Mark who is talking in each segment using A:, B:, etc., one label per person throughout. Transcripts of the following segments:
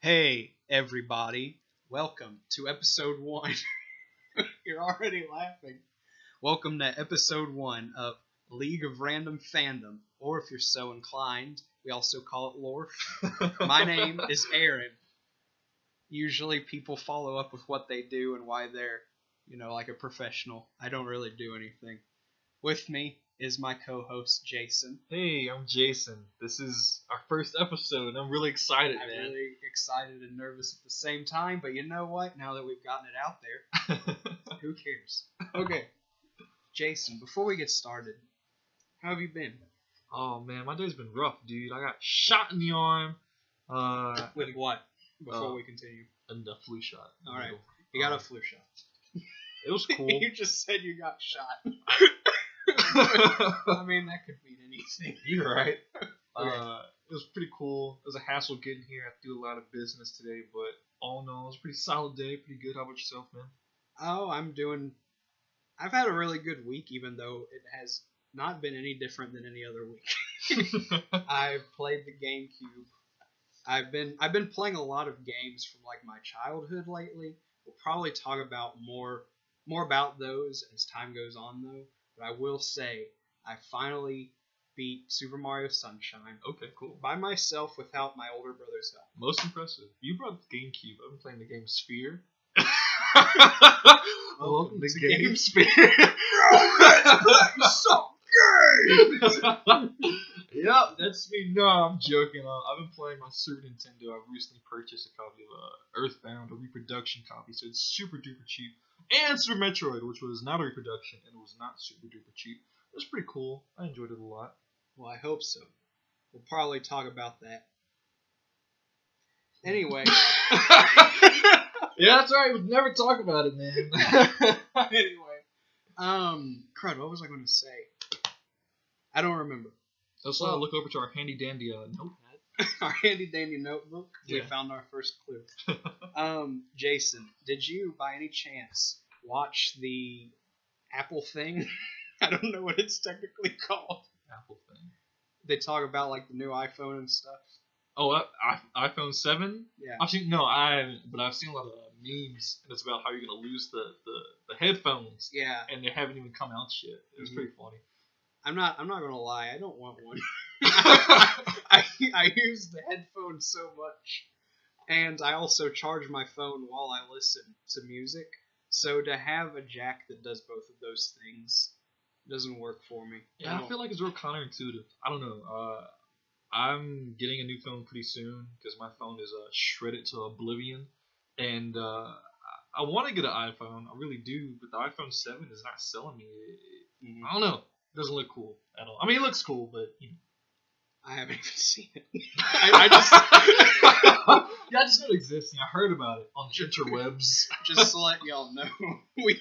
A: Hey, everybody. Welcome to episode 1. You're already laughing. Welcome to episode 1 of League of Random Fandom, or if you're so inclined, we also call it LORF. My name is Aaron. Usually people follow up with what they do and why they're, like a professional. I don't really do anything. With me is my co-host, Jason.
B: Hey, I'm Jason. This is our first episode, and I'm really excited,
A: I'm
B: man.
A: really excited and nervous at the same time, but you know what? Now that we've gotten it out there, who cares? Okay, Jason, before we get started, how have you been?
B: Oh, man, my day's been rough, dude. I got shot in the arm.
A: With what? Before we continue.
B: And a flu shot.
A: Alright, you got a flu shot.
B: It was cool.
A: You just said you got shot. I mean, that could mean anything.
B: You're right.
A: Okay.
B: It was pretty cool. It was a hassle getting here. I have to do a lot of business today, but all in all, it was a pretty solid day. Pretty good. How about yourself, man?
A: Oh, I've had a really good week, even though it has not been any different than any other week. I've played the GameCube. I've been playing a lot of games from like my childhood lately. We'll probably talk about more about those as time goes on, though. But I will say, I finally beat Super Mario Sunshine.
B: Okay, cool.
A: By myself without my older brother's help.
B: Most impressive. You brought the GameCube. I've been playing the game Sphere.
A: Welcome
B: the
A: to
B: game
A: Game
B: Sphere.
A: So good!
B: Yep, that's me. No, I'm joking. I've been playing my Super Nintendo. I've recently purchased a copy of Earthbound, a reproduction copy, so it's super duper cheap. And Super Metroid, which was not a reproduction, and it was not super duper cheap. It was pretty cool. I enjoyed it a lot.
A: Well, I hope so. We'll probably talk about that. Anyway.
B: Yeah, that's right. We'd never talk about it, man.
A: Anyway. Crud, what was I going to say? I don't remember.
B: Let's look over to our handy dandy notepad.
A: Our handy dandy notebook. We
B: Yeah.
A: found our first clue. Jason, did you by any chance watch the Apple thing? I don't know what it's technically called.
B: Apple thing.
A: They talk about like the new iPhone and stuff.
B: Oh, iPhone 7?
A: Yeah.
B: I've seen I've seen a lot of memes, and it's about how you're gonna lose the headphones.
A: Yeah.
B: And they haven't even come out yet. It was pretty funny.
A: I'm not gonna lie, I don't want one. I use the headphones so much. And I also charge my phone while I listen to music. So to have a jack that does both of those things doesn't work for me.
B: Yeah, I feel like it's real counterintuitive. I don't know. I'm getting a new phone pretty soon because my phone is shredded to oblivion, and I want to get an iPhone. I really do, but the iPhone 7 is not selling me. I don't know. It doesn't look cool at all. I mean, it looks cool, but
A: I haven't even seen it.
B: I just know it exists. I heard about it on the interwebs.
A: Just to let y'all know, we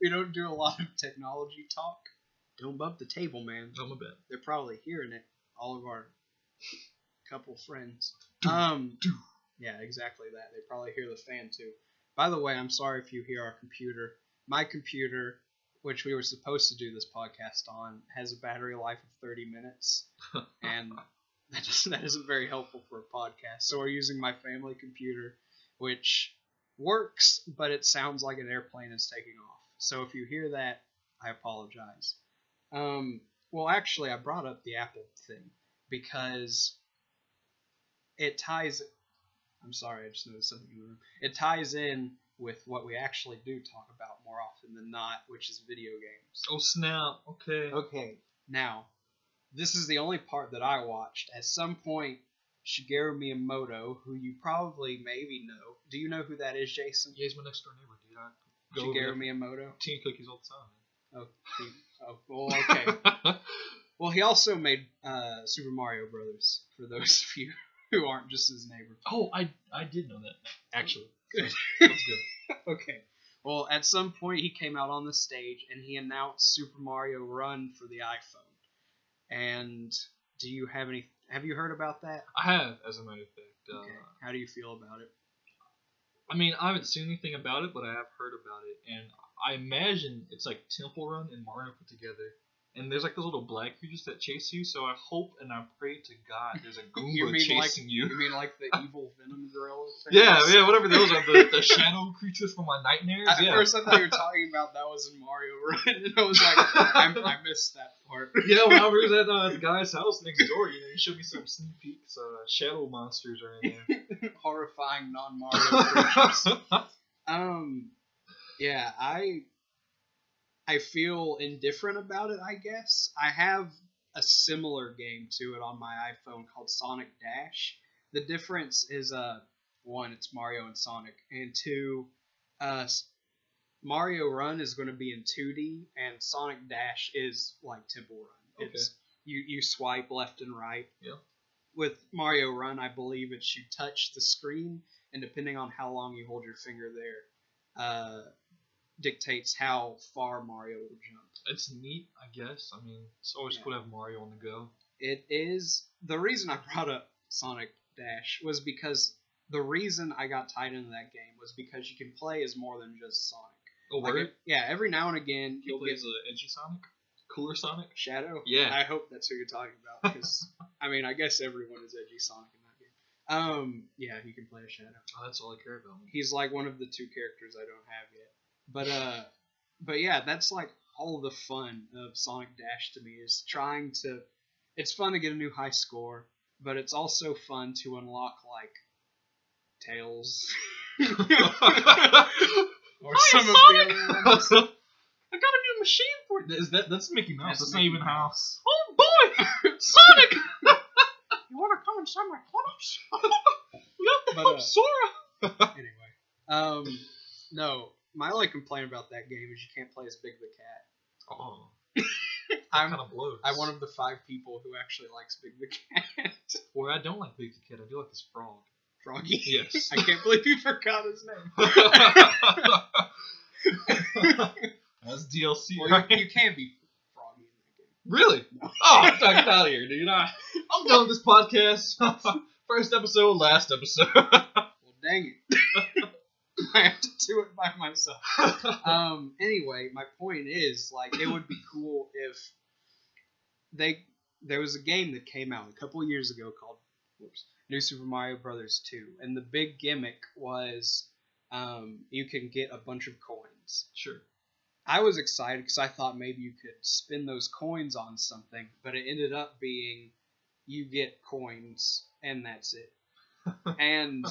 A: don't do a lot of technology talk. Don't bump the table, man.
B: Oh, my bad.
A: They're probably hearing it. All of our couple friends. Yeah, exactly that. They probably hear the fan too. By the way, I'm sorry if you hear our computer. My computer, which we were supposed to do this podcast on, has a battery life of 30 minutes, and that isn't very helpful for a podcast. So we're using my family computer, which works, but it sounds like an airplane is taking off. So if you hear that, I apologize. Well, actually, I brought up the Apple thing because it ties. I'm sorry, I just noticed something in the room. It ties in with what we actually do talk about more often than not, which is video games.
B: Oh, snap. Okay.
A: Okay, now, this is the only part that I watched. At some point, Shigeru Miyamoto, who you probably maybe know. Do you know who that is, Jason?
B: Yeah, he's my next door neighbor, dude.
A: Shigeru Miyamoto?
B: Teen cookies all the time, man.
A: Well, okay. Well, he also made Super Mario Brothers, for those of you who aren't just his neighbor.
B: Oh, I did know that, actually.
A: Good.
B: That's good.
A: Okay. Well, at some point he came out on the stage and he announced Super Mario Run for the iPhone. And have you heard about that?
B: I have, as a matter of fact.
A: Okay. How do you feel about it?
B: I mean, I haven't seen anything about it, but I have heard about it, and I imagine it's like Temple Run and Mario put together. and there's like those little black creatures that chase you. So I hope and I pray to God there's a
A: You
B: Goomba
A: mean
B: chasing you.
A: You mean like the evil Venom gorilla things?
B: Yeah, whatever those are, the shadow creatures from my nightmares.
A: At first I thought you were talking about that was in Mario Run, and I was like, I missed that part.
B: Yeah, when I was at the guy's house next door, he showed me some sneak peeks. Shadow monsters are in there.
A: Horrifying non-Mario creatures. Yeah, I feel indifferent about it, I guess. I have a similar game to it on my iPhone called Sonic Dash. The difference is, one, it's Mario and Sonic, and two, Mario Run is going to be in 2D, and Sonic Dash is like Temple Run.
B: Okay.
A: It's you swipe left and right.
B: Yeah.
A: With Mario Run, I believe it's you touch the screen, and depending on how long you hold your finger there, dictates how far Mario will jump.
B: It's neat, I guess. I mean, it's always cool to have Mario on the go.
A: It is. The reason I brought up Sonic Dash was because the reason I got tied into that game was because you can play as more than just Sonic.
B: Oh, word?
A: Yeah, every now and again
B: You'll get the edgy Sonic? Cooler Sonic?
A: Shadow?
B: Yeah.
A: I hope that's who you're talking about, because, I mean, I guess everyone is edgy Sonic in that game. Yeah, you can play a Shadow.
B: Oh, that's all I care about.
A: He's like one of the two characters I don't have yet. But yeah, that's like all the fun of Sonic Dash to me is trying to. It's fun to get a new high score, but it's also fun to unlock like Tails or some of the other ones.
B: I got a new machine for it. That's Mickey Mouse. That's not even House.
A: Oh boy, Sonic! You want to come inside my clutch?
B: But Sora.
A: Anyway, no. My only complaint about that game is you can't play as Big the Cat.
B: Oh.
A: I'm
B: kind of blows.
A: I'm one of the 5 people who actually likes Big the Cat.
B: Well, I don't like Big the Cat. I do like this frog.
A: Froggy?
B: Yes.
A: I can't believe you forgot his name.
B: That's DLC,
A: Well,
B: right?
A: you can be Froggy in that game.
B: Really?
A: No.
B: Oh, get out of here, dude. I'm done with this podcast. First episode, last episode.
A: Well, dang it. I have to do it by myself. Anyway, my point is, like, it would be cool if there was a game that came out a couple years ago called New Super Mario Brothers 2, and the big gimmick was you can get a bunch of coins.
B: Sure.
A: I was excited because I thought maybe you could spin those coins on something, but it ended up being you get coins and that's it. And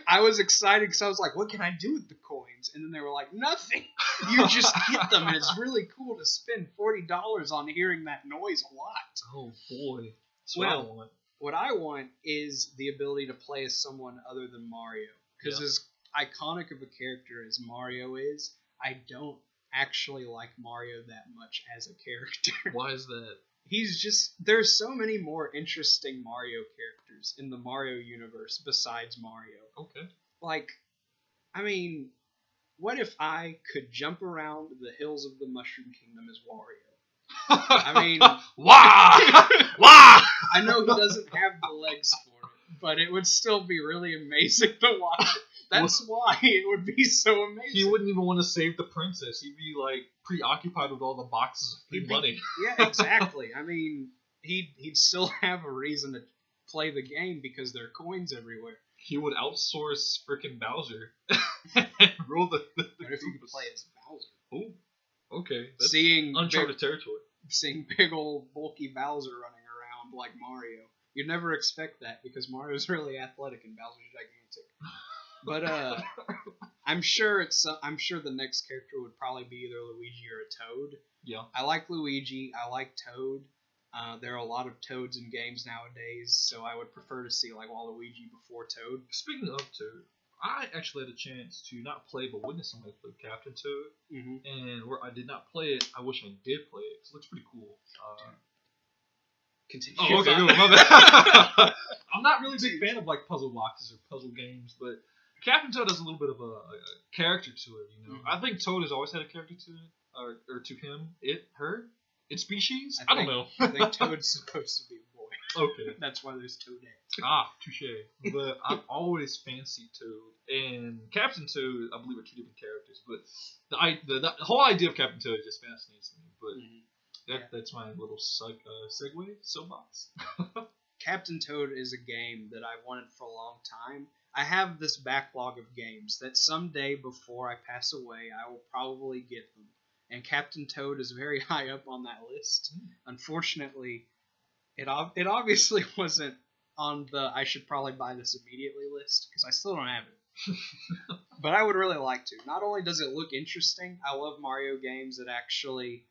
A: I was excited because I was like, what can I do with the coins? And then they were like, nothing. You just get them, and it's really cool to spend $40 on hearing that noise a lot.
B: Oh, boy. That's what I want.
A: What I want is the ability to play as someone other than Mario. Because as iconic of a character as Mario is, I don't actually like Mario that much as a character.
B: Why is that?
A: There's so many more interesting Mario characters in the Mario universe besides Mario.
B: Okay.
A: Like, I mean, what if I could jump around the hills of the Mushroom Kingdom as Wario? I mean,
B: wow! Wow!
A: I know he doesn't have the legs for it, but it would still be really amazing to watch. That's why it would be so amazing.
B: He wouldn't even want to save the princess. He'd be like preoccupied with all the boxes of free money.
A: Yeah, exactly. I mean, he'd still have a reason to play the game because there are coins everywhere.
B: He would outsource frickin' Bowser and rule the
A: What if you could play as Bowser?
B: Oh, okay. That's
A: Seeing
B: uncharted territory.
A: Seeing big old bulky Bowser running around like Mario. You'd never expect that because Mario's really athletic and Bowser's gigantic. But I'm sure the next character would probably be either Luigi or a Toad.
B: Yeah.
A: I like Luigi. I like Toad. There are a lot of Toads in games nowadays, so I would prefer to see like Waluigi before Toad.
B: Speaking of Toad, I actually had a chance to not play but witness somebody play Captain Toad, and where I did not play it, I wish I did play it because it looks pretty cool.
A: Continue.
B: Oh, okay, my bad. I'm not really a big fan of like puzzle boxes or puzzle games, but Captain Toad has a little bit of a character to it, you know. I think Toad has always had a character to it, or to him, her, its species. I don't know.
A: I think Toad's supposed to be a boy.
B: Okay.
A: That's why there's Toadettes.
B: Ah, touche. But I've always fancied Toad, and Captain Toad, I believe, are two different characters. But the whole idea of Captain Toad just fascinates me. But That's my little segue soapbox.
A: Captain Toad is a game that I've wanted for a long time. I have this backlog of games that someday before I pass away, I will probably get them. And Captain Toad is very high up on that list. Unfortunately, it obviously wasn't on the I should probably buy this immediately list, because I still don't have it. But I would really like to. Not only does it look interesting, I love Mario games that actually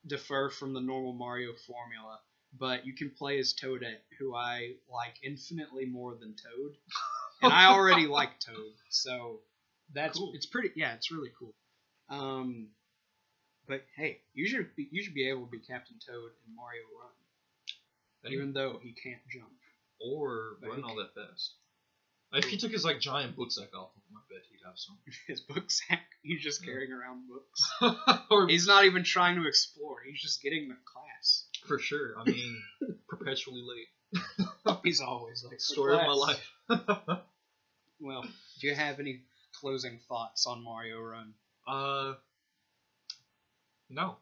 A: differ from the normal Mario formula, but you can play as Toadette, who I like infinitely more than Toad. And I already like Toad, so that's cool. It's really cool. But hey, you should be able to be Captain Toad in Mario Run, even though he can't jump
B: or run all that fast. If he took his giant book sack off, I bet he'd have some.
A: His book sack? He's just carrying around books. He's not even trying to explore. He's just getting the class.
B: For sure. I mean, perpetually late.
A: He's always like,
B: story of my life.
A: Well, do you have any closing thoughts on Mario Run?
B: No.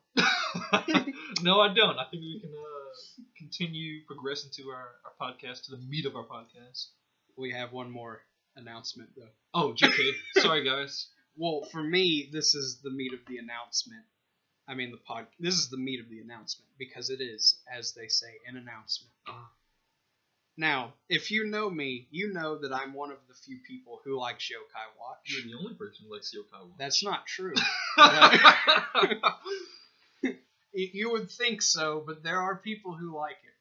B: No, I don't. I think we can continue progressing to our podcast, to the meat of our podcast.
A: We have one more announcement, though.
B: Oh, JK. Sorry, guys.
A: Well, for me, this is the meat of the announcement. I mean, this is the meat of the announcement, because it is, as they say, an announcement. Now, if you know me, you know that I'm one of the few people who likes Yokai Watch.
B: You're the only person who likes Yokai Watch.
A: That's not true. You would think so, but there are people who like it.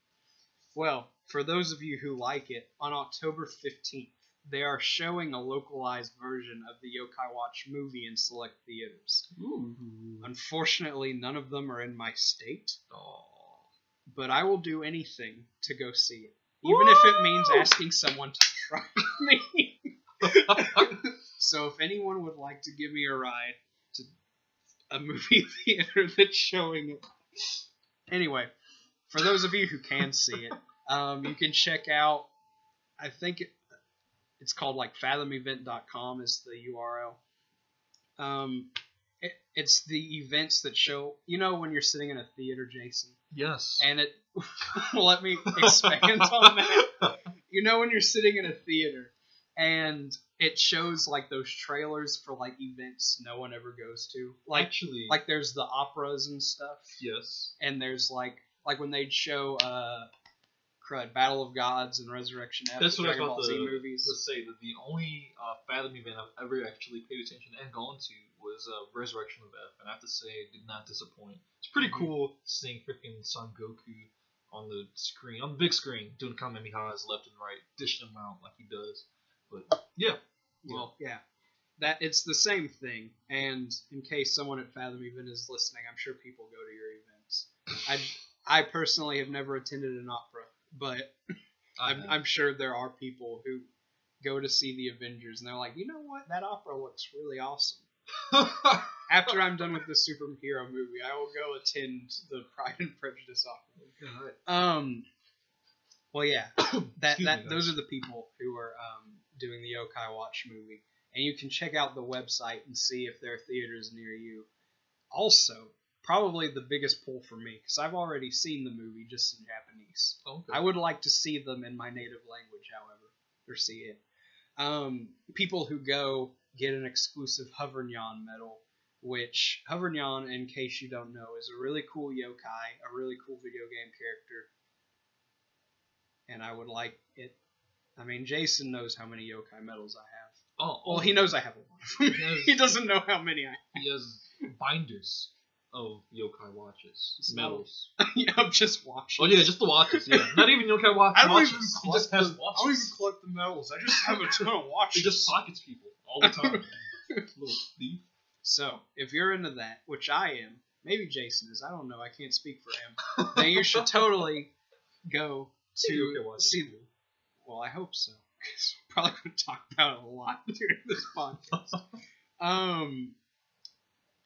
A: Well, for those of you who like it, on October 15th, they are showing a localized version of the Yokai Watch movie in select theaters.
B: Ooh.
A: Unfortunately, none of them are in my state.
B: Aww.
A: But I will do anything to go see it. Even if it means asking someone to drive me. So if anyone would like to give me a ride to a movie theater that's showing it. Anyway, for those of you who can see it, you can check out, I think it's called fathomevent.com is the URL. It's the events that show, when you're sitting in a theater, Jason.
B: Yes.
A: And it, let me expand on that. When you're sitting in a theater and it shows those trailers for events no one ever goes to.
B: Actually.
A: There's the operas and stuff.
B: Yes.
A: And there's when they'd show Battle of Gods and Resurrection F.
B: That's what I thought
A: movies.
B: To say that the only Fathom event I've ever actually paid attention and gone to was Resurrection of F, and I have to say it did not disappoint. It's pretty cool seeing freaking Son Goku on the screen, on the big screen, doing Kamehamehas left and right, dishing them out like he does. But yeah.
A: Well, yeah. That it's the same thing, and in case someone at Fathom Event is listening, I'm sure people go to your events. I personally have never attended an opera, but I'm sure there are people who go to see the Avengers, and they're like, you know what, that opera looks really awesome. After I'm done with the superhero movie, I will go attend the Pride and Prejudice opera. Well, yeah, those are the people who are doing the Yokai Watch movie, and you can check out the website and see if there are theaters near you. Also, probably the biggest pull for me, because I've already seen the movie just in Japanese.
B: Okay.
A: I would like to see them in my native language, however, or see it. People who go get an exclusive Hovernyan medal, which Hovernyan, in case you don't know, is a really cool yokai, a really cool video game character, and I would like it. I mean, Jason knows how many yokai medals I have.
B: Oh,
A: well, he knows I have a lot. He doesn't know how many I have.
B: He has binders of yokai watches, medals.
A: Yeah, I'm just watching.
B: Oh yeah, just the watches. Yeah, not even yokai watches.
A: I don't even collect
B: the watches.
A: I don't even collect the medals. I just have a ton of watches.
B: He just pockets people all the time. Little thief.
A: So, if you're into that, which I am, maybe Jason is. I don't know. I can't speak for him. Then you should totally go to see. Well, I hope so. Because we're probably going to talk about it a lot during this podcast.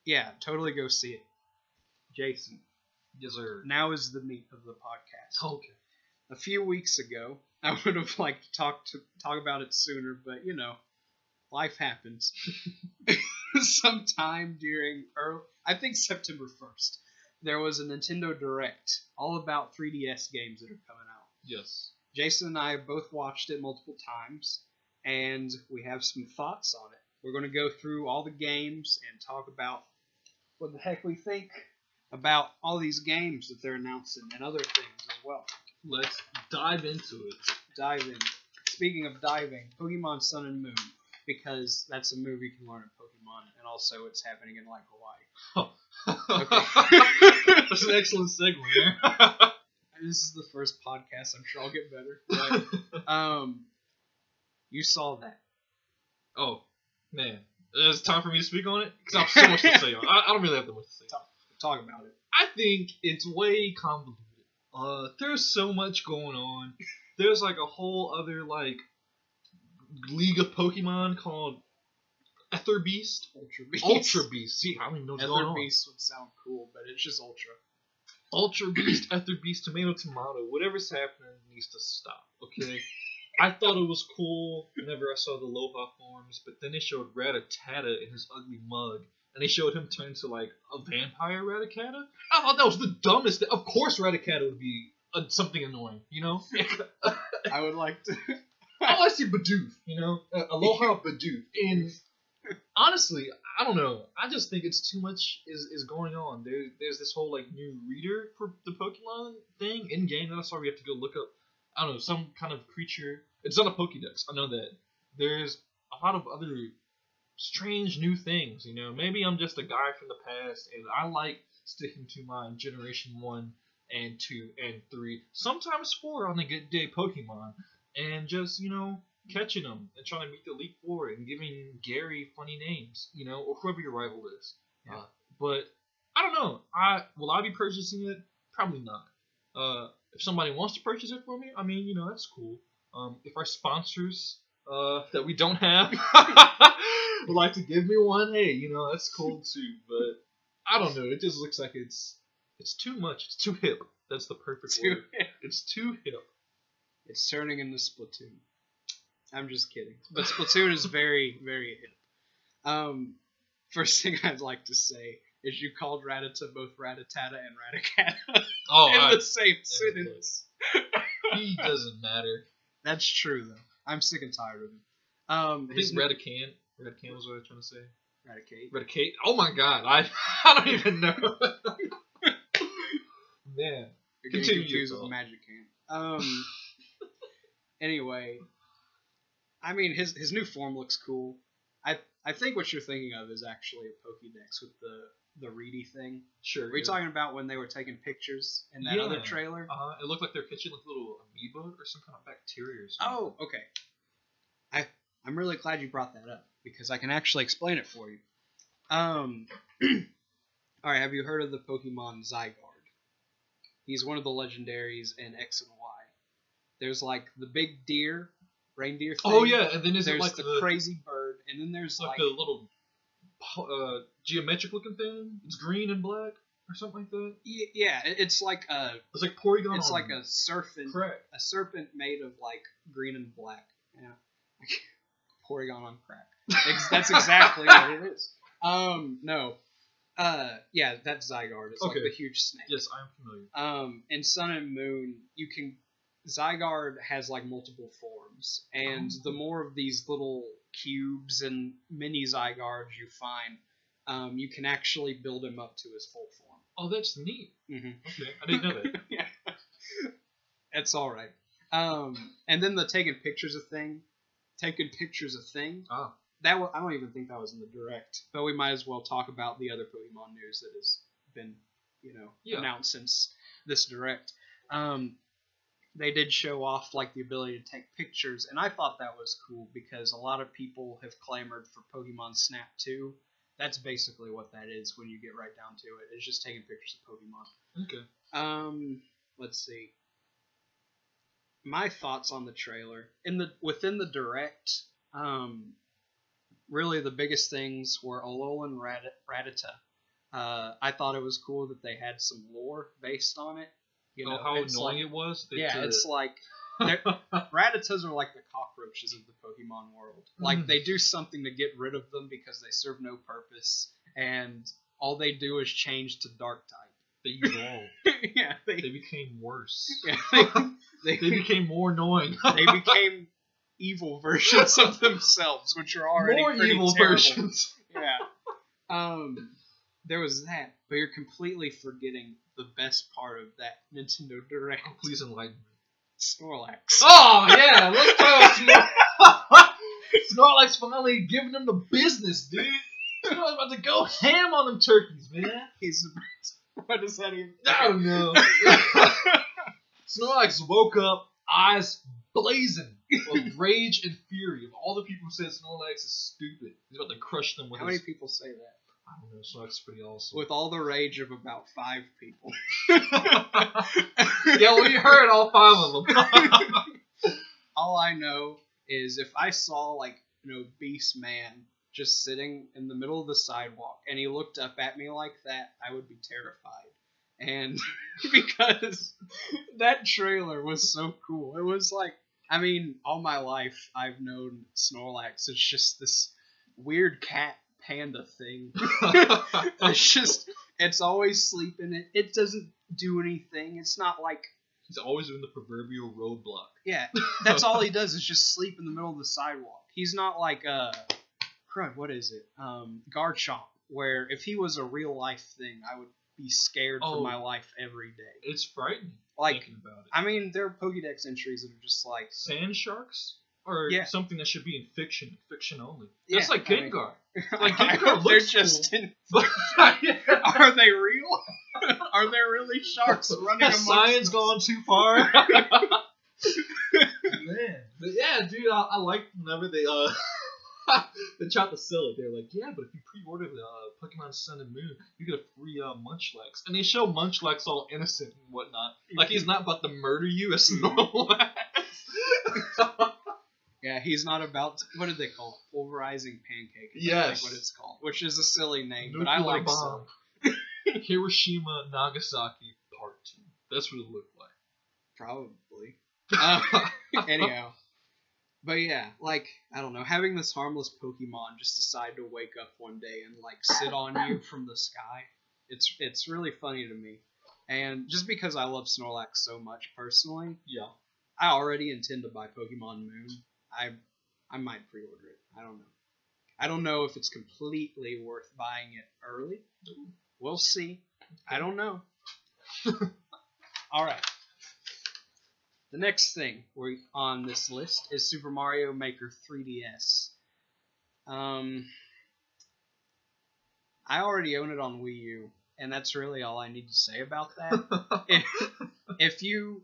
A: Yeah, totally go see it. Jason.
B: Yes, sir.
A: Now is the meat of the podcast.
B: Okay.
A: A few weeks ago, I would have liked to talk about it sooner, but life happens. Sometime during I think September 1st, there was a Nintendo Direct all about 3DS games that are coming out.
B: Yes.
A: Jason and I have both watched it multiple times, and we have some thoughts on it. We're going to go through all the games and talk about what the heck we think about all these games that they're announcing and other things as well.
B: Let's dive into it.
A: Dive in. Speaking of diving, Pokemon Sun and Moon, because that's a movie you can learn in Pokemon, and also it's happening in like Hawaii.
B: Okay. That's an excellent segue there.
A: This is the first podcast. I'm sure I'll get better. But, you saw that.
B: Oh, man. It's time for me to speak on it? Because I have so much to say on it. I don't really have that much to say.
A: Talk about it.
B: I think it's way convoluted. There's so much going on. There's like a whole other like league of Pokemon called Ether Beast. Ultra Beast. See, I don't even know what's going on.
A: Ether Beast would sound cool, but it's just Ultra.
B: Ultra Beast, Ether Beast, Tomato, whatever's happening needs to stop, okay? I thought it was cool whenever I saw the Aloha forms, but then they showed Rattata in his ugly mug, and they showed him turn to, like, a vampire Rattata. I thought that was the dumbest thing. Of course Rattata would be something annoying, you know?
A: I would like to...
B: I want to see Bidoof, you know? Aloha Bidoof. And honestly, I don't know. I just think it's too much is going on. There's this whole like new reader for the Pokemon thing in game that I saw. We have to go look up. I don't know, some kind of creature. It's not a Pokédex. I know that. There's a lot of other strange new things. You know, maybe I'm just a guy from the past, and I like sticking to my Generation 1 and 2 and 3, sometimes 4 on a good day Pokemon, and just catching them and trying to meet the Elite Four and giving Gary funny names, or whoever your rival is.
A: Yeah.
B: But I don't know. Will I be purchasing it? Probably not. If somebody wants to purchase it for me, I mean, that's cool. If our sponsors that we don't have would like to give me one, hey, that's cool too. But I don't know. It just looks like it's too much. It's too hip. That's the perfect word. It's too hip.
A: It's turning into Splatoon. I'm just kidding. But Splatoon is very, very hip. First thing I'd like to say is you called Rattata both Rattata and Raticata in the same sentence.
B: He doesn't matter.
A: That's true, though. I'm sick and tired of him.
B: I think Raticant was what I was trying to say.
A: Raticate.
B: Oh my god, I don't even know. Man.
A: You're getting confused with Magikarp. Anyway, I mean, his new form looks cool. I think what you're thinking of is actually a Pokédex with the reedy thing.
B: Sure.
A: Were you talking about when they were taking pictures in that other trailer?
B: It looked like they're catching like little amoeba or some kind of bacteria or something.
A: Oh, okay. I'm really glad you brought that up because I can actually explain it for you. Alright, have you heard of the Pokemon Zygarde? He's one of the legendaries in X and Y. There's like the big reindeer thing.
B: Oh yeah, and then there's
A: like the crazy bird, and then there's
B: like the little geometric looking thing. It's green and black or something like that.
A: Yeah, it's like
B: it's like Porygon.
A: It's like a serpent.
B: Correct.
A: A serpent made of like green and black. Yeah, Porygon on crack. That's exactly what it is. No. Yeah, that's Zygarde. It's like the huge snake.
B: Yes, I'm familiar.
A: In Sun and Moon, Zygarde has like multiple forms, and the more of these little cubes and mini Zygardes you find, you can actually build him up to his full form.
B: Oh, that's neat.
A: Mm-hmm.
B: Okay, I didn't know that.
A: Yeah. That's all right. And then the taking pictures of thing.
B: Oh.
A: I don't even think that was in the Direct, but we might as well talk about the other Pokemon news that has been, announced since this Direct. They did show off like the ability to take pictures, and I thought that was cool because a lot of people have clamored for Pokemon Snap 2. That's basically what that is when you get right down to it. It's just taking pictures of Pokemon.
B: Okay.
A: Let's see. My thoughts on the trailer within the Direct. Really, the biggest things were Alolan and Rattata. I thought it was cool that they had some lore based on it.
B: How annoying it was?
A: It's like Rattatas are like the cockroaches of the Pokemon world. Like they do something to get rid of them because they serve no purpose, and all they do is change to Dark type.
B: They evolved.
A: Yeah,
B: they became worse.
A: Yeah,
B: they became more annoying.
A: They became evil versions of themselves, which are already
B: more
A: pretty
B: evil
A: terrible.
B: versions.
A: Yeah. There was that, but you're completely forgetting the best part of that Nintendo Direct.
B: Oh, please enlighten me.
A: Snorlax.
B: Oh yeah, let's talk Snorlax. Snorlax finally giving them the business, dude. Snorlax about to go ham on them turkeys, man.
A: He's what does that even?
B: I don't know. Snorlax woke up, eyes blazing with rage and fury. Of all the people who said Snorlax is stupid, he's about to crush them with
A: How many people say that?
B: I don't know, Snorlax is pretty awesome.
A: With all the rage of about 5 people.
B: Yeah, we heard all 5 of them.
A: All I know is if I saw, like, obese man just sitting in the middle of the sidewalk and he looked up at me like that, I would be terrified. And because that trailer was so cool. It was like, I mean, all my life I've known Snorlax. It's just this weird cat panda thing. It's always sleeping. It doesn't do anything. It's not like...
B: He's always in the proverbial roadblock.
A: Yeah, that's all he does is just sleep in the middle of the sidewalk. He's not like, crud, what is it? Garchomp, where if he was a real life thing, I would be scared for my life every day.
B: It's frightening thinking about it.
A: I mean, there are Pokédex entries that are just like...
B: Sand sharks? Or something that should be in fiction only.
A: Yeah,
B: that's like Gengar.
A: Like Gengar looks just cool. Are they real? Are there really sharks running amongst
B: science
A: us?
B: gone too far? Man. But yeah, dude, I like whenever they they tried to sell it. They're like, yeah, but if you pre-order the Pokemon Sun and Moon, you get a free Munchlax. And they show Munchlax all innocent and whatnot. Like he's not about to murder you as Snorlax.
A: Yeah, he's not about to, what did they call it? Pulverizing pancake.
B: Yes.
A: That's what it's called. Which is a silly name,
B: Nuclear
A: but I like
B: bomb. Hiroshima, Nagasaki, Part 2. That's what it looked like.
A: Probably. Anyhow. But yeah, like, I don't know, having this harmless Pokemon just decide to wake up one day and, like, sit on you from the sky, it's really funny to me. And just because I love Snorlax so much personally,
B: yeah,
A: I already intend to buy Pokemon Moon. I might pre-order it. I don't know. I don't know if it's completely worth buying it early. We'll see. I don't know. All right. The next thing on this list is Super Mario Maker 3DS. I already own it on Wii U, and that's really all I need to say about that. If you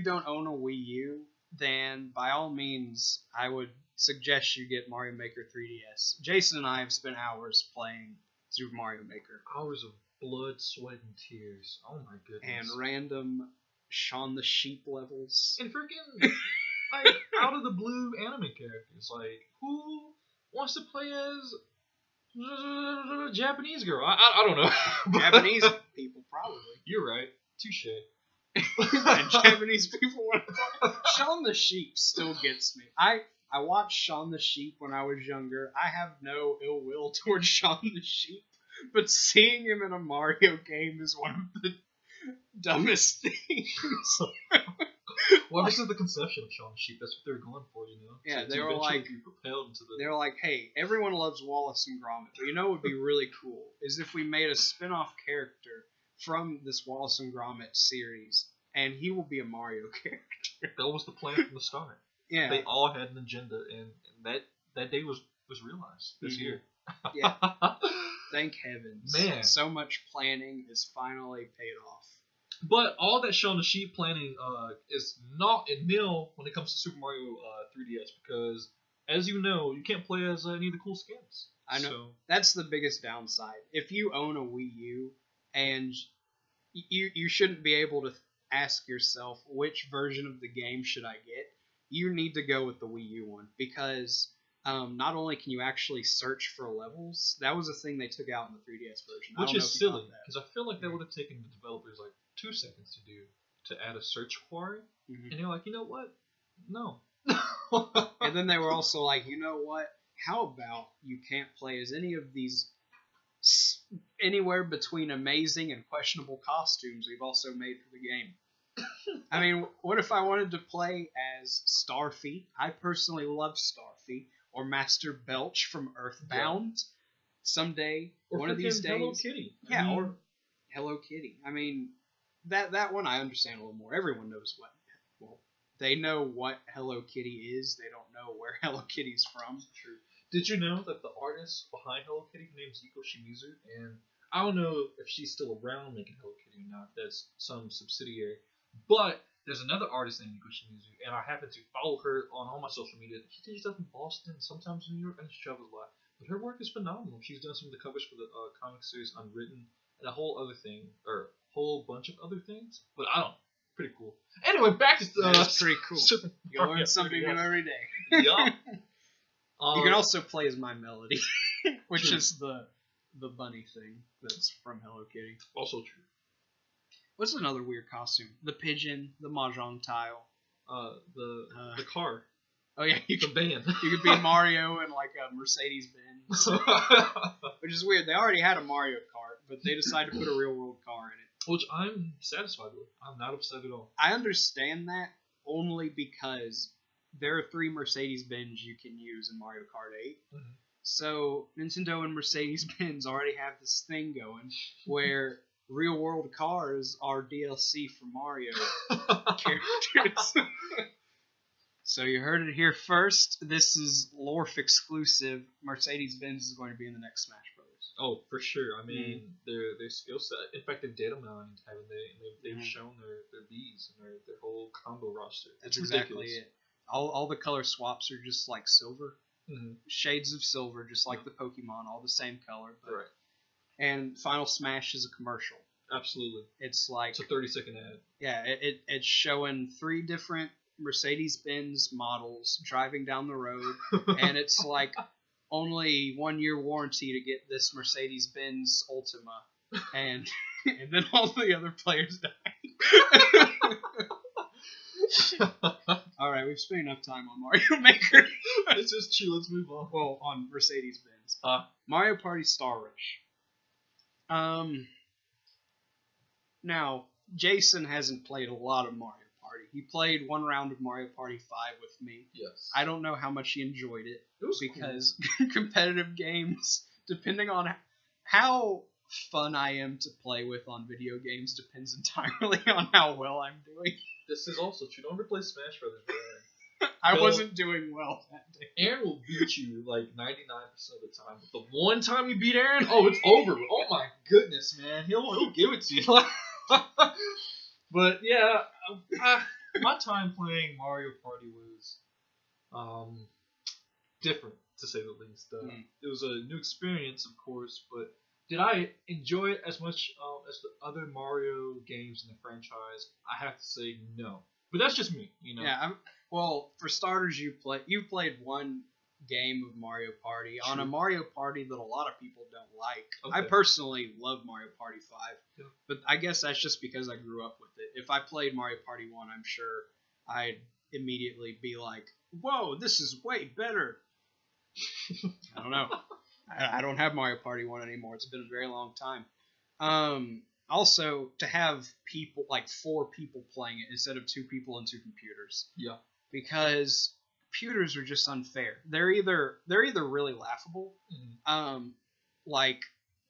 A: don't own a Wii U, then by all means, I would suggest you get Mario Maker 3DS. Jason and I have spent hours playing Super Mario Maker.
B: Hours of blood, sweat, and tears. Oh my goodness.
A: And random Shaun the Sheep levels.
B: And freaking, like, out of the blue anime characters. Like, who wants to play as a Japanese girl? I don't know.
A: Japanese people, probably.
B: You're right. Touche.
A: And Japanese people want to play. Shaun the Sheep still gets me. I watched Shaun the Sheep when I was younger. I have no ill will towards Shaun the Sheep, but seeing him in a Mario game is one of the dumbest things.
B: Well, this is the conception of Shaun the Sheep. That's what they were going for, you know?
A: Yeah, they were like, they're like, hey, everyone loves Wallace and Gromit, but you know what would be really cool is if we made a spin-off character from this Wallace and Gromit series, and he will be a Mario character.
B: That was the plan from the start.
A: Yeah,
B: they all had an agenda, and that day was realized this year.
A: Yeah, thank heavens. Man, so much planning is finally paid off.
B: But all that Shaun the Sheep planning is not nil when it comes to Super Mario 3DS because, as you know, you can't play as any of the cool skins.
A: I know. So. That's the biggest downside. If you own a Wii U, and you shouldn't be able to ask yourself which version of the game should I get. You need to go with the Wii U one because not only can you actually search for levels, that was a thing they took out in the 3DS version.
B: Which is silly because I feel like that would have taken the developers like 2 seconds to do to add a search query, and they're like, you know what? No.
A: And then they were also like, you know what? How about you can't play as any of these anywhere between amazing and questionable costumes we've also made for the game. I mean, what if I wanted to play as Starfy? I personally love Starfy, or Master Belch from Earthbound. Yeah. Someday,
B: or
A: one of these days.
B: Hello Kitty.
A: Yeah, or Hello Kitty. I mean, that one I understand a little more. Everyone knows what. Well, they know what Hello Kitty is. They don't know where Hello Kitty's from.
B: True. Did you know that the artist behind Hello Kitty, her name is Yiko Shimizu, and I don't know if she's still around making Hello Kitty or not. That's some subsidiary. But there's another artist named Yiko Shimizu, and I happen to follow her on all my social media. She teaches up in Boston, sometimes in New York, and she travels a lot. But her work is phenomenal. She's done some of the covers for the comic series Unwritten, and a whole bunch of other things. But I don't know. Pretty cool. Anyway, back to
A: that's pretty cool. You learn something new every day.
B: Yup.
A: You can also play as My Melody, which is the bunny thing that's from Hello Kitty.
B: Also true.
A: What's another weird costume? The pigeon, the mahjong tile,
B: the car.
A: Oh yeah,
B: the van.
A: You could be Mario in like a Mercedes Benz, which is weird. They already had a Mario Kart, but they decided to put a real world car in it,
B: which I'm satisfied with. I'm not upset at all.
A: I understand that only because there are 3 Mercedes Benz you can use in Mario Kart 8. Mm-hmm. So Nintendo and Mercedes Benz already have this thing going where real world cars are DLC for Mario characters. So you heard it here first. This is LORF exclusive. Mercedes Benz is going to be in the next Smash Brothers.
B: Oh, for sure. I mean, their skill set. In fact, they've data mined, haven't they? They've shown their Bs and their whole combo roster.
A: That's exactly it. All the color swaps are just like silver. Mm-hmm. Shades of silver, just like the Pokemon, all the same color. But,
B: right.
A: And Final Smash is a commercial.
B: Absolutely.
A: It's like...
B: It's a 30-second ad.
A: Yeah, it's showing 3 different Mercedes-Benz models driving down the road, and it's like only 1-year warranty to get this Mercedes-Benz Ultima, and then all the other players die. Alright, we've spent enough time on Mario Maker.
B: It's just chill, let's move on.
A: Well, on Mercedes-Benz. Mario Party Star Rush. Now, Jason hasn't played a lot of Mario Party. He played 1 round of Mario Party 5 with me.
B: Yes.
A: I don't know how much he enjoyed it.
B: It was
A: because competitive games, depending on how fun I am to play with on video games, depends entirely on how well I'm doing.
B: This is also true. Don't ever play Smash Brothers with Aaron.
A: I wasn't doing well that day.
B: Aaron will beat you like 99% of the time. But the one time you beat Aaron, oh, it's over. Oh my goodness, man. He'll give it to you. But yeah, my time playing Mario Party was different, to say the least. It was a new experience, of course, but did I enjoy it as much as the other Mario games in the franchise? I have to say no. But that's just me, you know.
A: Yeah, well, for starters, you played 1 game of Mario Party on a Mario Party that a lot of people don't like. Okay. I personally love Mario Party 5, but I guess that's just because I grew up with it. If I played Mario Party 1, I'm sure I'd immediately be like, whoa, this is way better. I don't know. I don't have Mario Party 1 anymore. It's been a very long time. Also, to have people, like 4 people playing it instead of 2 people and 2 computers.
B: Yeah.
A: Because computers are just unfair. They're either really laughable, like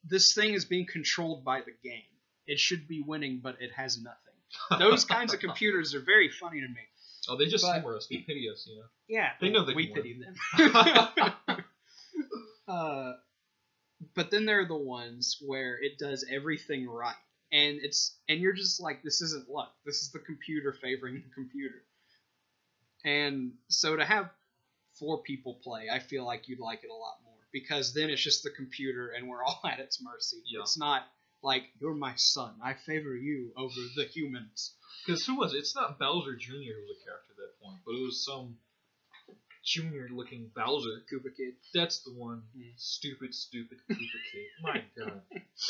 A: this thing is being controlled by the game. It should be winning, but it has nothing. Those kinds of computers are very funny to me.
B: Oh, they just humor us. They pity us, you know.
A: Yeah,
B: they know
A: we
B: can
A: pity them. But then there are the ones where it does everything right, and you're just like, this isn't luck. This is the computer favoring the computer. And so to have 4 people play, I feel like you'd like it a lot more, because then it's just the computer and we're all at its mercy. Yeah. It's not like, you're my son, I favor you over the humans.
B: Because who was it? It's not Bowser Jr. who was a character at that point, but it was some junior-looking Bowser.
A: Koopa Kid.
B: That's the one. Stupid Koopa Kid. My God.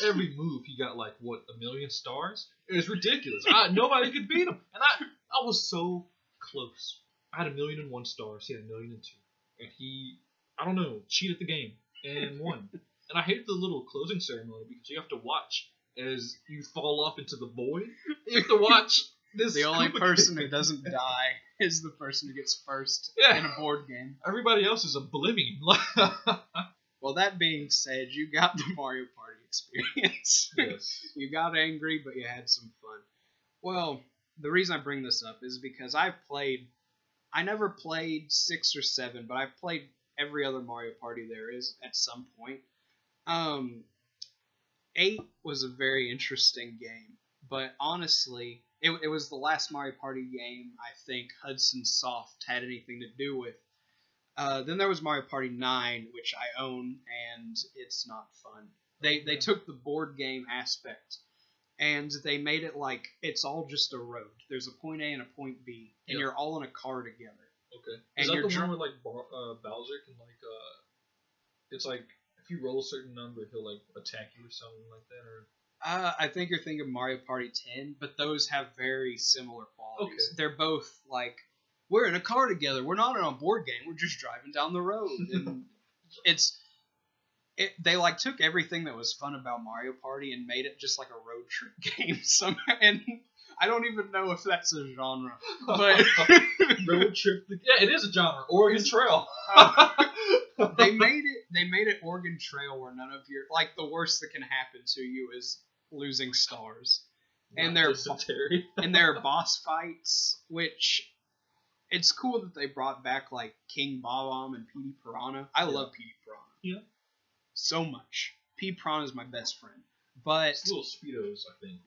B: Every move he got like, what, 1 million stars? It was ridiculous. Nobody could beat him. And I was so close. I had 1,000,001 stars. He had 1,000,002. And he, I don't know, cheated the game and won. And I hated the little closing ceremony because you have to watch as you fall off into the void. You have to watch this.
A: The only person who doesn't die is the person who gets first in a board game.
B: Everybody else is oblivion.
A: Well, that being said, you got the Mario Party experience.
B: Yes.
A: You got angry, but you had some fun. Well, the reason I bring this up is because I never played 6 or 7, but I've played every other Mario Party there is at some point. 8 was a very interesting game, but honestly, it was the last Mario Party game I think Hudson Soft had anything to do with. Then there was Mario Party 9, which I own, and it's not fun. They took the board game aspect, and they made it like it's all just a road. There's a point A and a point B, and you're all in a car together.
B: Okay.
A: And
B: Is that
A: you're
B: the one where like Bowser can like it's like if you roll a certain number, he'll like attack you or something like that, or?
A: I think you're thinking Mario Party 10, but those have very similar qualities.
B: Okay.
A: They're both like, we're in a car together. We're not on a board game. We're just driving down the road. And they like took everything that was fun about Mario Party and made it just like a road trip game somehow. And I don't even know if that's a genre, but
B: road trip. Yeah, it is a genre. Oregon Trail.
A: They made it Oregon Trail where none of your like the worst that can happen to you is losing stars. And there are boss fights, which it's cool that they brought back like King Bob-omb and Petey Piranha. I love Petey Piranha.
B: Yeah.
A: So much. Petey Piranha is my best friend. But
B: it's little Speedos, I think.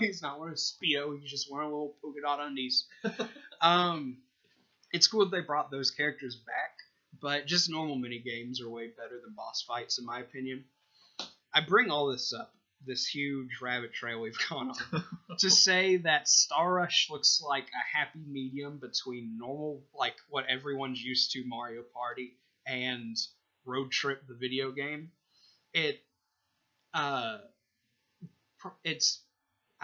A: He's not wearing a Speedo, he's just wearing a little polka dot undies. It's cool that they brought those characters back, but just normal mini games are way better than boss fights in my opinion. I bring all this up, this huge rabbit trail we've gone on, to say that Star Rush looks like a happy medium between normal, like what everyone's used to Mario Party, and Road Trip, the video game. It's I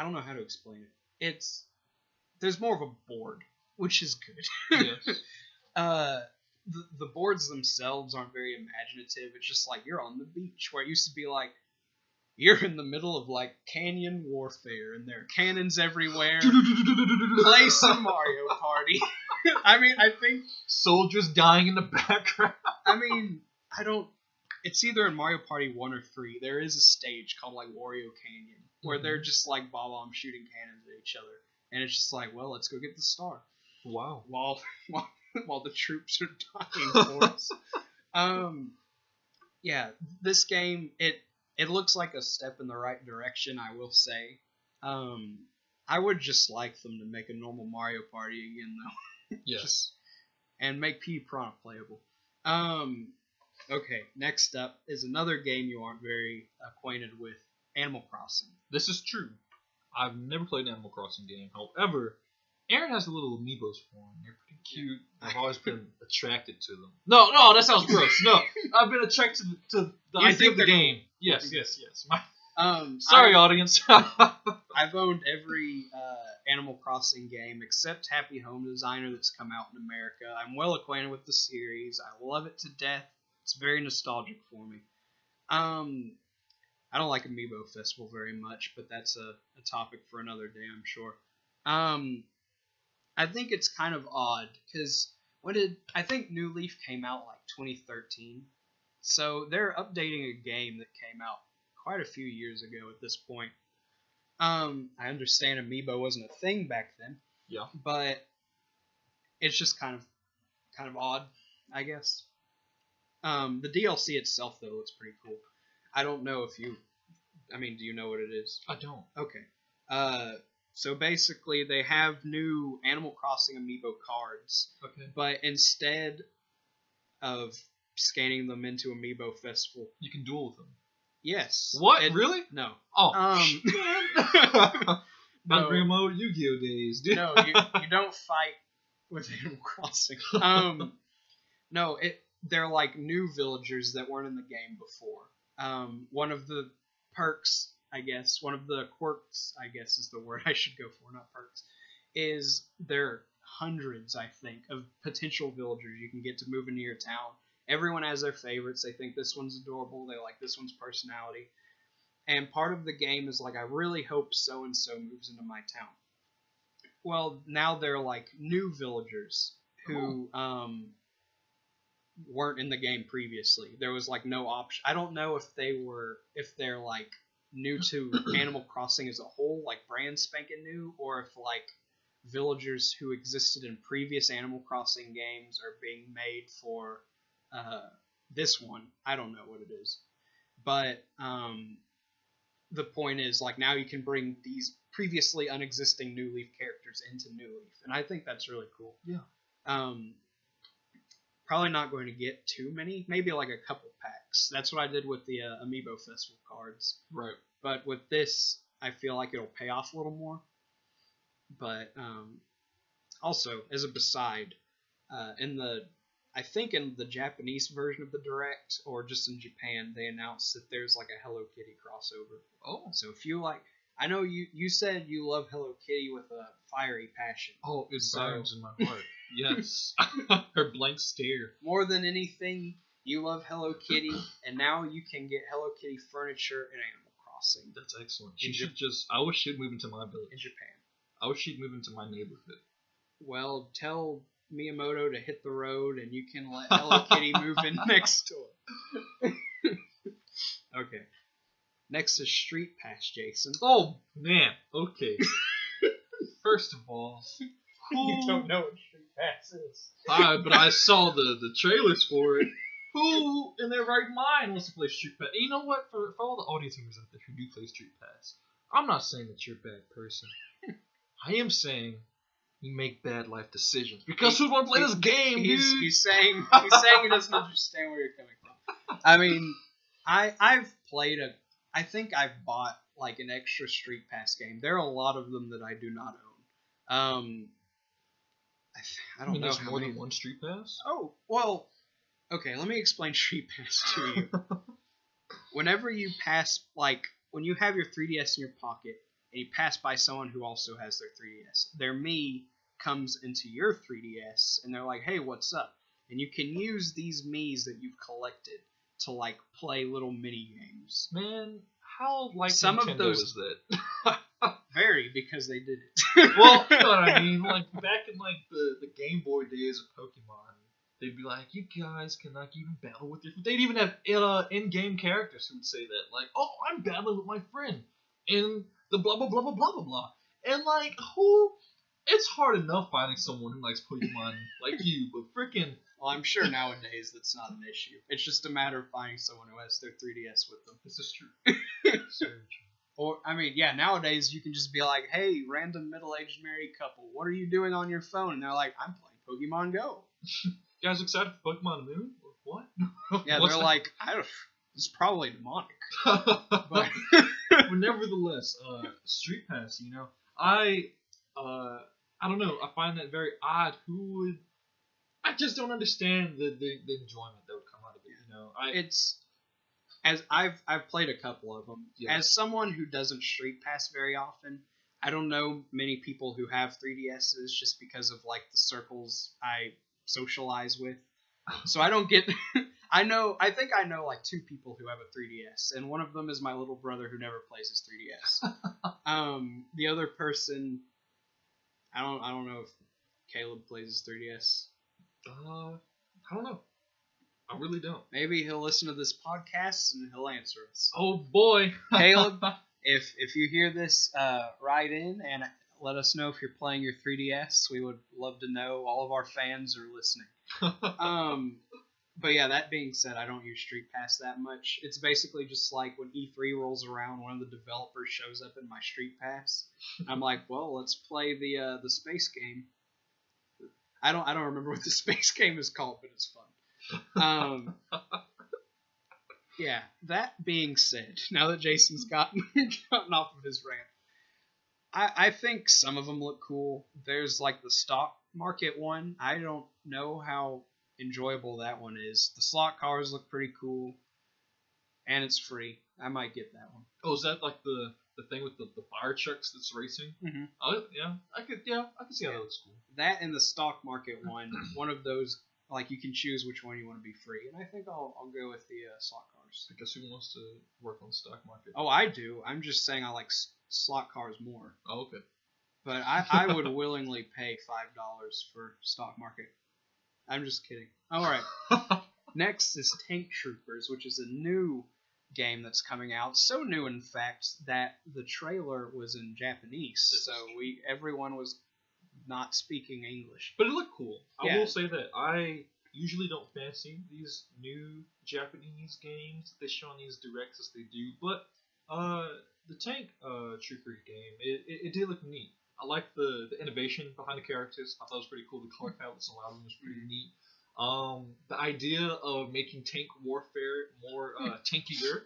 A: don't know how to explain it. There's more of a board, which is good.
B: Yes.
A: The boards themselves aren't very imaginative. It's just like you're on the beach, where it used to be like you're in the middle of like canyon warfare and there are cannons everywhere. Play some Mario Party. I mean, I think
B: soldiers dying in the background.
A: I mean, it's either in Mario Party 1 or 3. There is a stage called like Wario Canyon where they're just like Bob-omb shooting cannons at each other, and it's just like, well, let's go get the star.
B: Wow.
A: While the troops are dying for us. Yeah, this game it looks like a step in the right direction, I will say. I would just like them to make a normal Mario Party again, though.
B: Yes.
A: And make Petey Piranha playable. Okay, next up is another game you aren't very acquainted with, Animal Crossing.
B: This is true. I've never played an Animal Crossing game. However, Aaron has the little amiibos for him. They're pretty cute. I've always been attracted to them. No, that sounds gross. No, I've been attracted to the idea of the game. Cool. Yes. Sorry, audience.
A: I've owned every Animal Crossing game except Happy Home Designer that's come out in America. I'm well acquainted with the series. I love it to death. It's very nostalgic for me. I don't like Amiibo Festival very much, but that's a topic for another day, I'm sure. I think it's kind of odd, because I think New Leaf came out like 2013, so they're updating a game that came out quite a few years ago at this point. I understand Amiibo wasn't a thing back then,
B: yeah,
A: but it's just kind of odd, I guess. The DLC itself, though, looks pretty cool. I don't know if do you know what it is?
B: I don't.
A: Okay. So basically, they have new Animal Crossing Amiibo cards.
B: Okay. But
A: instead of scanning them into Amiibo Festival,
B: you can duel with them.
A: Yes.
B: What? Really?
A: No.
B: Oh. About remote Yu-Gi-Oh days, dude.
A: No, you don't fight with Animal Crossing. No, they're like new villagers that weren't in the game before. One of the perks, I guess, one of the quirks, I guess is the word I should go for, not perks, is there are hundreds, I think, of potential villagers you can get to move into your town, Everyone has their favorites. They think this one's adorable. They like this one's personality. And part of the game is like, I really hope so and so moves into my town. Well, now they're like new villagers who weren't in the game previously. There was like no option. I don't know if they're like new to Animal Crossing as a whole, like brand spanking new, or if like villagers who existed in previous Animal Crossing games are being made for this one. I don't know what it is, but the point is, like, now you can bring these previously unexisting New Leaf characters into New Leaf, and I think that's really cool.
B: Yeah.
A: Probably not going to get too many, maybe like a couple packs. That's what I did with the Amiibo Festival cards.
B: Right.
A: But with this, I feel like it'll pay off a little more. But also, as a beside, I think in the Japanese version of the Direct, or just in Japan, they announced that there's like a Hello Kitty crossover.
B: Oh.
A: So if you like, I know you said you love Hello Kitty with a fiery passion.
B: Oh, it burns in my heart. Yes. Her blank stare.
A: More than anything, you love Hello Kitty, and now you can get Hello Kitty furniture in Animal Crossing.
B: That's excellent. I wish she'd move into my village.
A: In Japan.
B: I wish she'd move into my neighborhood.
A: Well, tell Miyamoto to hit the road, and you can let Hello Kitty move in next door. Okay. Next is Street Pass, Jason.
B: Oh, man. Okay. First of all,
A: you don't know what Street Pass is.
B: But I saw the trailers for it. Who in their right mind wants to play Street Pass? You know what? For all the audience members out there who do play Street Pass, I'm not saying that you're a bad person. I am saying you make bad life decisions. Because who want to play this game, dude?
A: He's saying he doesn't understand where you're coming from. I mean, I've played I think I've bought like an extra Street Pass game. There are a lot of them that I do not own. I don't know
B: there's
A: how
B: more
A: many.
B: than one Street Pass?
A: Oh, well, okay, let me explain Street Pass to you. Whenever you pass, like, when you have your 3DS in your pocket, and you pass by someone who also has their 3DS, their Mii comes into your 3DS, and they're like, hey, what's up? And you can use these Miis that you've collected to, like, play little mini games.
B: Man, how like
A: Some
B: Nintendo
A: of those
B: is that?
A: Vary, because they did it.
B: Well, you know what I mean? Like, back in, like, the Game Boy days of Pokemon, they'd be like, you guys can, like, even battle with your... They'd even have in-game characters who would say that. Like, oh, I'm battling with my friend in the blah, blah, blah, blah, blah, blah, blah. And, like, who... It's hard enough finding someone who likes Pokemon like you, but freaking...
A: Well, I'm sure nowadays that's not an issue. It's just a matter of finding someone who has their 3DS with them.
B: This is true. It's very true.
A: Or, I mean, yeah, nowadays you can just be like, hey, random middle-aged married couple, what are you doing on your phone? And they're like, I'm playing Pokemon Go.
B: You guys excited for Pokemon Moon? What?
A: Yeah, they're like, it's probably demonic.
B: But nevertheless, Street Pass, you know, I don't know, I find that very odd. I just don't understand the enjoyment that would come out of it, you know.
A: It's, as I've played a couple of them. Yeah. As someone who doesn't Street Pass very often, I don't know many people who have 3DSs just because of, like, the circles I socialize with. So I don't get... I think I know, like, 2 people who have a 3DS, and one of them is my little brother who never plays his 3DS. The other person, I don't know if Caleb plays his 3DS.
B: I don't know. I really don't.
A: Maybe he'll listen to this podcast and he'll answer us.
B: Oh boy,
A: Caleb, if you hear this, write in and let us know if you're playing your 3DS. We would love to know. All of our fans are listening. But yeah, that being said, I don't use Street Pass that much. It's basically just like when E3 rolls around, one of the developers shows up in my Street Pass. I'm like, well, let's play the space game. I don't remember what the space game is called, but it's fun. Yeah, that being said, now that Jason's gotten off of his rant, I think some of them look cool. There's like the stock market one. I don't know how enjoyable that one is. The slot cars look pretty cool, and it's free. I might get that one.
B: Oh, is that like the thing with the fire trucks that's racing?
A: Mm-hmm.
B: Oh yeah, I could see how that looks cool.
A: That and the stock market one of those Like you can choose which one you want to be free, and I think I'll go with the slot cars.
B: I guess who wants to work on the stock market?
A: Oh, I do. I'm just saying I like slot cars more.
B: Oh, okay.
A: But I would willingly pay $5 for stock market. I'm just kidding. All right. Next is Tank Troopers, which is a new game that's coming out. So new, in fact, that the trailer was in Japanese. So everyone was not speaking English.
B: But it looked cool.
A: Yeah.
B: I will say that I usually don't fancy these new Japanese games that they show on these directs as they do. But the Tank Trooper game, it did look neat. I like the innovation behind the characters. I thought it was pretty cool. The color palettes allowed them was pretty neat. The idea of making tank warfare more tankier.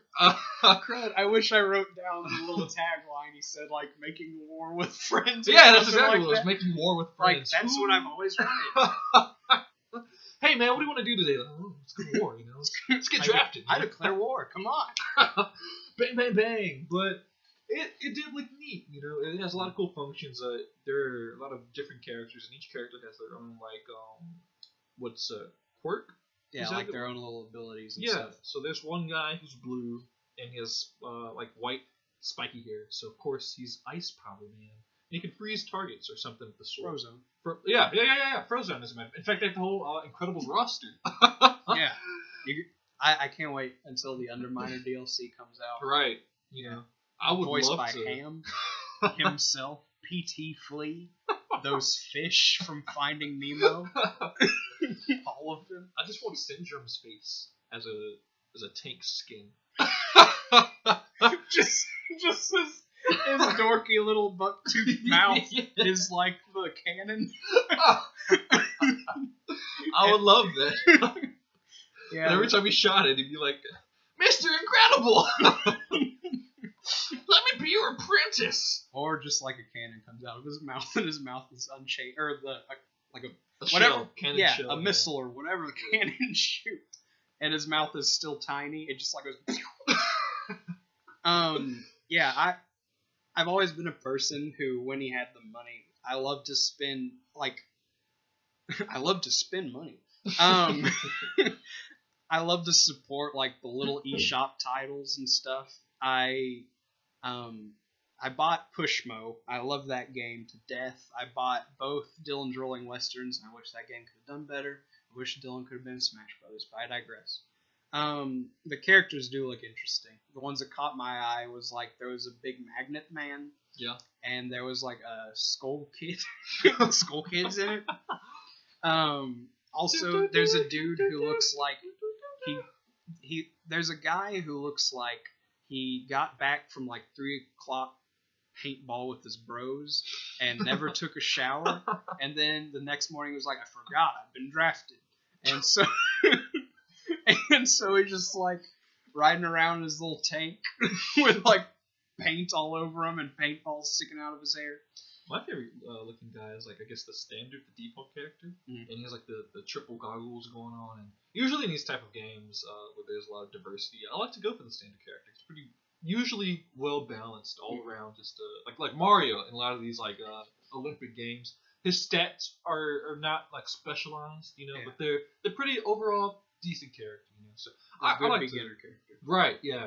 A: Crud, I wish I wrote down the little tagline. He said, like, making war with friends.
B: Yeah, that's exactly what it was. Making war with friends.
A: Like, that's what I've always wanted.
B: Hey, man, what do you want to do today? Like, let's go to war, you know? Let's get drafted.
A: I declare war. Come on.
B: Bang, bang, bang. But it did look neat, you know. It has a lot of cool functions. There are a lot of different characters, and each character has their own, like, quirk?
A: Yeah, like their own little abilities and
B: stuff.
A: stuff.
B: So there's one guy who's blue, and he has, like, white, spiky hair. So, of course, he's Ice Power Man. And he can freeze targets or something with the sword.
A: Frozone.
B: Yeah. Frozone, as a matter of fact. In fact, they have the whole Incredibles roster.
A: Yeah. I can't wait until the Underminer DLC comes out.
B: Right. You know, I would
A: voiced
B: love
A: by
B: to.
A: Ham himself, P.T. Flea, those fish from Finding Nemo, all of them.
B: I just want Syndrome's face as a tank skin.
A: just his dorky little bucktooth mouth is like the cannon.
B: I would love that.
A: Yeah.
B: And every time he shot it, he'd be like, Mr. Incredible! Let me be your apprentice!
A: Or just like a cannon comes out of his mouth, and his mouth is unchained, or like a
B: whatever
A: shell,
B: cannon
A: yeah,
B: shell,
A: a missile or whatever the cannon shoots, and his mouth is still tiny. It just like goes. Yeah, I've always been a person who, when he had the money, I love to spend money. I love to support like the little eShop titles and stuff. I bought Pushmo. I love that game to death. I bought both Dylan's Rolling Westerns, and I wish that game could have done better. I wish Dylan could have been Smash Brothers, but I digress. The characters do look interesting. The ones that caught my eye was like there was a big magnet man.
B: Yeah. And
A: there was like a skull kid. Skull kids in it. Also, there's a dude who looks like there's a guy who looks like he got back from like 3 o'clock paintball with his bros and never took a shower, and then the next morning was like, I forgot I've been drafted, and so he's just like riding around in his little tank with like paint all over him and paintballs sticking out of his hair.
B: My favorite looking guy is, like, I guess the standard, the default character, and he has like the triple goggles going on. And usually in these type of games where there's a lot of diversity, I like to go for the standard character. It's pretty usually well balanced all around. Just like Mario in a lot of these like Olympic games, his stats are not like specialized, you know, but they're pretty overall decent character, you know. So I like
A: beginner character.
B: Right? Yeah.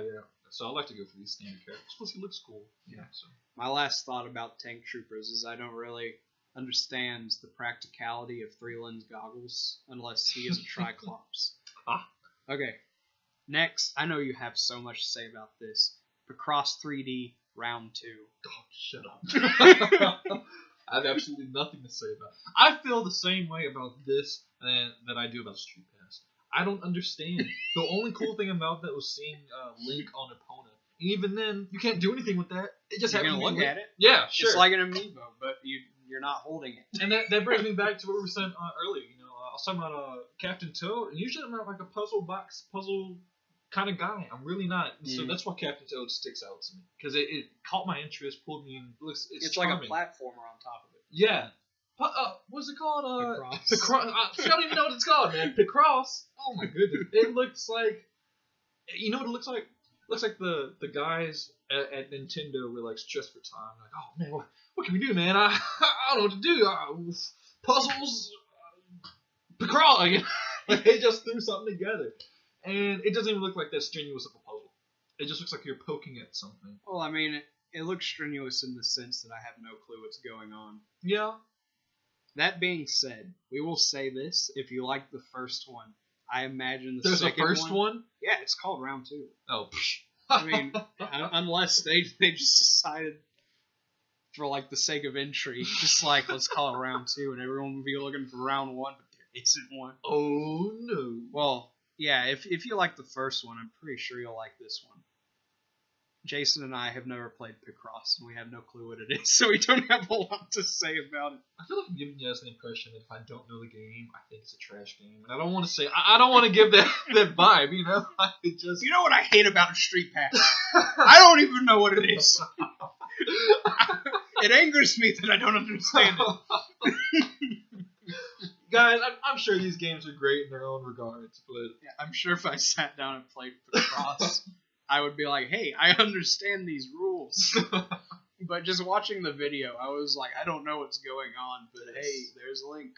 B: So I like to go for these standard characters. Plus, he looks cool. Yeah. So
A: my last thought about Tank Troopers is I don't really understand the practicality of 3-lens goggles unless he is a Triclops. Okay. Next, I know you have so much to say about this. Picross 3D Round 2.
B: Oh, shut up. I have absolutely nothing to say about it. I feel the same way about this that I do about Street Pass. I don't understand. The only cool thing about that was seeing Link on Epona. And even then, you can't do anything with that. It just
A: happens to look at it.
B: Yeah, sure.
A: It's like an amiibo, but you're not holding it.
B: And that brings me back to what we were saying earlier. You know, I was talking about Captain Toad, and usually I'm not like a puzzle kind of guy. I'm really not. So that's why Captain Toad sticks out to me, because it caught my interest, pulled me in. It's
A: like a platformer on top of it.
B: Yeah. What's it called?
A: Picross.
B: I don't even know what it's called, man. Picross. Oh my goodness. It looks like, you know what it looks like? It looks like the guys at Nintendo were like stressed for time. Like, oh man, what can we do, man? I don't know what to do. Puzzles. Picross. Like they just threw something together, and it doesn't even look like that strenuous of a puzzle. It just looks like you're poking at something.
A: Well, I mean, it looks strenuous in the sense that I have no clue what's going on.
B: Yeah.
A: That being said, we will say this: if you like the first one, I imagine the
B: There's
A: second
B: a first one.
A: Yeah, it's called Round 2.
B: Oh.
A: I mean, unless they just decided, for like the sake of intrigue, just like let's call it Round 2, and everyone would be looking for Round 1, but there isn't one.
B: Oh no.
A: Well, yeah, if you like the first one, I'm pretty sure you'll like this one. Jason and I have never played Picross, and we have no clue what it is, so we don't have a lot to say about it.
B: I feel like I'm giving you guys the impression that if I don't know the game, I think it's a trash game, and I don't want to say I don't want to give that vibe, you know. I just
A: You know what I hate about Street Pass? I don't even know what it is. It angers me that I don't understand it.
B: Guys, I'm sure these games are great in their own regards, but
A: Yeah, I'm sure if I sat down and played Picross, I would be like, hey, I understand these rules. But just watching the video, I was like, I don't know what's going on, but hey, there's Link.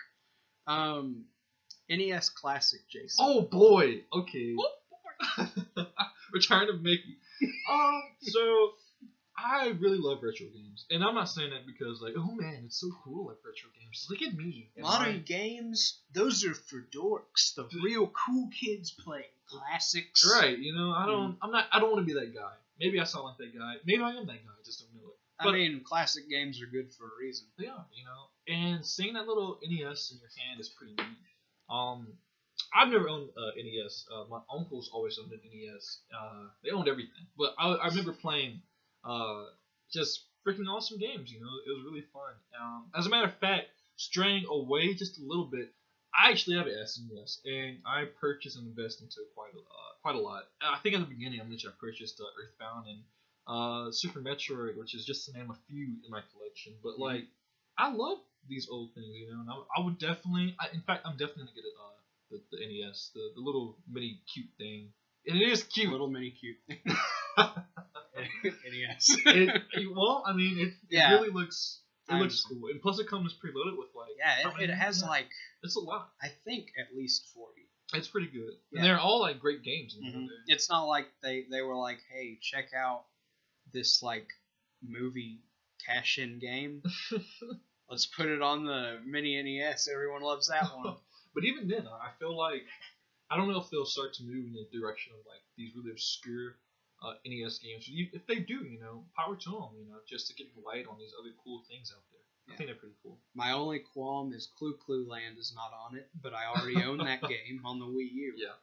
A: NES Classic, Jason.
B: oh boy, okay. We're trying to make so I really love retro games, and I'm not saying that because like, oh man, it's so cool like retro games. Look at me. and
A: Modern games, those are for dorks. The real cool kids play classics.
B: right, you know, I don't want to be that guy. Maybe I sound like that guy. Maybe I am that guy. I just don't know it.
A: I mean, classic games are good for a reason.
B: They are, you know. And seeing that little NES in your hand is pretty neat. I've never owned NES. My uncles always owned an NES. They owned everything. But I remember playing just freaking awesome games, you know. It was really fun. As a matter of fact, straying away just a little bit, I actually have an SNES, and I purchased and invested into it quite a lot. I think at the beginning I mentioned I purchased Earthbound and Super Metroid, which is just to name a few in my collection. But like, I love these old things, you know. And I would definitely, in fact, I'm definitely gonna get the NES, the little mini cute thing. And it is cute.
A: Little mini cute thing. NES.
B: Well, I mean, it really looks. It looks cool, and plus it comes preloaded with like.
A: Yeah, it has like.
B: It's a lot.
A: I think at least 40.
B: It's pretty good,
A: Yeah.
B: and they're all like great games. You know,
A: It's not like they were like, hey, check out this like movie cash-in game. Let's put it on the mini NES. Everyone loves that one.
B: But even then, I feel like I don't know if they'll start to move in the direction of like these really obscure NES games. If they do, you know, power to them. You know, just to get light on these other cool things out there. I think they're pretty cool.
A: My only qualm is Clue Land is not on it, but I already own that game on the Wii U.
B: Yeah.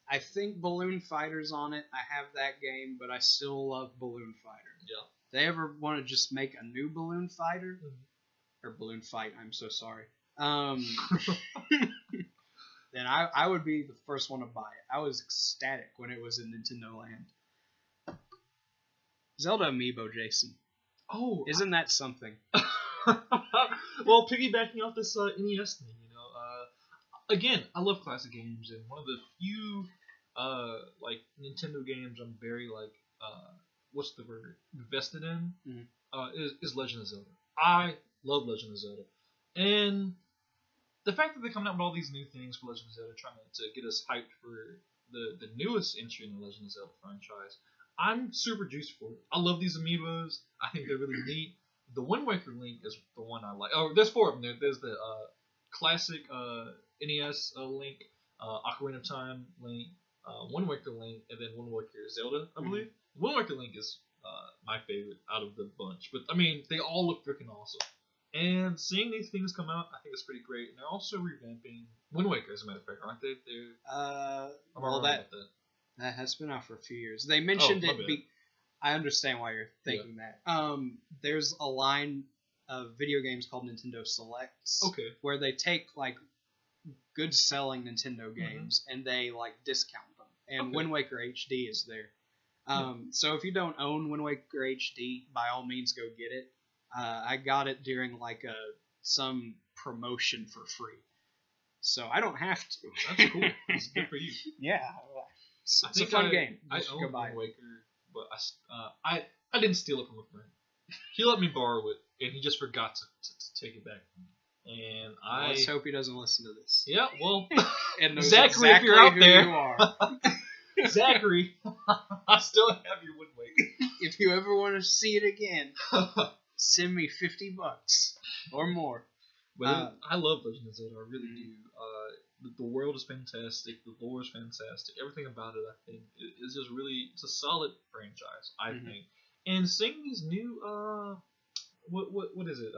A: I think Balloon Fighter's on it. I have that game, but I still love Balloon Fighter.
B: Yeah.
A: If they ever want to just make a new Balloon Fighter, or Balloon Fight, I'm so sorry. Then I would be the first one to buy it. I was ecstatic when it was in Nintendo Land. Zelda Amiibo, Jason.
B: Oh,
A: isn't that something?
B: Well, piggybacking off this NES thing, you know, again, I love classic games, and one of the few like Nintendo games I'm very like what's the word, invested in is Legend of Zelda. I love Legend of Zelda, and the fact that they're coming out with all these new things for Legend of Zelda, trying to get us hyped for the newest entry in the Legend of Zelda franchise, I'm super juiced for it. I love these amiibos. I think they're really neat. The Wind Waker Link is the one I like. Oh, there's four of them. There's the classic NES Link, Ocarina of Time Link, Wind Waker Link, and then Wind Waker Zelda, I believe. Wind Waker Link is my favorite out of the bunch. But, I mean, they all look freaking awesome. And seeing these things come out, I think it's pretty great. And they're also revamping Wind Waker, as a matter of fact, aren't they?
A: Well, that has been out for a few years. They mentioned I understand why you're thinking that. There's a line of video games called Nintendo Selects.
B: Okay.
A: Where they take like good selling Nintendo games and they like discount them. And Wind Waker HD is there. So if you don't own Wind Waker HD, by all means go get it. I got it during like some promotion for free. So I don't have to.
B: That's cool. It's good for you.
A: Yeah. It's a fun game.
B: I own Wind Waker, but I didn't steal it from a friend. He let me borrow it, and he just forgot to take it back from me. and
A: Let's hope he doesn't listen to this.
B: Yeah, well,
A: and knows
B: Zachary,
A: exactly
B: if you're out
A: who
B: there,
A: you are.
B: Zachary, I still have your wood weight.
A: If you ever want to see it again, send me $50 or more.
B: But I love Legend of Zelda. I really do. The world is fantastic. The lore is fantastic. Everything about it, I think, is just really. It's a solid franchise, I think. And seeing these new what is it?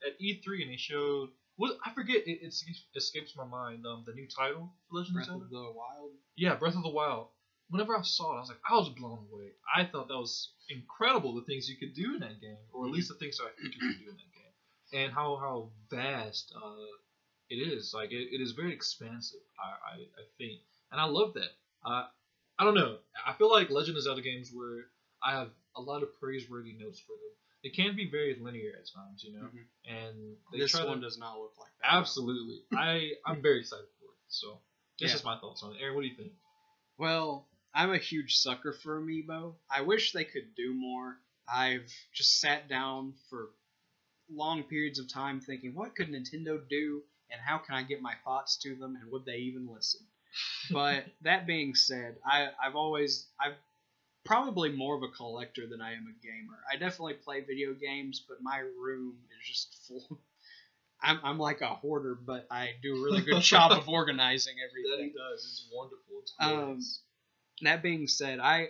B: At E3 and they showed what I forget. It escapes my mind. The new title for Legend of Zelda.
A: Breath of the Wild.
B: Yeah, Breath of the Wild. Whenever I saw it, I was blown away. I thought that was incredible, the things you could do in that game, or at least the things that I think you could do in that game, and how vast it is. Like it is very expansive. I think, and I love that. I don't know. I feel like Legend of Zelda games where I have a lot of praiseworthy notes for them. They can be very linear at times, and
A: this one does not look like that.
B: Absolutely. I'm very excited for it. So this is my thoughts on it. Aaron, what do you think?
A: Well, I'm a huge sucker for Amiibo. I wish they could do more. I've just sat down for long periods of time thinking, what could Nintendo do, and how can I get my thoughts to them, and would they even listen? But that being said, I've probably more of a collector than I am a gamer. I definitely play video games, but my room is just full. I'm like a hoarder, but I do a really good job of organizing everything.
B: That he does. It's wonderful. It's glorious.
A: That being said, I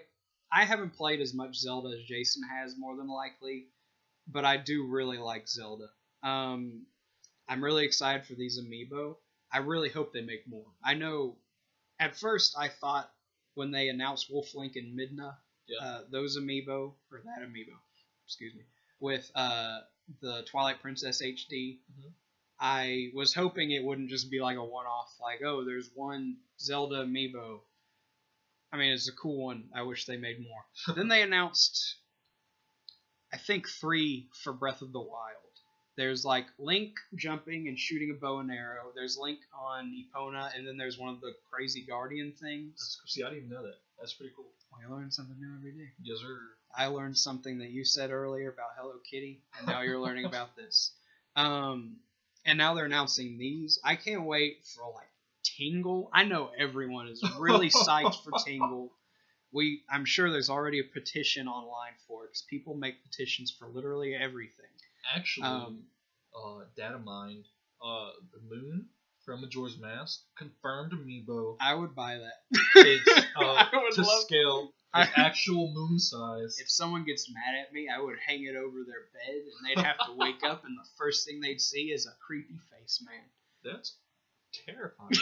A: haven't played as much Zelda as Jason has, more than likely, but I do really like Zelda. I'm really excited for these Amiibo. I really hope they make more. I know, at first I thought when they announced Wolf Link and Midna, those Amiibo, or that Amiibo, excuse me, with the Twilight Princess HD, I was hoping it wouldn't just be like a one-off, like, oh, there's one Zelda Amiibo. I mean, it's a cool one. I wish they made more. Then they announced, I think, 3 for Breath of the Wild. There's like Link jumping and shooting a bow and arrow. There's Link on Epona, and then there's one of the crazy guardian things.
B: See, I didn't even know that. That's pretty cool.
A: Well, you learn something new every day.
B: Yes, sir.
A: I learned something that you said earlier about Hello Kitty, and now you're learning about this. And now they're announcing these. I can't wait for like Tingle. I know everyone is really psyched for Tingle. I'm sure there's already a petition online for it because people make petitions for literally everything.
B: Actually, data mined, the moon from Majora's Mask confirmed Amiibo.
A: I would buy that.
B: It's
A: I would
B: to
A: love
B: scale, actual moon size.
A: If someone gets mad at me, I would hang it over their bed, and they'd have to wake up, and the first thing they'd see is a creepy face man.
B: That's terrifying.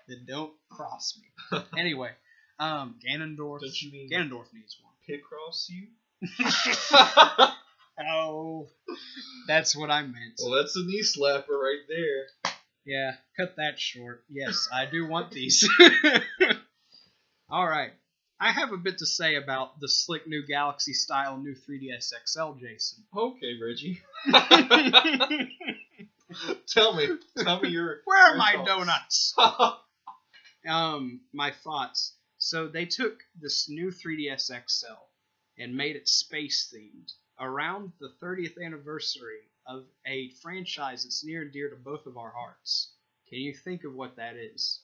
A: Then don't cross me. Anyway, Ganondorf.
B: Don't you mean
A: Ganondorf needs one.
B: Picross you?
A: Oh, that's what I meant.
B: Well, that's a knee slapper right there.
A: Yeah, cut that short. Yes, I do want these. All right. I have a bit to say about the slick new Galaxy style new 3DS XL, Jason.
B: Okay, Reggie. Tell me your.
A: Where are my donuts? My thoughts. So they took this new 3DS XL and made it space themed around the 30th anniversary of a franchise that's near and dear to both of our hearts. Can you think of what that is?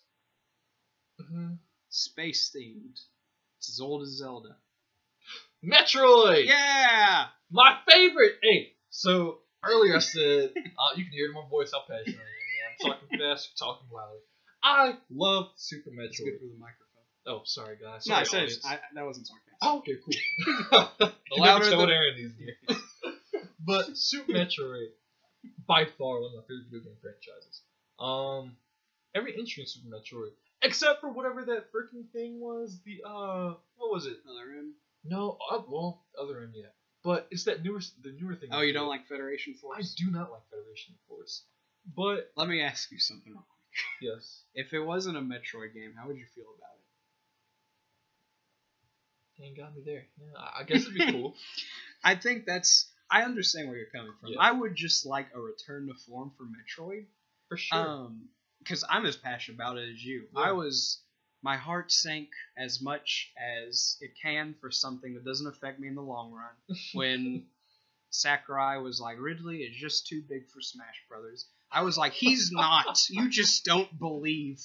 A: Space themed. It's as old as Zelda.
B: Metroid!
A: Yeah!
B: My favorite! Hey, so earlier I said, you can hear in my voice how passionate I am, man. I'm talking fast, you're talking loud. I love Super Metroid.
A: It's good for the microphone.
B: Oh, sorry, guys.
A: Sorry, that wasn't sarcastic.
B: Oh, okay, cool. The louder told Aaron these days. But Super Metroid, by far one of my favorite video game franchises. Every entry in Super Metroid, except for whatever that freaking thing was, what was it?
A: Other M?
B: No, Other M, yeah. But it's the newer thing.
A: Oh, you don't like Federation Force?
B: I do not like Federation Force. But
A: let me ask you something real quick.
B: Yes.
A: If it wasn't a Metroid game, how would you feel about it?
B: Ain't got me there. Yeah, I guess it'd be cool.
A: I think I understand where you're coming from.
B: Yeah.
A: I would just like a return to form for Metroid.
B: For sure.
A: Because I'm as passionate about it as you.
B: Yeah.
A: My heart sank as much as it can for something that doesn't affect me in the long run. When Sakurai was like, Ridley is just too big for Smash Brothers. I was like, he's not. You just don't believe.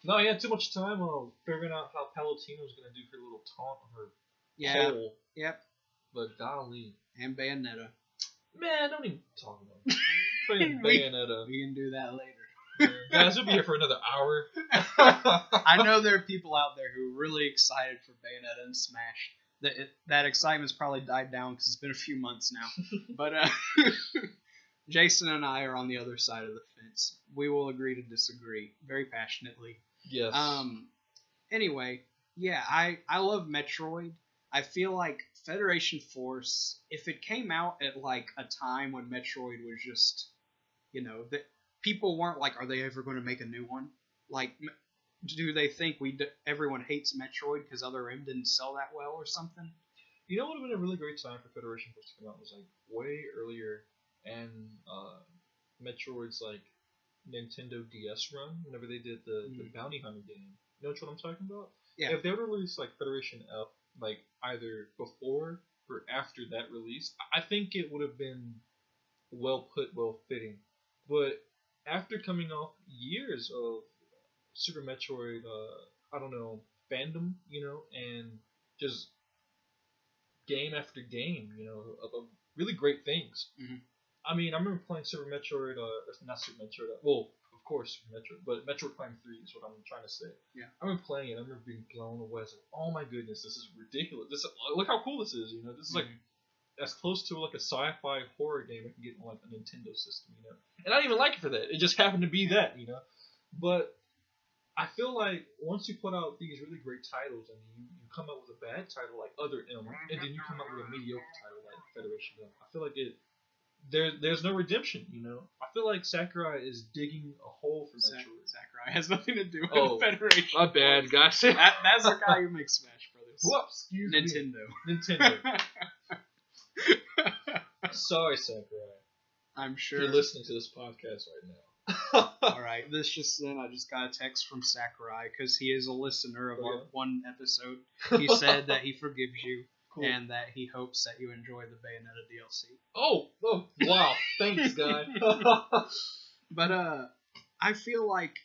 B: No, he had too much time figuring out how Palutena was going to do her little taunt on her pole.
A: Yep.
B: But golly.
A: And Bayonetta.
B: Man, don't even talk about it. Freaking Bayonetta.
A: We can do that later.
B: Guys, we'll be here for another hour.
A: I know there are people out there who are really excited for Bayonetta and Smash. That excitement's probably died down because it's been a few months now. But Jason and I are on the other side of the fence. We will agree to disagree very passionately.
B: Yes.
A: Anyway, yeah, I love Metroid. I feel like Federation Force, if it came out at like a time when Metroid was just, that people weren't like, are they ever going to make a new one? Like, do they think everyone hates Metroid because Other M didn't sell that well or something?
B: You know what would have been a really great time for Federation Force to come out was like way earlier, and Metroid's like Nintendo DS run whenever they did the Bounty Hunter game. You know what I'm talking about?
A: Yeah.
B: If they would release like Federation F like either before or after that release, I think it would have been well put, well fitting. But after coming off years of Super Metroid, fandom, and just game after game, of really great things.
A: Mm-hmm.
B: I mean, I remember playing Super Metroid, not Super Metroid, well, of course Super Metroid, but Metroid Prime 3 is what I'm trying to say.
A: Yeah.
B: I remember playing it, I remember being blown away. I was like, oh my goodness, this is ridiculous. Look how cool this is, This is like as close to like a sci-fi horror game I can get on like a Nintendo system, And I didn't even like it for that. It just happened to be that, But I feel like once you put out these really great titles and you come out with a bad title like Other M, and then you come out with a mediocre title like Federation M, I feel like there's no redemption, I feel like Sakurai is digging a hole for Metroid.
A: Sakurai has nothing to do with Federation.
B: My bad, guys.
A: That's the guy who makes Smash Brothers.
B: Whoops, excuse me. Nintendo. Sorry, Sakurai.
A: I'm sure
B: you're listening to this podcast right now.
A: Alright, I just got a text from Sakurai because he is a listener of our one episode. He said that he forgives you. Cool. And that he hopes that you enjoy the Bayonetta DLC.
B: Oh, wow. Thanks, guy.
A: But I feel like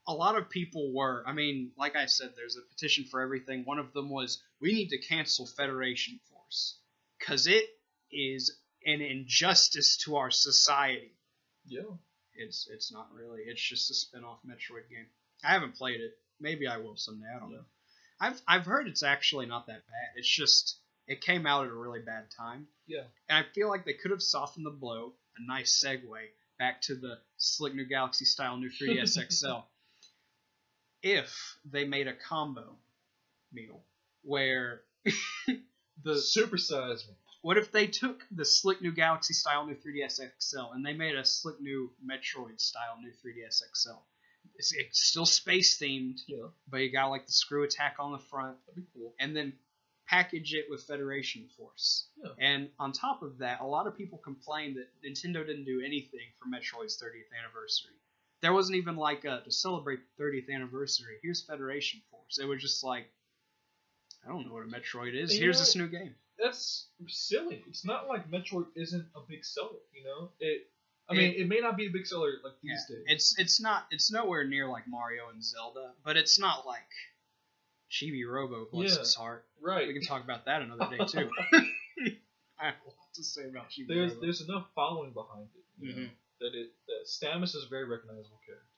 A: a lot of people were. I mean, like I said, there's a petition for everything. One of them was, we need to cancel Federation Force. Because it is an injustice to our society.
B: Yeah.
A: It's not really. It's just a spin-off Metroid game. I haven't played it. Maybe I will someday. I don't know. I've heard it's actually not that bad. It's just it came out at a really bad time.
B: Yeah.
A: And I feel like they could have softened the blow. A nice segue back to the slick new Galaxy style new 3DS XL. If they made a combo meal where the
B: supersize me.
A: What if they took the slick new Galaxy style new 3DS XL and they made a slick new Metroid style new 3DS XL? It's still space themed, but you got like the screw attack on the front.
B: That'd be cool.
A: And then package it with Federation Force.
B: Yeah.
A: And on top of that, a lot of people complained that Nintendo didn't do anything for Metroid's 30th anniversary. There wasn't even like to celebrate the 30th anniversary. Here's Federation Force. It was just like, I don't know what a Metroid is. Here's this new game.
B: That's silly. It's not like Metroid isn't a big seller. It may not be a big seller like these days.
A: It's nowhere near like Mario and Zelda, but it's not like Chibi Robo, bless his heart.
B: Right.
A: We can talk about that another day too. I have a lot to say about Chibi Robo.
B: There's enough following behind it, that Stamets is a very recognizable character.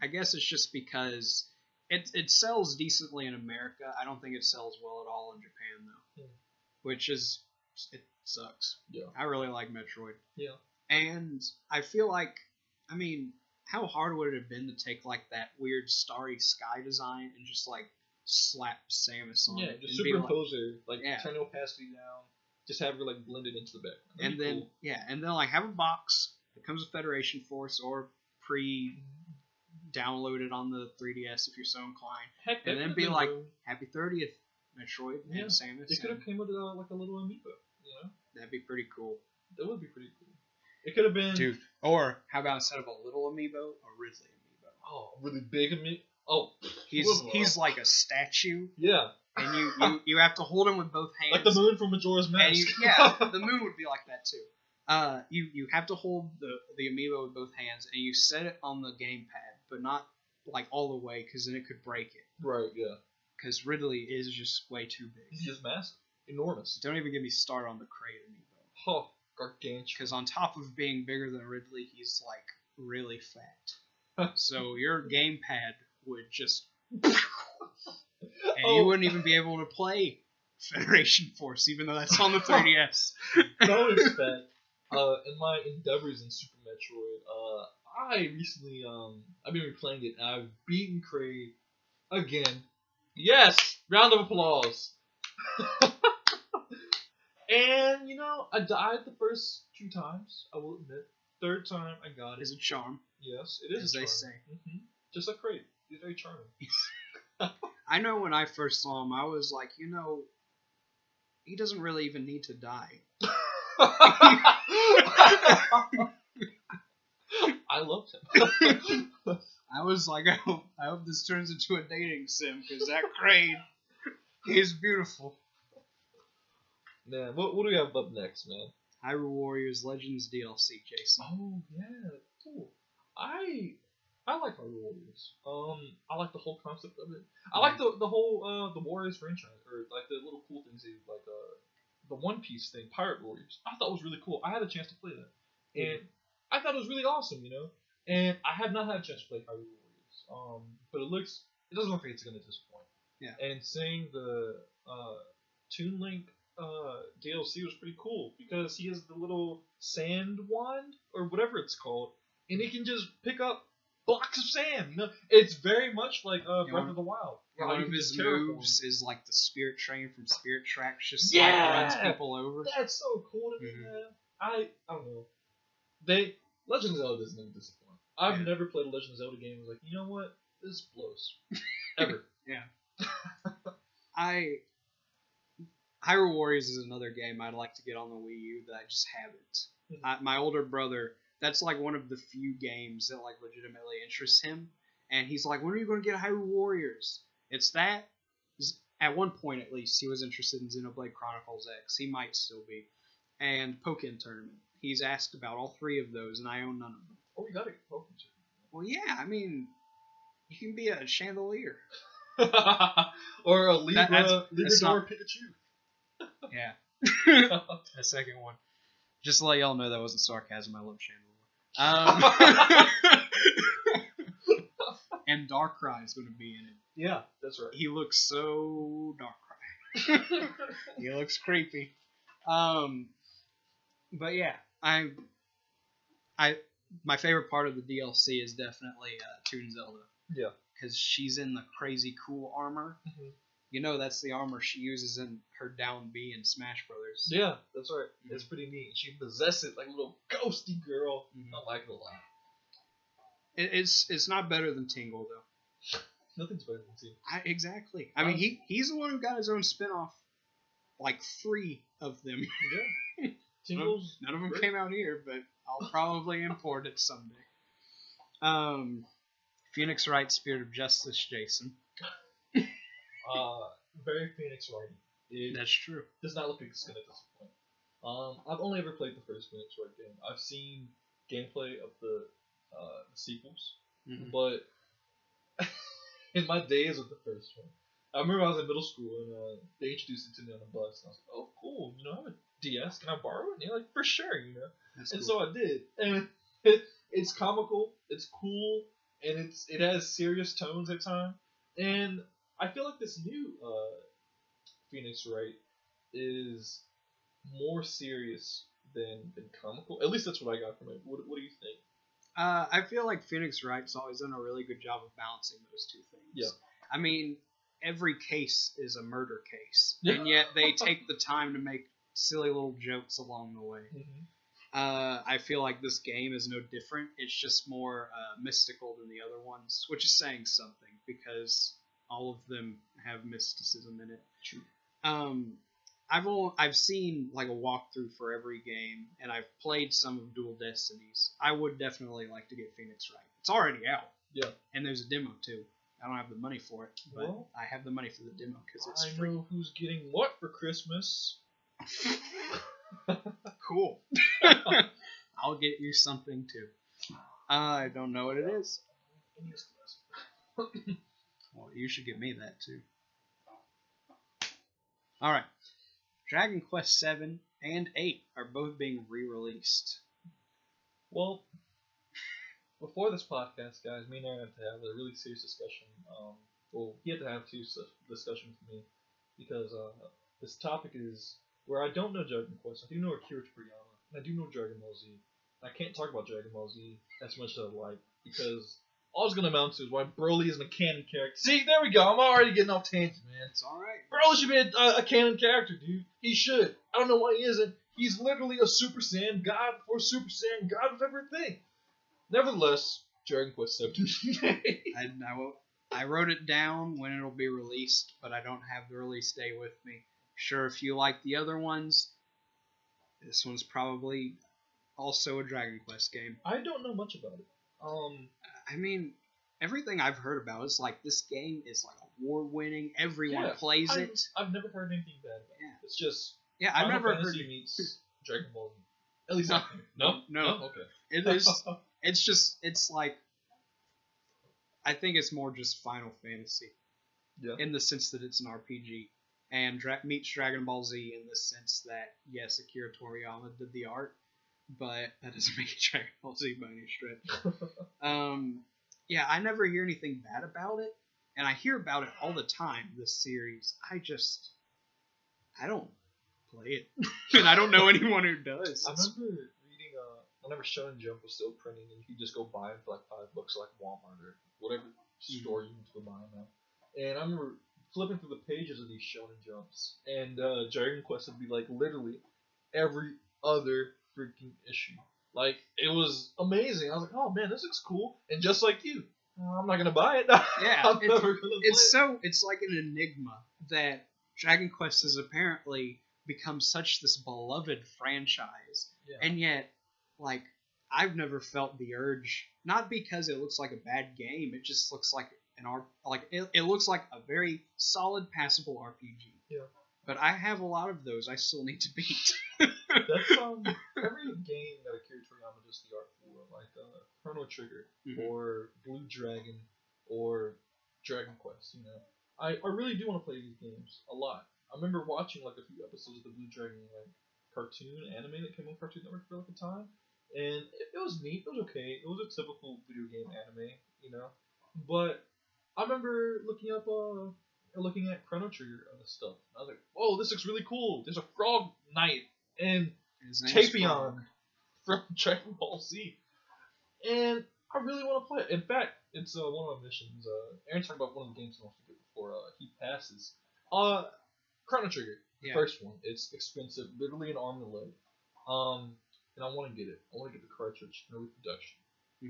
A: I guess it's just because it sells decently in America. I don't think it sells well at all in Japan though, which is it sucks.
B: Yeah.
A: I really like Metroid.
B: Yeah.
A: And I feel like, I mean, how hard would it have been to take like that weird starry sky design and just like slap Samus on it?
B: Yeah, just superimpose her, turn the opacity down, just have her like blended into the background.
A: And then cool. And then like have a box that comes with Federation Force or pre-downloaded on the 3DS if you're so inclined.
B: Heck,
A: and then be like, Happy 30th, Metroid and Samus.
B: It could have came with like a little amiibo,
A: That'd be pretty cool.
B: That would be pretty cool. It could have been...
A: Dude, or how about instead of a little amiibo, a Ridley amiibo?
B: Oh, really big amiibo? Oh,
A: he's like a statue.
B: Yeah.
A: And you have to hold him with both hands.
B: Like the moon from Majora's Mask.
A: The moon would be like that too. You have to hold the amiibo with both hands, and you set it on the gamepad, but not like all the way, because then it could break it.
B: Right. Yeah.
A: Because Ridley is just way too big.
B: He's just massive, enormous.
A: Don't even get me started on the Kraid amiibo.
B: Oh, gargantuan.
A: Because on top of being bigger than Ridley, he's like really fat. So your gamepad would just, and you wouldn't even be able to play Federation Force, even though that's on the 3DS.
B: Notice that in my endeavors in Super Metroid, I recently I've been replaying it, and I've beaten Kraid again. Yes, round of applause. And I died the first 2 times. I will admit. Third time I got it.
A: Is a charm.
B: Yes, it is.
A: As
B: a charm.
A: they say.
B: Mm-hmm. Just like Kraid, he's very charming.
A: I know when I first saw him, I was like, he doesn't really even need to die.
B: I loved him.
A: I was like, I hope this turns into a dating sim, because that Kraid is beautiful.
B: Man, what do we have up next, man?
A: Hyrule Warriors Legends DLC, Jason.
B: Oh yeah, cool. I like Hyrule Warriors. I like the whole concept of it. I like the whole the Warriors franchise, or like the little cool things they like the One Piece thing, Pirate Warriors. I thought it was really cool. I had a chance to play that, and I thought it was really awesome, And I have not had a chance to play Hyrule Warriors. But it doesn't look like it's gonna disappoint.
A: Yeah.
B: And seeing the Toon Link DLC was pretty cool, because he has the little sand wand or whatever it's called, and he can just pick up blocks of sand. It's very much like Breath of the Wild.
A: One of his moves is like the Spirit Train from Spirit Tracks, just
B: runs
A: people over.
B: That's so cool to me, man. I don't know. Legend of Zelda doesn't even disappoint. I've never played a Legend of Zelda game and was like, you know what? This blows. Ever.
A: Yeah. Hyrule Warriors is another game I'd like to get on the Wii U that I just haven't. My older brother, that's like one of the few games that like legitimately interests him, and he's like, when are you going to get Hyrule Warriors? It's that. At one point, at least, he was interested in Xenoblade Chronicles X. He might still be. And Pokken Tournament. He's asked about all 3 of those, and I own none of them.
B: Oh, you gotta get Pokken Tournament.
A: Well, yeah, I mean, you can be a Chandelier.
B: Or a Librador Pikachu.
A: Yeah. The second one. Just to let y'all know that wasn't sarcasm. I love Chandelier. And Darkrai is going to be in it.
B: Yeah, that's right.
A: He looks so Darkrai. He looks creepy. But yeah, my favorite part of the DLC is definitely Toon Zelda.
B: Yeah.
A: Because she's in the crazy cool armor. Mm-hmm. That's the armor she uses in her down B in Smash Brothers.
B: Yeah, that's right. Mm-hmm. It's pretty neat. She possesses it like a little ghosty girl. Mm-hmm. I like it a lot.
A: It's not better than Tingle, though.
B: Nothing's better than Tingle.
A: Exactly. I mean, he's the one who got his own spinoff. Like 3 of them.
B: Yeah. Tingle's
A: none of them came out here, but I'll probably import it someday. Phoenix Wright, Spirit of Justice, Jason.
B: Very Phoenix Wright.
A: That's true.
B: Does not look like it's gonna disappoint. I've only ever played the first Phoenix Wright game. I've seen gameplay of the sequels, but in my days of the first one, I remember I was in middle school and they introduced it to me on the bus, and I was like, "Oh, cool! I have a DS. Can I borrow it?" And they're like, "For sure, That's and cool. So I did, and it's comical, it's cool, and it has serious tones at times, and I feel like this new Phoenix Wright is more serious than comical. At least that's what I got from it. What do you think?
A: I feel like Phoenix Wright's always done a really good job of balancing those 2 things.
B: Yeah.
A: I mean, every case is a murder case, and yet they take the time to make silly little jokes along the way. Mm-hmm. I feel like this game is no different. It's just more mystical than the other ones, which is saying something, because all of them have mysticism in it.
B: True.
A: I've seen like a walkthrough for every game, and I've played some of Dual Destinies. I would definitely like to get Phoenix Wright. It's already out.
B: Yeah.
A: And there's a demo too. I don't have the money for it, but
B: Well,
A: I have the money for the demo because it's
B: I
A: free.
B: know who's getting what for Christmas.
A: Cool. I'll get you something too. I don't know what it is. Well, you should get me that too. Alright. Dragon Quest 7 and 8 are both being re-released.
B: Well, before this podcast, guys, me and Aaron had to have a really serious discussion. Well, he had to have a serious discussion with me because this topic is where I don't know Dragon Quest. I do know Akira Toriyama, and I do know Dragon Ball Z. I can't talk about Dragon Ball Z as much as I'd like because all it's going to amount to is why Broly isn't a canon character. See, there we go. I'm already getting off tangent, man.
A: It's alright.
B: Broly should be a canon character, dude. He should. I don't know why he isn't. He's literally a Super Saiyan God before Super Saiyan God was ever a thing. Nevertheless, Dragon Quest 7.
A: I wrote it down when it'll be released, but I don't have the release day with me. Sure, if you like the other ones, this one's probably also a Dragon Quest game.
B: I don't know much about it.
A: I mean, everything I've heard about is like this game is like award-winning. Everyone plays it.
B: I've never heard anything bad about it. It's just
A: I've never
B: Fantasy
A: heard
B: meets Dragon Ball. At least no. Okay.
A: It is. It's like I think it's more just Final Fantasy.
B: Yeah.
A: In the sense that it's an RPG, and meets Dragon Ball Z in the sense that yes, Akira Toriyama did the art, but that doesn't make it Dragon Ball Z by any stretch. Yeah, I never hear anything bad about it, and I hear about it all the time. This series, I don't play it, and I don't know anyone who does.
B: I remember reading whenever Shonen Jump was still printing, and you could just go buy them for like $5, like Walmart or whatever store you need to go buy them at. And I remember flipping through the pages of these Shonen Jumps, and Dragon Quest would be like literally every other freaking issue. Like, it was amazing. I was like, oh man, this looks cool. And just like you, I'm not gonna buy it.
A: Yeah,
B: I'm never gonna play it.
A: It's like an enigma that Dragon Quest has apparently become such this beloved franchise, and yet, like, I've never felt the urge. Not because it looks like a bad game. It just looks like it looks like a very solid, passable RPG.
B: Yeah.
A: But I have a lot of those I still need to beat.
B: That's every game that Akira Toriyama does the art for, like Chrono Trigger or Blue Dragon or Dragon Quest. You know, I really do want to play these games a lot. I remember watching like a few episodes of the Blue Dragon cartoon anime that came on Cartoon Network for like a time, and it was neat. It was okay. It was a typical video game anime, you know. But I remember looking at Chrono Trigger stuff. And I was like, whoa, this looks really cool. There's a frog knight and Tapion from Dragon Ball Z. And I really want to play it. In fact, it's one of my missions. Aaron talked about one of the games he wants to get before he passes. Chrono Trigger, the first one. It's expensive, literally an arm and a leg. And I want to get it. I want to get the cartridge, no reproduction.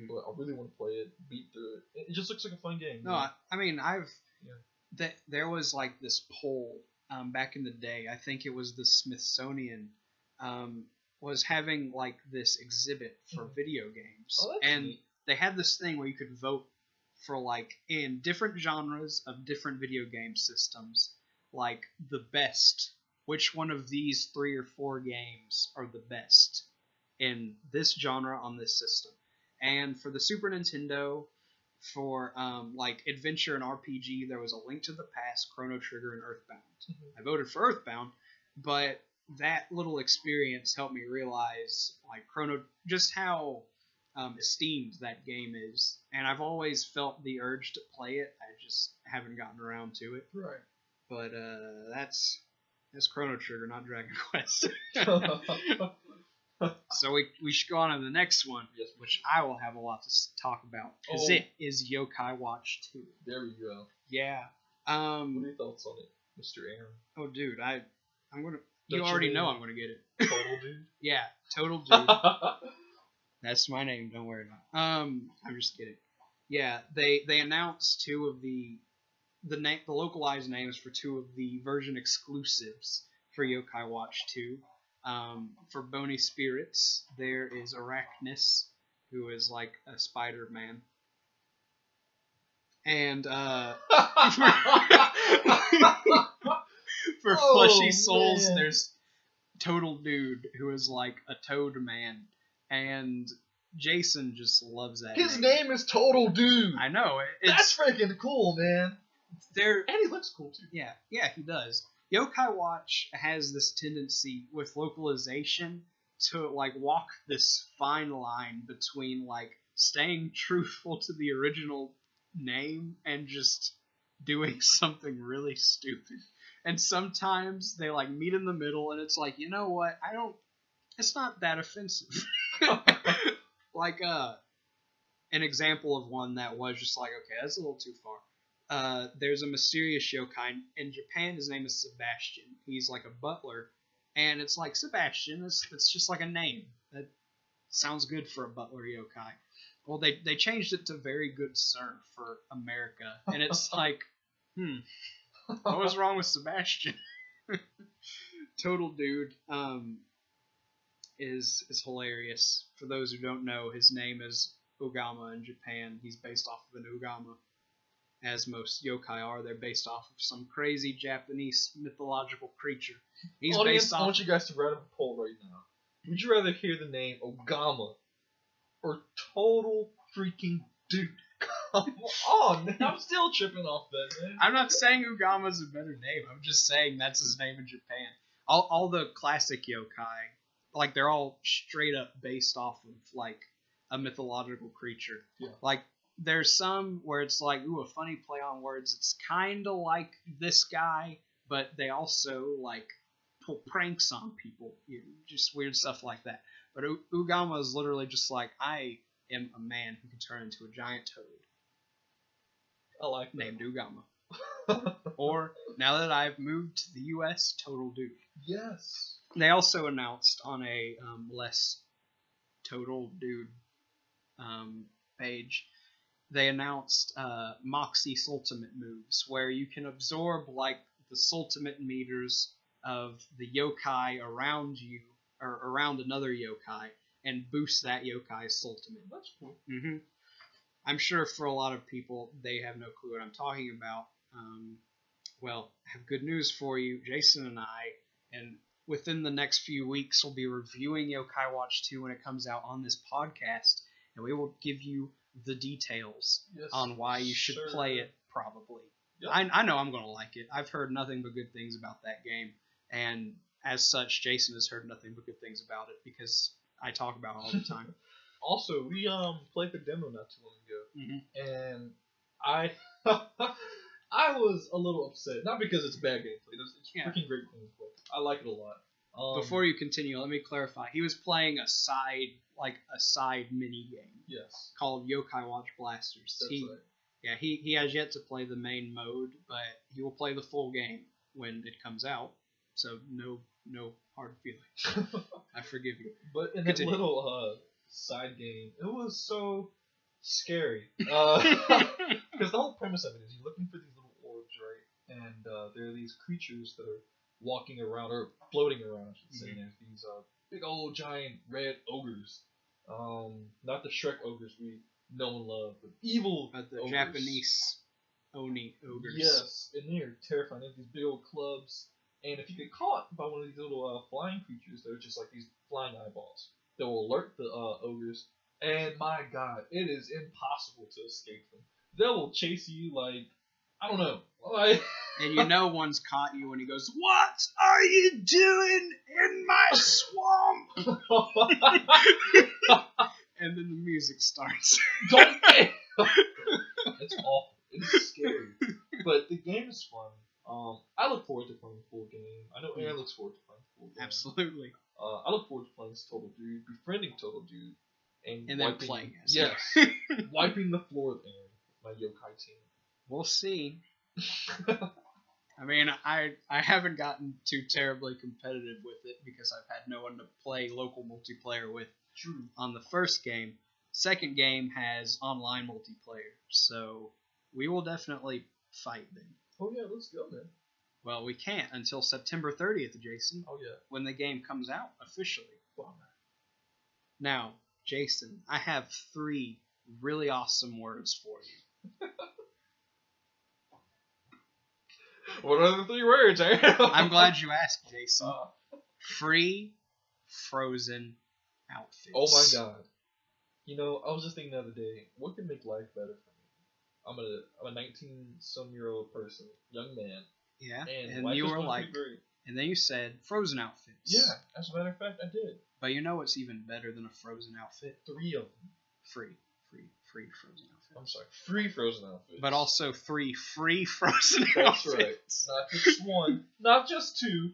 B: But I really want to play it, beat through it. It just looks like a fun game.
A: No, I mean, there was like this poll back in the day. I think it was the Smithsonian was having like this exhibit for video games, and
B: neat.
A: They had this thing where you could vote for like in different genres of different video game systems, like the best. Which one of these 3 or 4 games are the best in this genre on this system? And for the Super Nintendo, for like adventure and RPG, there was a Link to the Past, Chrono Trigger, and Earthbound. I voted for Earthbound, but that little experience helped me realize like just how esteemed that game is. And I've always felt the urge to play it. I just haven't gotten around to it.
B: Right.
A: But that's Chrono Trigger, not Dragon Quest. So we should go on to the next one, which I will have a lot to talk about, because it is Yokai Watch 2.
B: There we go.
A: Yeah.
B: What are your thoughts on it, Mr. Aaron?
A: Oh, dude, I'm gonna. You already know I'm gonna get it.
B: Total Dude.
A: Yeah, Total Dude. That's my name. Don't worry about it. I'm just kidding. Yeah, they announced 2 of the localized names for 2 of the version exclusives for Yokai Watch 2. For Bony Spirits, there is Arachnus, who is like a Spider-Man. And for Fleshy Souls,
B: man.
A: there's Total Dude, who is like a toad man, and Jason just loves that.
B: His name is Total Dude.
A: I know.
B: That's freaking cool, man.
A: And
B: he looks cool too.
A: Yeah, he does. Yokai Watch has this tendency with localization to like walk this fine line between like staying truthful to the original name and just doing something really stupid. And sometimes they like meet in the middle and it's like, you know what? It's not that offensive. Like an example of one that was just like, okay, that's a little too far. There's a mysterious yokai in Japan. His name is Sebastian. He's like a butler, and it's like Sebastian. It's just like a name that sounds good for a butler yokai. Well, they changed it to Very Good Sir for America, and it's like, what was wrong with Sebastian? Total Dude is hilarious. For those who don't know, his name is Ogama in Japan. He's based off of an Ogama. As most yokai are, they're based off of some crazy Japanese mythological creature. He's
B: Audience,
A: based off.
B: I want you guys to write up a poll right now. Would you rather hear the name Ogama or Total Freaking Dude? Come on, man. I'm still tripping off that, man.
A: I'm not saying Ugama's a better name. I'm just saying that's his name in Japan. All the classic yokai, like they're all straight up based off of like a mythological creature.
B: Yeah.
A: Like there's some where it's like, ooh, a funny play on words. It's kind of like this guy, but they also like pull pranks on people. Just weird stuff like that. But Ugama is literally just like, I am a man who can turn into a giant toad.
B: I like that.
A: Named Ugama. Or, now that I've moved to the US, Total Dude.
B: Yes.
A: They also announced on a less Total Dude page, they announced Moxie Sultimate moves, where you can absorb like the Sultimate meters of the yokai around you, or around another yokai, and boost that yokai's Sultimate.
B: That's cool.
A: Mm-hmm. I'm sure for a lot of people, they have no clue what I'm talking about. Well, I have good news for you. Jason and I, and within the next few weeks, will be reviewing Yokai Watch 2 when it comes out on this podcast, and we will give you the details on why you should play it, probably. Yep. I know I'm going to like it. I've heard nothing but good things about that game, and as such, Jason has heard nothing but good things about it, because I talk about it all the time.
B: Also, we played the demo not too long ago, and I I was a little upset. Not because it's bad gameplay. It's freaking great gameplay. I like it a lot.
A: Before you continue, let me clarify. He was playing a side mini game.
B: Yes.
A: Called Yokai Watch Blasters.
B: That's right.
A: Yeah, he has yet to play the main mode, but he will play the full game when it comes out. So no hard feelings. I forgive you.
B: But in that little side game, it was so scary. Because the whole premise of it is you're looking for these little orbs, right? And there are these creatures that are walking around, or floating around, I should say. And there's these big old giant red ogres. Not the Shrek ogres we know and love, but evil ogres.
A: Japanese Oni ogres.
B: Yes, and they're terrifying. They have these big old clubs. And if you get caught by one of these little flying creatures, they're just like these flying eyeballs. They will alert the ogres, and my god, it is impossible to escape them. They will chase you like, I don't know.
A: And you know one's caught you when he goes, "What are you doing in my swamp?" And then the music starts.
B: Don't. It's awful. It's scary. But the game is fun. I look forward to playing the full game. I know Aaron looks forward to playing the full game.
A: Absolutely.
B: I look forward to playing this Total Dude, befriending Total Dude, and
A: then playing as
B: yes, wiping the floor with Aaron, my yokai team.
A: We'll see. I mean, I haven't gotten too terribly competitive with it because I've had no one to play local multiplayer with.
B: True. On the
A: first game. Second game has online multiplayer, so we will definitely fight then.
B: Oh yeah, let's go then.
A: Well, we can't until September 30th, Jason.
B: Oh yeah.
A: When the game comes out officially.
B: Bummer.
A: Now, Jason, I have 3 really awesome words for you.
B: What are the 3 words?
A: I'm glad you asked, Jason. Free Frozen outfits.
B: Oh my god. You know, I was just thinking the other day, what could make life better for me? I'm a 19-some-year-old person, young man.
A: Yeah,
B: And
A: and you were like, and then you said Frozen outfits.
B: Yeah, as a matter of fact, I did.
A: But you know what's even better than a Frozen outfit?
B: 3 of them.
A: Free Frozen outfits.
B: I'm sorry, 3 Frozen outfits.
A: But also 3 free Frozen
B: That's
A: outfits.
B: Right. Not just 1, not just 2,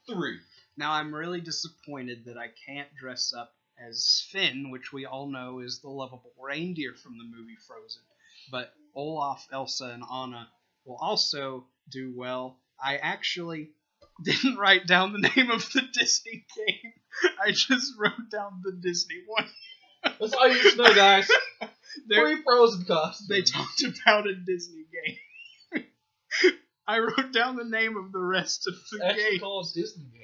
B: 3.
A: Now I'm really disappointed that I can't dress up as Finn, which we all know is the lovable reindeer from the movie Frozen. But Olaf, Elsa, and Anna will also do well. I actually didn't write down the name of the Disney game. I just wrote down the Disney one.
B: That's all you need to know, guys. 3 Frozen costumes.
A: They talked about a Disney game. I wrote down the name of the rest of the game.
B: It's called Disney game.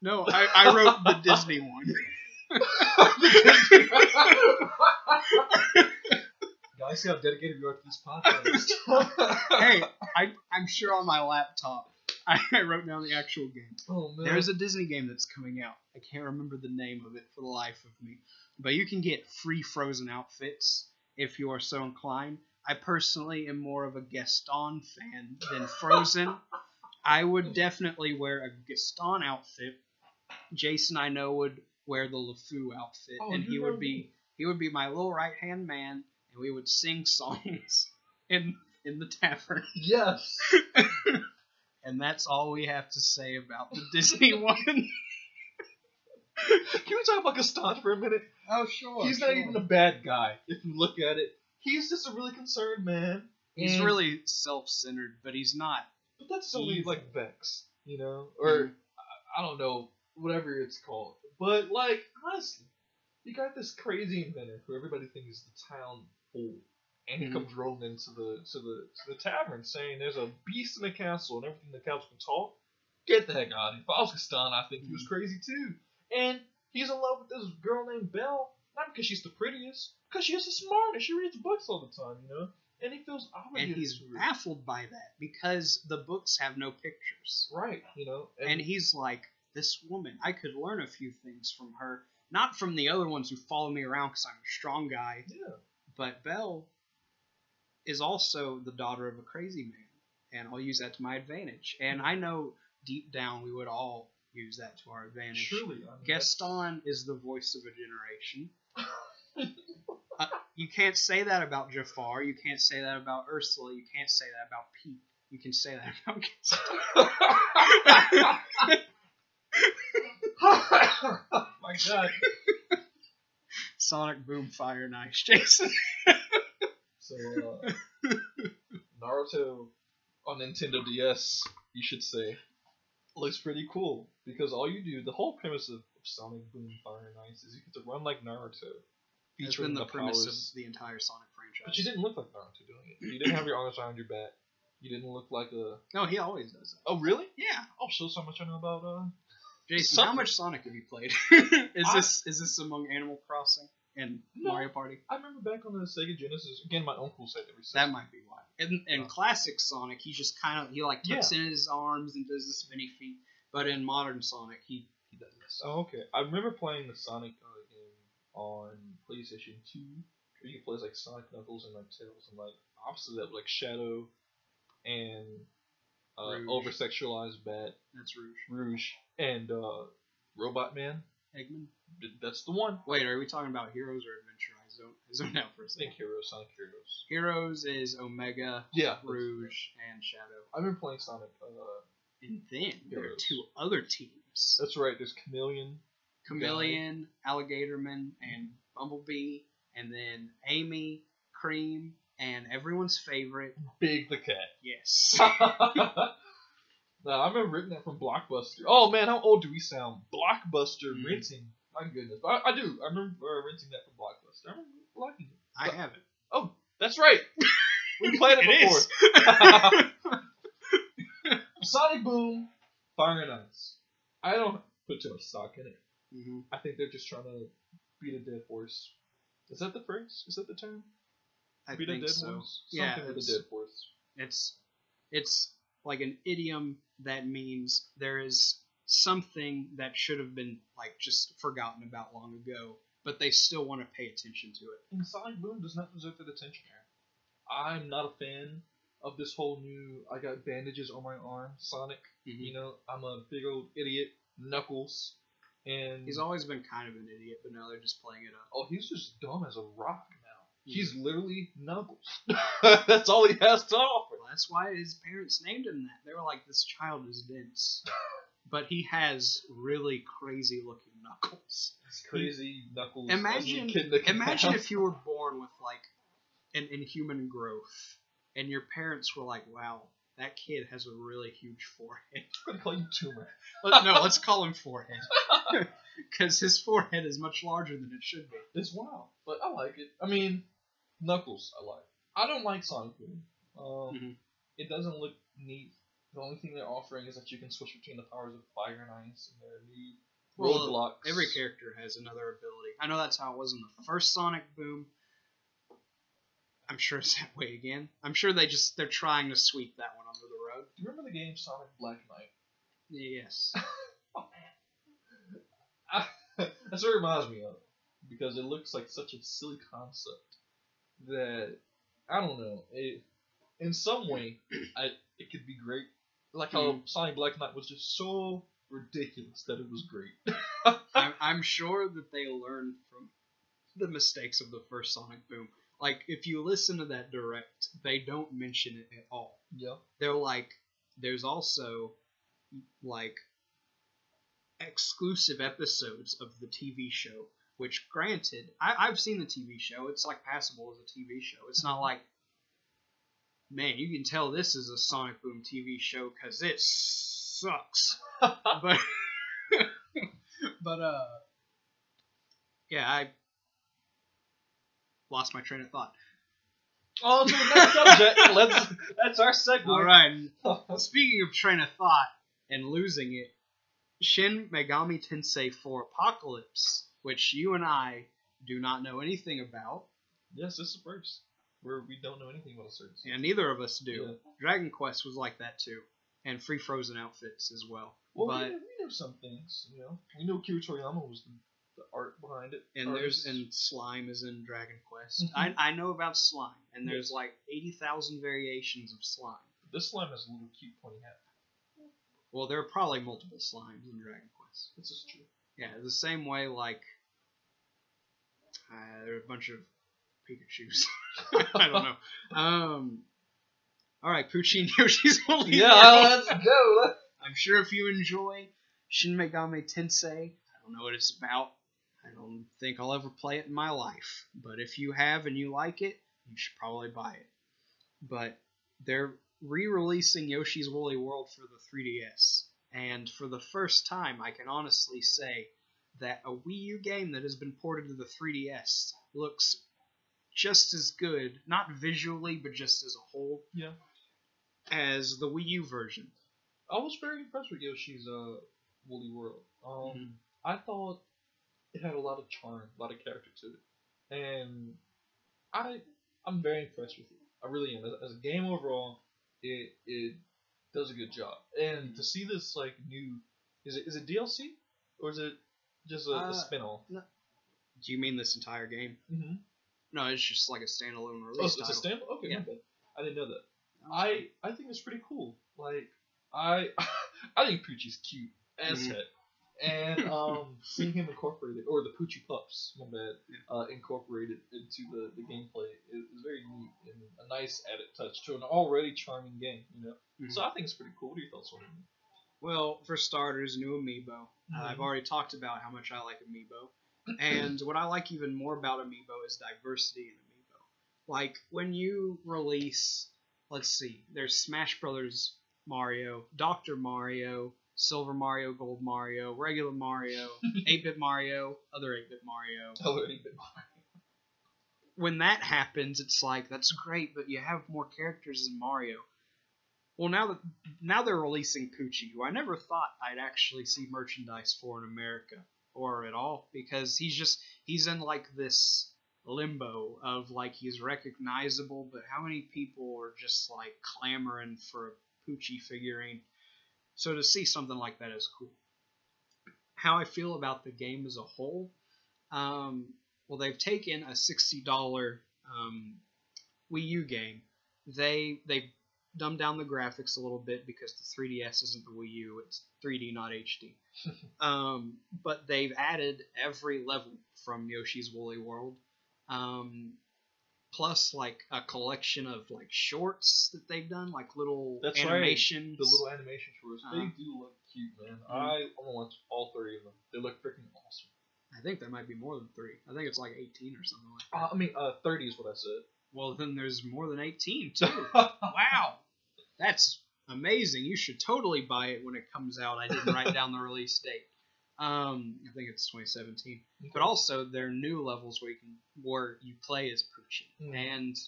A: No, I wrote the Disney one.
B: Guys, see how dedicated we are to this podcast.
A: Hey, I'm sure on my laptop I wrote down the actual game.
B: Oh man.
A: There's a Disney game that's coming out. I can't remember the name of it for the life of me. But you can get free Frozen outfits if you are so inclined. I personally am more of a Gaston fan than Frozen. I would definitely wear a Gaston outfit. Jason, I know, would wear the LeFou outfit, and he would be my little right hand man, and we would sing songs in the tavern.
B: Yes.
A: And that's all we have to say about the Disney one.
B: Can we talk about Gaston for a minute?
A: Oh, sure.
B: He's not even a bad guy, if you look at it. He's just a really concerned man.
A: He's really self-centered, but he's not.
B: But that's only like Vex, you know? Or, I don't know, whatever it's called. But, like, honestly, you got this crazy inventor who everybody thinks is the town fool. And he comes rolling into the tavern saying there's a beast in the castle and everything in the castle can talk. Get the heck out of here. If I was Gaston, I think he was crazy too. And he's in love with this girl named Belle, not because she's the prettiest, because she's the smartest. She reads books all the time, you know? And he feels obligated.
A: And he's baffled by that because the books have no pictures.
B: Right, you know?
A: And he's like, this woman, I could learn a few things from her. Not from the other ones who follow me around because I'm a strong guy.
B: Yeah.
A: But Belle is also the daughter of a crazy man. And I'll use that to my advantage. And I know deep down we would all use that to our advantage.
B: Truly.
A: Gaston is the voice of a generation. You can't say that about Jafar. You can't say that about Ursula. You can't say that about Pete. You can say that about Gaston.
B: Oh my god.
A: Sonic Boom Fire and Ice, Jason.
B: So, Naruto on Nintendo DS, you should say, looks pretty cool. Because all you do, the whole premise of Sonic Boom Fire and Ice is you get to run like Naruto.
A: That's been the premise of the entire Sonic franchise.
B: But you didn't look like Naruto doing it. You didn't have your arms around your back. You didn't look like a...
A: No, he always does it.
B: Oh, really?
A: Yeah.
B: Oh, shows how much I know about,
A: Jason, how much Sonic have you played? Is this among Animal Crossing and Mario Party?
B: I remember back on the Sega Genesis, again, my uncle said every
A: That might be why. In classic Sonic, he just kind of, tucks in his arms and does the spinny feet. But in modern Sonic, he does this.
B: Oh, okay. I remember playing the Sonic game on PlayStation 2, where you can play as, like, Sonic, Knuckles, and, like, Tails, and, like, opposite of that, like, Shadow and over-sexualized Bat.
A: That's Rouge.
B: Rouge. And Robot Man.
A: Eggman?
B: That's the one.
A: Wait, are we talking about Heroes or Adventure? I zoned out for a
B: I
A: second.
B: think Heroes, Sonic Heroes.
A: Heroes is Omega, Rouge, and Shadow.
B: I remember playing Sonic.
A: And then there are
B: Heroes.
A: 2 other teams.
B: That's right, there's Chameleon,
A: Alligatorman, and Bumblebee, and then Amy, Cream, and everyone's favorite,
B: Big the Cat.
A: Yes.
B: No, I remember renting that from Blockbuster. Oh man, how old do we sound? Blockbuster renting. My goodness. I do. I remember renting that from Blockbuster. I remember liking it.
A: I haven't.
B: Oh, that's right. We played it before. Sonic Boom, Fire and Ice. I don't put too much stock in it.
A: Mm-hmm.
B: I think they're just trying to beat a dead horse. Is that the phrase? Is that the term?
A: I
B: beat a
A: think
B: dead
A: so.
B: horse?
A: Yeah,
B: Something with a dead horse.
A: It's like an idiom that means there is something that should have been like just forgotten about long ago, but they still want to pay attention to it.
B: And Sonic Boom does not deserve that attention, Aaron. I'm not a fan of this whole new I got bandages on my arm Sonic.
A: Mm-hmm.
B: You know, I'm a big old idiot, Knuckles, and
A: he's always been kind of an idiot, but now they're just playing it up.
B: Oh, he's just dumb as a rock now.
A: Mm-hmm.
B: He's literally Knuckles. That's all he has to offer.
A: Well, that's why his parents named him that. They were like, this child is dense. But he has really crazy looking knuckles.
B: It's crazy knuckles.
A: Imagine if you were born with like an inhuman growth, and your parents were like, "Wow, that kid has a really huge forehead."
B: I'm gonna call you Tumor.
A: No, let's call him Forehead, because his forehead is much larger than it should be.
B: It's wild, but I like it. I mean, Knuckles, I like. I don't like Sonic Boom. It doesn't look neat. The only thing they're offering is that you can switch between the powers of fire and ice, and there are new roadblocks.
A: Every character has another ability. I know that's how it was in the first Sonic Boom. I'm sure it's that way again. I'm sure they're trying to sweep that one under the rug.
B: Do you remember the game Sonic Black Knight?
A: Yes.
B: Oh man. That's what it reminds me of. Because it looks like such a silly concept that I don't know. In some way, it could be great. Like how Sonic Black Knight was just so ridiculous that it was great.
A: I'm sure that they learned from the mistakes of the first Sonic Boom. Like, if you listen to that direct, they don't mention it at all.
B: Yeah.
A: They're like, there's also, like, exclusive episodes of the TV show, which, granted, I've seen the TV show. It's, like, passable as a TV show. It's not like, man, you can tell this is a Sonic Boom TV show because it sucks. but, yeah, I lost my train of thought.
B: Oh, to the next subject. That's our segue.
A: All right. Speaking of train of thought and losing it, Shin Megami Tensei 4 Apocalypse, which you and I do not know anything about.
B: Yes, this is the first. We don't know anything about a certain.
A: Yeah, neither of us do.
B: Yeah.
A: Dragon Quest was like that too, and Free Frozen outfits as well.
B: Well,
A: but
B: we know some things. You know, we know Kira Toriyama was the art behind it.
A: And Slime is in Dragon Quest. I know about Slime, and there's like 80,000 variations of Slime.
B: This slime has a little cute pointy hat.
A: Well, there are probably multiple slimes in Dragon Quest.
B: This is true.
A: Yeah, the same way like there are a bunch of Pikachus. I don't know. All right, Poochie and Yoshi's Woolly World.
B: Let's go.
A: I'm sure if you enjoy Shin Megami Tensei, I don't know what it's about. I don't think I'll ever play it in my life. But if you have and you like it, you should probably buy it. But they're re-releasing Yoshi's Woolly World for the 3DS. And for the first time, I can honestly say that a Wii U game that has been ported to the 3DS looks just as good, not visually, but just as a whole, as the Wii U version.
B: I was very impressed with Yoshi's Woolly World. I thought it had a lot of charm, a lot of character to it, and I'm very impressed with it. I really am. As a game overall, it does a good job. And to see this like new, is it DLC or is it just a spin-off?
A: No. Do you mean this entire game?
B: Mm-hmm.
A: No, it's just like a standalone release.
B: It's a standalone. Okay,
A: yeah.
B: Okay. I didn't know that. I think it's pretty cool. Like I think Poochie's cute as heck. And seeing him incorporated, or the Poochie Pups, my bad, incorporated into the gameplay is very neat and a nice added touch to an already charming game, you know. So I think it's pretty cool. What are your thoughts on it?
A: Well, for starters, new amiibo. I've already talked about how much I like amiibo, and what I like even more about amiibo is diversity in amiibo. Like when you release, let's see, there's Smash Brothers Mario, Dr. Mario, Silver Mario, Gold Mario, regular Mario, 8-bit Mario, other 8-bit Mario.
B: Other 8-bit Mario.
A: When that happens, it's like, that's great, but you have more characters than Mario. Well, now they're releasing Poochie, who I never thought I'd actually see merchandise for in America, or at all, because he's in like this limbo of like he's recognizable, but how many people are just like clamoring for a Poochie figurine. So to see something like that is cool. How I feel about the game as a whole, well, they've taken a $60 Wii U game. They dumbed down the graphics a little bit because the 3DS isn't the Wii U; it's 3D, not HD. But they've added every level from Yoshi's Woolly World, plus like a collection of like shorts that they've done, like little animations.
B: Right. The little animation shorts. They do look cute, man. I want to watch all 3 of them. They look freaking awesome.
A: I think there might be more than 3. I think it's like 18 or something like
B: that. 30 is what I said.
A: Well, then there's more than 18 too. Wow, that's amazing. You should totally buy it when it comes out. I didn't write down the release date. I think it's 2017. Okay. But also there are new levels where you play as Poochie, and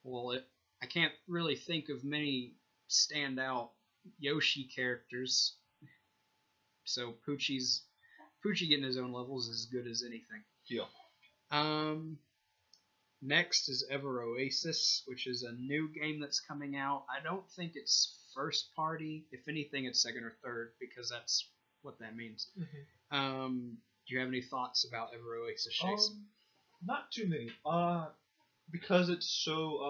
A: well, I can't really think of many standout Yoshi characters. So Poochie getting his own levels is as good as anything.
B: Yeah.
A: Next is Ever Oasis, which is a new game that's coming out. I don't think it's first party. If anything, it's second or third, because that's what that means. Mm-hmm. Do you have any thoughts about Ever Oasis, Jason?
B: Not too many. Because it's so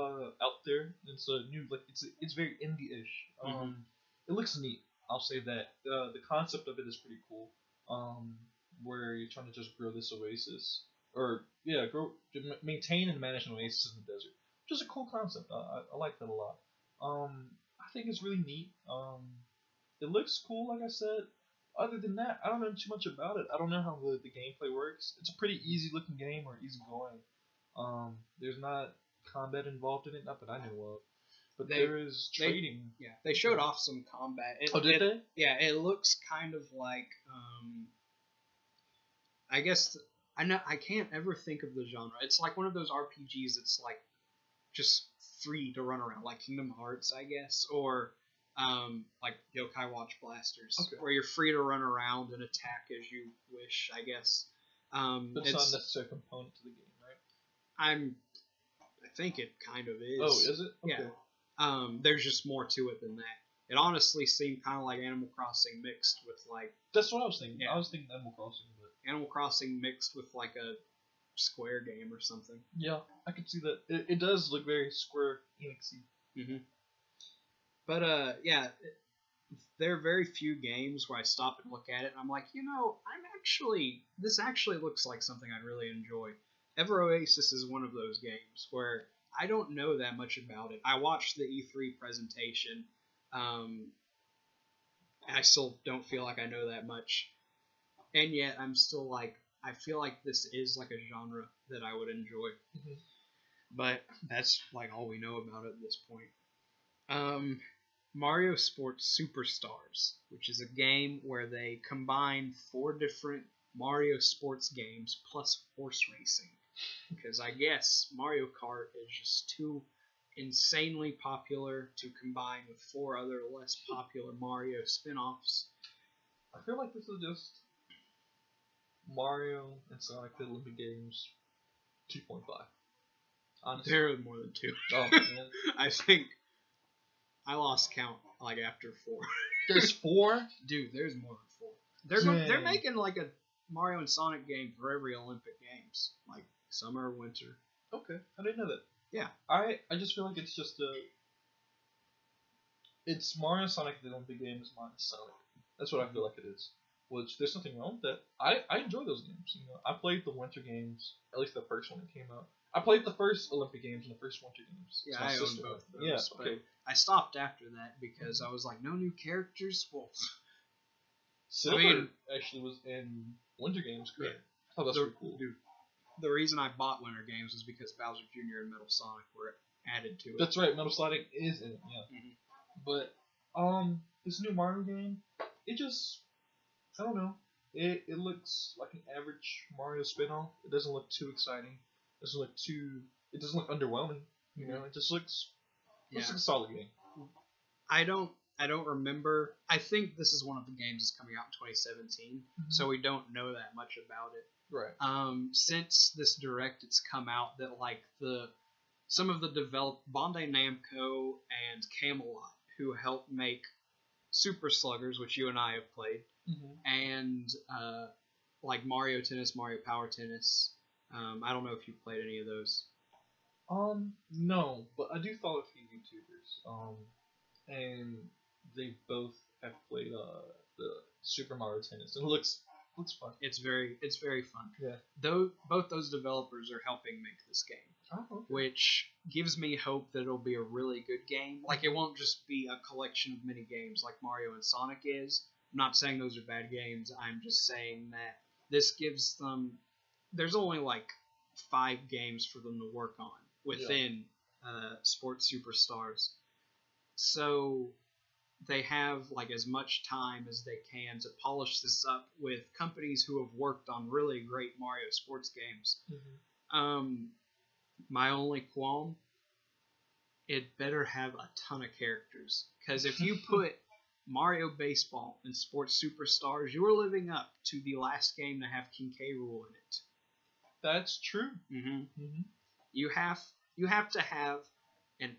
B: out there. It's a new, like it's very indie-ish. It looks neat. I'll say that. The concept of it is pretty cool. Where you're trying to just grow this oasis. Maintain and manage an oasis in the desert, which is a cool concept. I like that a lot. I think it's really neat. It looks cool, like I said. Other than that, I don't know too much about it. I don't know how the gameplay works. It's a pretty easy looking game, or easy going. There's not combat involved in it, not that I know of. But there is trading.
A: They showed off some combat.
B: Did they?
A: Yeah, it looks kind of like I guess. I can't ever think of the genre. It's like one of those RPGs that's like just free to run around, like Kingdom Hearts, I guess, or like Yokai Watch Blasters, where you're free to run around and attack as you wish, I guess.
B: But it's not a necessary component to the game, right?
A: I think it kind of is.
B: Oh, is it?
A: Okay. Yeah. There's just more to it than that. It honestly seemed kind of like Animal Crossing mixed with like.
B: That's what I was thinking. Yeah. I was thinking Animal Crossing.
A: Animal Crossing mixed with like a Square game or something.
B: Yeah, I could see that. It does look very Square Enix-y.
A: Mm-hmm. But there are very few games where I stop and look at it and I'm like, this actually looks like something I'd really enjoy. Ever Oasis is one of those games where I don't know that much about it. I watched the E3 presentation. I still don't feel like I know that much. And yet, I'm still like, I feel like this is like a genre that I would enjoy. Mm-hmm. But that's like all we know about it at this point. Mario Sports Superstars, which is a game where they combine 4 different Mario sports games plus horse racing. Because I guess Mario Kart is just too insanely popular to combine with 4 other less popular Mario spin-offs.
B: I feel like this is just Mario and Sonic the Olympic Games 2.5. Honestly.
A: There are more than 2.
B: Oh, man.
A: I think I lost count like after 4.
B: There's 4?
A: Dude, there's more than 4. They're making like a Mario and Sonic game for every Olympic Games, like summer, winter.
B: Okay, I didn't know that.
A: Yeah.
B: I just feel like it's just it's Mario and Sonic the Olympic Games minus Sonic. That's what I feel like it is. Which there's nothing wrong with that. I enjoy those games. I played the Winter Games, at least the first one that came out. I played the first Olympic Games and the first Winter Games.
A: Yeah, I own both of those. Yeah, okay. I stopped after that because I was like, no new characters. Well,
B: Silver actually was in Winter Games, correct? Yeah. Oh, that's pretty cool.
A: Dude, the reason I bought Winter Games is because Bowser Jr. and Metal Sonic were added to it.
B: That's right, Metal Sonic is in it, yeah. Mm-hmm. But this new Mario game, it just, I don't know. It looks like an average Mario spin-off. It doesn't look too exciting. It doesn't look underwhelming. It just looks like a solid game.
A: I don't remember. I think this is one of the games that's coming out in 2017, so we don't know that much about it.
B: Right.
A: Since this Direct, it's come out that like some of the Bandai Namco and Camelot who helped make Super Sluggers, which you and I have played, and like Mario Tennis, Mario Power Tennis. I don't know if you've played any of those.
B: No, but I do follow a few YouTubers. And they both have played the Super Mario Tennis. It looks fun.
A: It's very fun.
B: Yeah.
A: Though both those developers are helping make this game.
B: Oh, okay.
A: Which gives me hope that it'll be a really good game. Like, it won't just be a collection of mini games like Mario and Sonic is. I'm not saying those are bad games. I'm just saying that this gives them... There's only, like, 5 games for them to work on within Sports Superstars. So they have, like, as much time as they can to polish this up with companies who have worked on really great Mario sports games. My only qualm, it better have a ton of characters. Because if you put Mario Baseball and Sports Superstars, you are living up to the last game to have King K. Rool in it.
B: That's true.
A: You have to have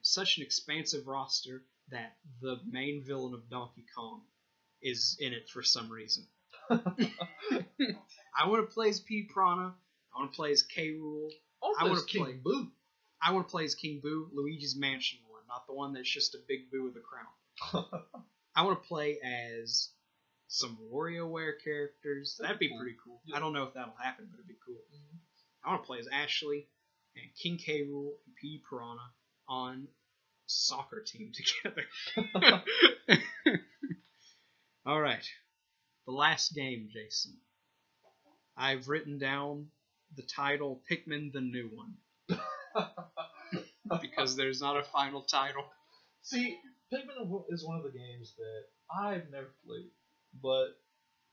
A: such an expansive roster that the main villain of Donkey Kong is in it for some reason. I want to play as P. Piranha. I want to play as K. Rool. I want to play
B: Boo.
A: I want to play as King Boo, Luigi's Mansion one, not the one that's just a big Boo with a crown. I want to play as some WarioWare characters. That'd be pretty cool. I don't know if that'll happen, but it'd be cool. I want to play as Ashley and King K. Rool and P. Piranha on soccer team together. All right, the last game, Jason. I've written down the title Pikmin the New One. Because there's not a final title.
B: See, Pikmin is one of the games that I've never played, but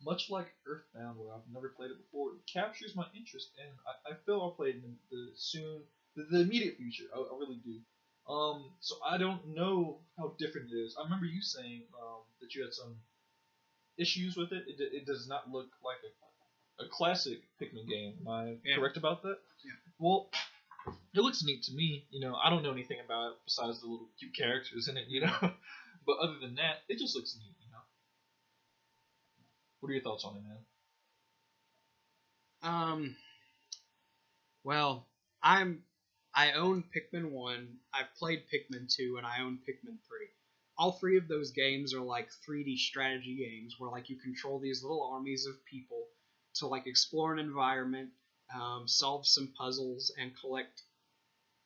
B: much like Earthbound, where I've never played it before, it captures my interest, and I feel I'll play it in the immediate future. I really do. So I don't know how different it is. I remember you saying that you had some issues with it. It does not look like a classic Pikmin game. Am I correct about that?
A: Yeah.
B: Well, it looks neat to me. I don't know anything about it besides the little cute characters in it, But other than that, it just looks neat, What are your thoughts on it, man?
A: Well, I own Pikmin 1, I've played Pikmin 2, and I own Pikmin 3. All 3 of those games are like 3D strategy games where like you control these little armies of people to like explore an environment, solve some puzzles, and collect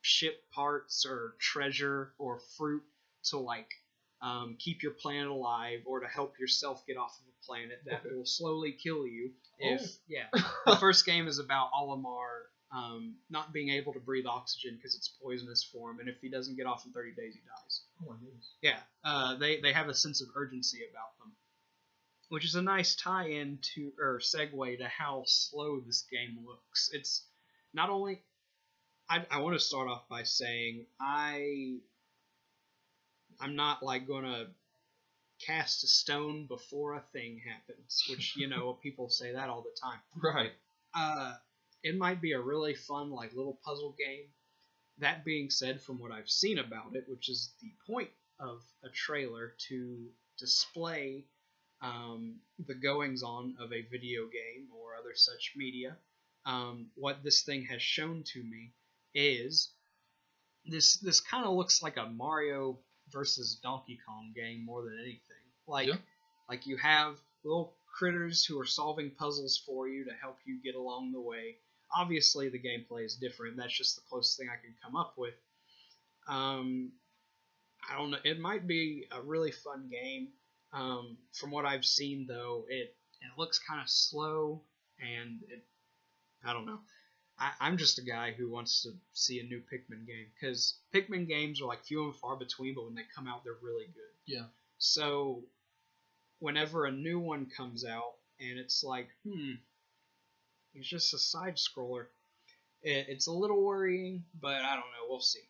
A: ship parts or treasure or fruit to like keep your planet alive or to help yourself get off of a planet that will slowly kill you. The first game is about Olimar not being able to breathe oxygen because it's poisonous for him, and if he doesn't get off in 30 days, he dies.
B: Oh my goodness.
A: Yeah, they have a sense of urgency about them, which is a nice tie-in to or segue to how slow this game looks. It's not only. I want to start off by saying I'm not like gonna cast a stone before a thing happens, which people say that all the time.
B: Right.
A: It might be a really fun like little puzzle game. That being said, from what I've seen about it, which is the point of a trailer to display the goings-on of a video game or other such media, what this thing has shown to me is this kind of looks like a Mario versus Donkey Kong game more than anything. Like you have little critters who are solving puzzles for you to help you get along the way. Obviously, the gameplay is different. That's just the closest thing I can come up with. I don't know. It might be a really fun game. From what I've seen, though, it looks kind of slow, and I don't know. I'm just a guy who wants to see a new Pikmin game, because Pikmin games are like few and far between, but when they come out, they're really good.
B: Yeah.
A: So whenever a new one comes out, and it's like, it's just a side scroller, it's a little worrying, but I don't know. We'll see.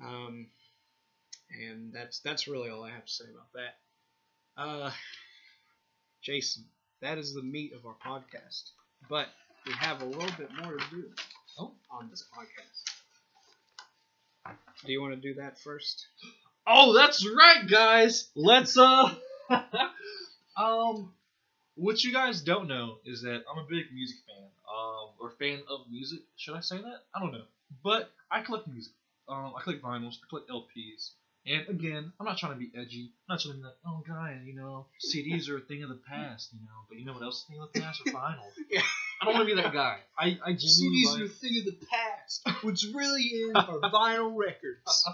A: And that's really all I have to say about that. Jason, that is the meat of our podcast, but we have a little bit more to do on this podcast. Do you want to do that first?
B: Oh, that's right, guys. Let's what you guys don't know is that I'm a big music fan, or fan of music. Should I say that? I don't know, but I collect music. I collect vinyls, I collect LPs, and again, I'm not trying to be edgy. I'm not trying to be like, oh, guy, CDs are a thing of the past, but you know what else is a thing of the past? Are vinyls.
A: Yeah.
B: I don't want to be that guy. I genuinely
A: CDs are a thing of the past. What's really in are vinyl records.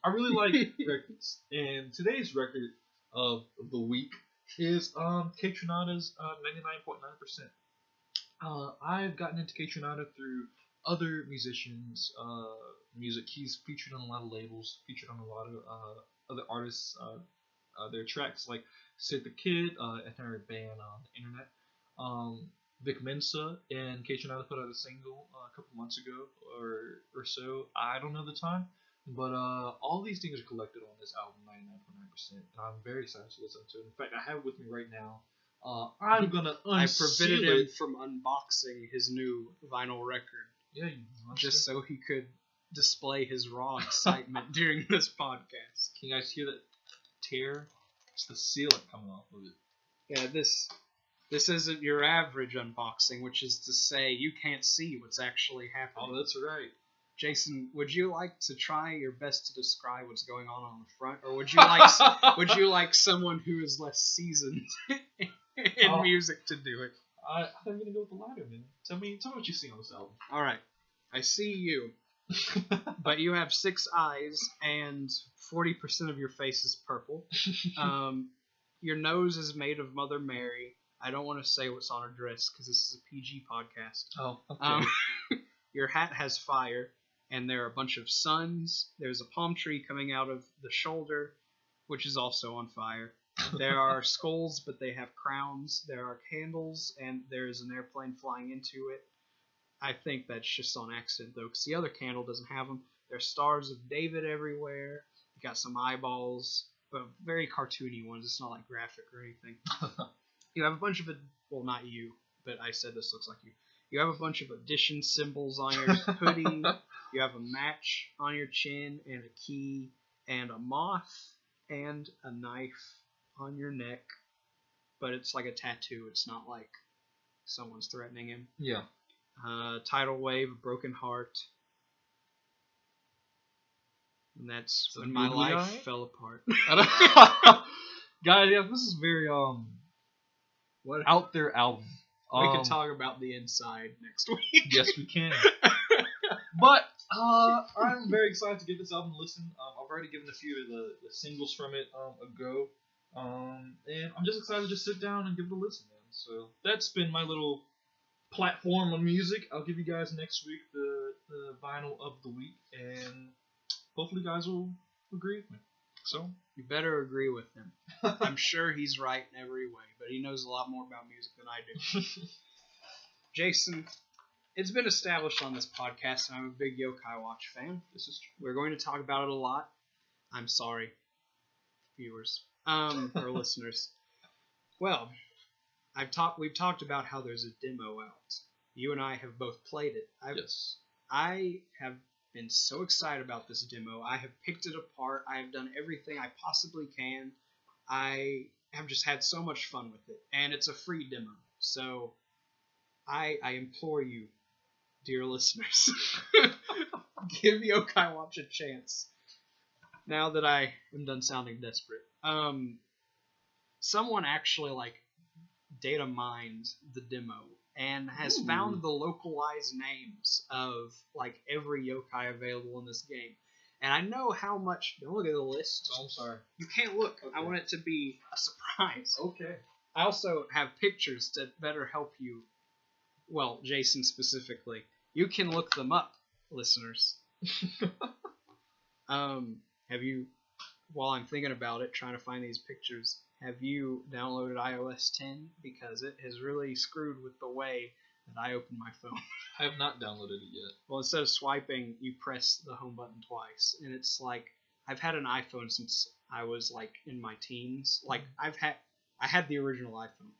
B: I really like records, and today's record of the week is K Tronada's 99.9%. I've gotten into K Tronada through other musicians' music. He's featured on a lot of labels, featured on a lot of other artists. Their tracks like Sid the Kid, another band on the internet. Vic Mensa and K Tronada put out a single a couple months ago or so. I don't know the time. But all these things are collected on this album, 99.9%, and I'm very excited to listen to it. In fact, I have it with me right now. I'm gonna
A: I
B: unseal
A: prevented him
B: it.
A: from unboxing his new vinyl record
B: Yeah,
A: just so he could display his raw excitement during this podcast.
B: Can you guys hear that tear? It's the sealant coming off of it.
A: Yeah, this isn't your average unboxing, which is to say you can't see what's actually happening.
B: Oh, that's right.
A: Jason, would you like to try your best to describe what's going on the front, or would you like someone who is less seasoned in music to do it?
B: I'm gonna go with the latter, man. Tell me what you see on this album.
A: All right, I see you, but you have 6 eyes and 40% of your face is purple. Your nose is made of Mother Mary. I don't want to say what's on her dress because this is a PG podcast.
B: Oh, okay.
A: Your hat has fire. And there are a bunch of suns. There's a palm tree coming out of the shoulder, which is also on fire. There are skulls, but they have crowns. There are candles, and there's an airplane flying into it. I think that's just on accident, though, because the other candle doesn't have them. There's stars of David everywhere. You got some eyeballs, but very cartoony ones. It's not like graphic or anything. You have a bunch of well, not you, but I said this looks like you. You have a bunch of addition symbols on your hoodie. You have a match on your chin and a key and a moth and a knife on your neck. But it's like a tattoo. It's not like someone's threatening him.
B: Yeah.
A: Tidal wave, a broken heart. And that's
B: So
A: when my life
B: eye?
A: fell apart.
B: Guys, yeah, this is very
A: What?
B: out there album.
A: We can talk about the inside next week.
B: Yes, we can. But I'm very excited to give this album a listen. I've already given a few of the singles from it a go. And I'm just excited to just sit down and give it a listen, man. So that's been my little platform on music. I'll give you guys next week the vinyl of the week, and hopefully you guys will agree with me. So
A: You better agree with him. I'm sure he's right in every way, but he knows a lot more about music than I do. Jason, it's been established on this podcast, and I'm a big Yokai Watch fan.
B: This is true.
A: We're going to talk about it a lot. I'm sorry, viewers, or listeners. Well, we've talked about how there's a demo out. You and I have both played it.
B: Yes.
A: I have been so excited about this demo. I have picked it apart. I have done everything I possibly can. I have just had so much fun with it, and it's a free demo. So I implore you, dear listeners, give Yokai Watch a chance. Now that I am done sounding desperate. Someone actually data mined the demo and has found the localized names of every yokai available in this game. And I know how much. Don't look at the list.
B: Oh, I'm sorry.
A: You can't look.
B: Okay.
A: I want it to be a surprise.
B: Okay.
A: I also have pictures to better help you. Well, Jason specifically. You can look them up, listeners. Have you, while I'm thinking about it, trying to find these pictures, have you downloaded iOS 10? Because it has really screwed with the way that I open my phone.
B: I have not downloaded it yet.
A: Well, instead of swiping, you press the home button twice. And it's I've had an iPhone since I was in my teens. I had the original iPhone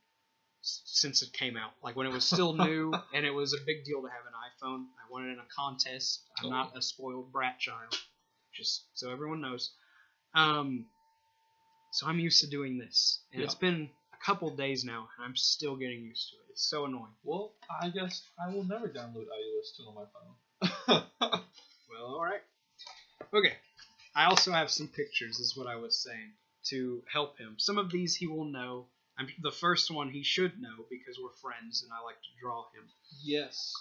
A: since it came out. When it was still new, and it was a big deal to have an iPhone. I won it in a contest. I'm not a spoiled brat child. Just so everyone knows. So I'm used to doing this, and it's been a couple days now, and I'm still getting used to it. It's so annoying.
B: Well, I guess I will never download iOS 2 on my phone.
A: Well, alright. Okay. I also have some pictures, is what I was saying, to help him. Some of these he will know. The first one he should know because we're friends and I like to draw him.
B: Yes.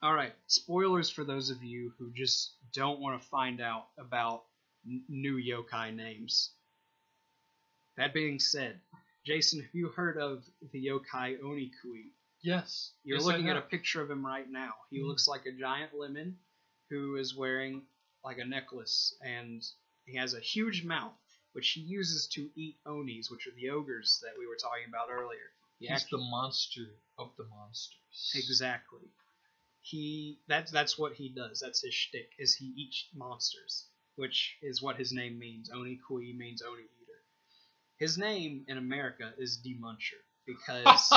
A: Alright, spoilers for those of you who just don't want to find out about new yokai names. That being said, Jason, have you heard of the yokai Onikui?
B: Yes.
A: You're
B: yes,
A: looking at a picture of him right now. He looks like a giant lemon who is wearing like a necklace, and he has a huge mouth, which he uses to eat onis, which are the ogres that we were talking about earlier.
B: He's the monster of the monsters.
A: Exactly. That's what he does. That's his shtick, is he eats monsters, which is what his name means. Onikui means Oni eater. His name in America is Demuncher, because...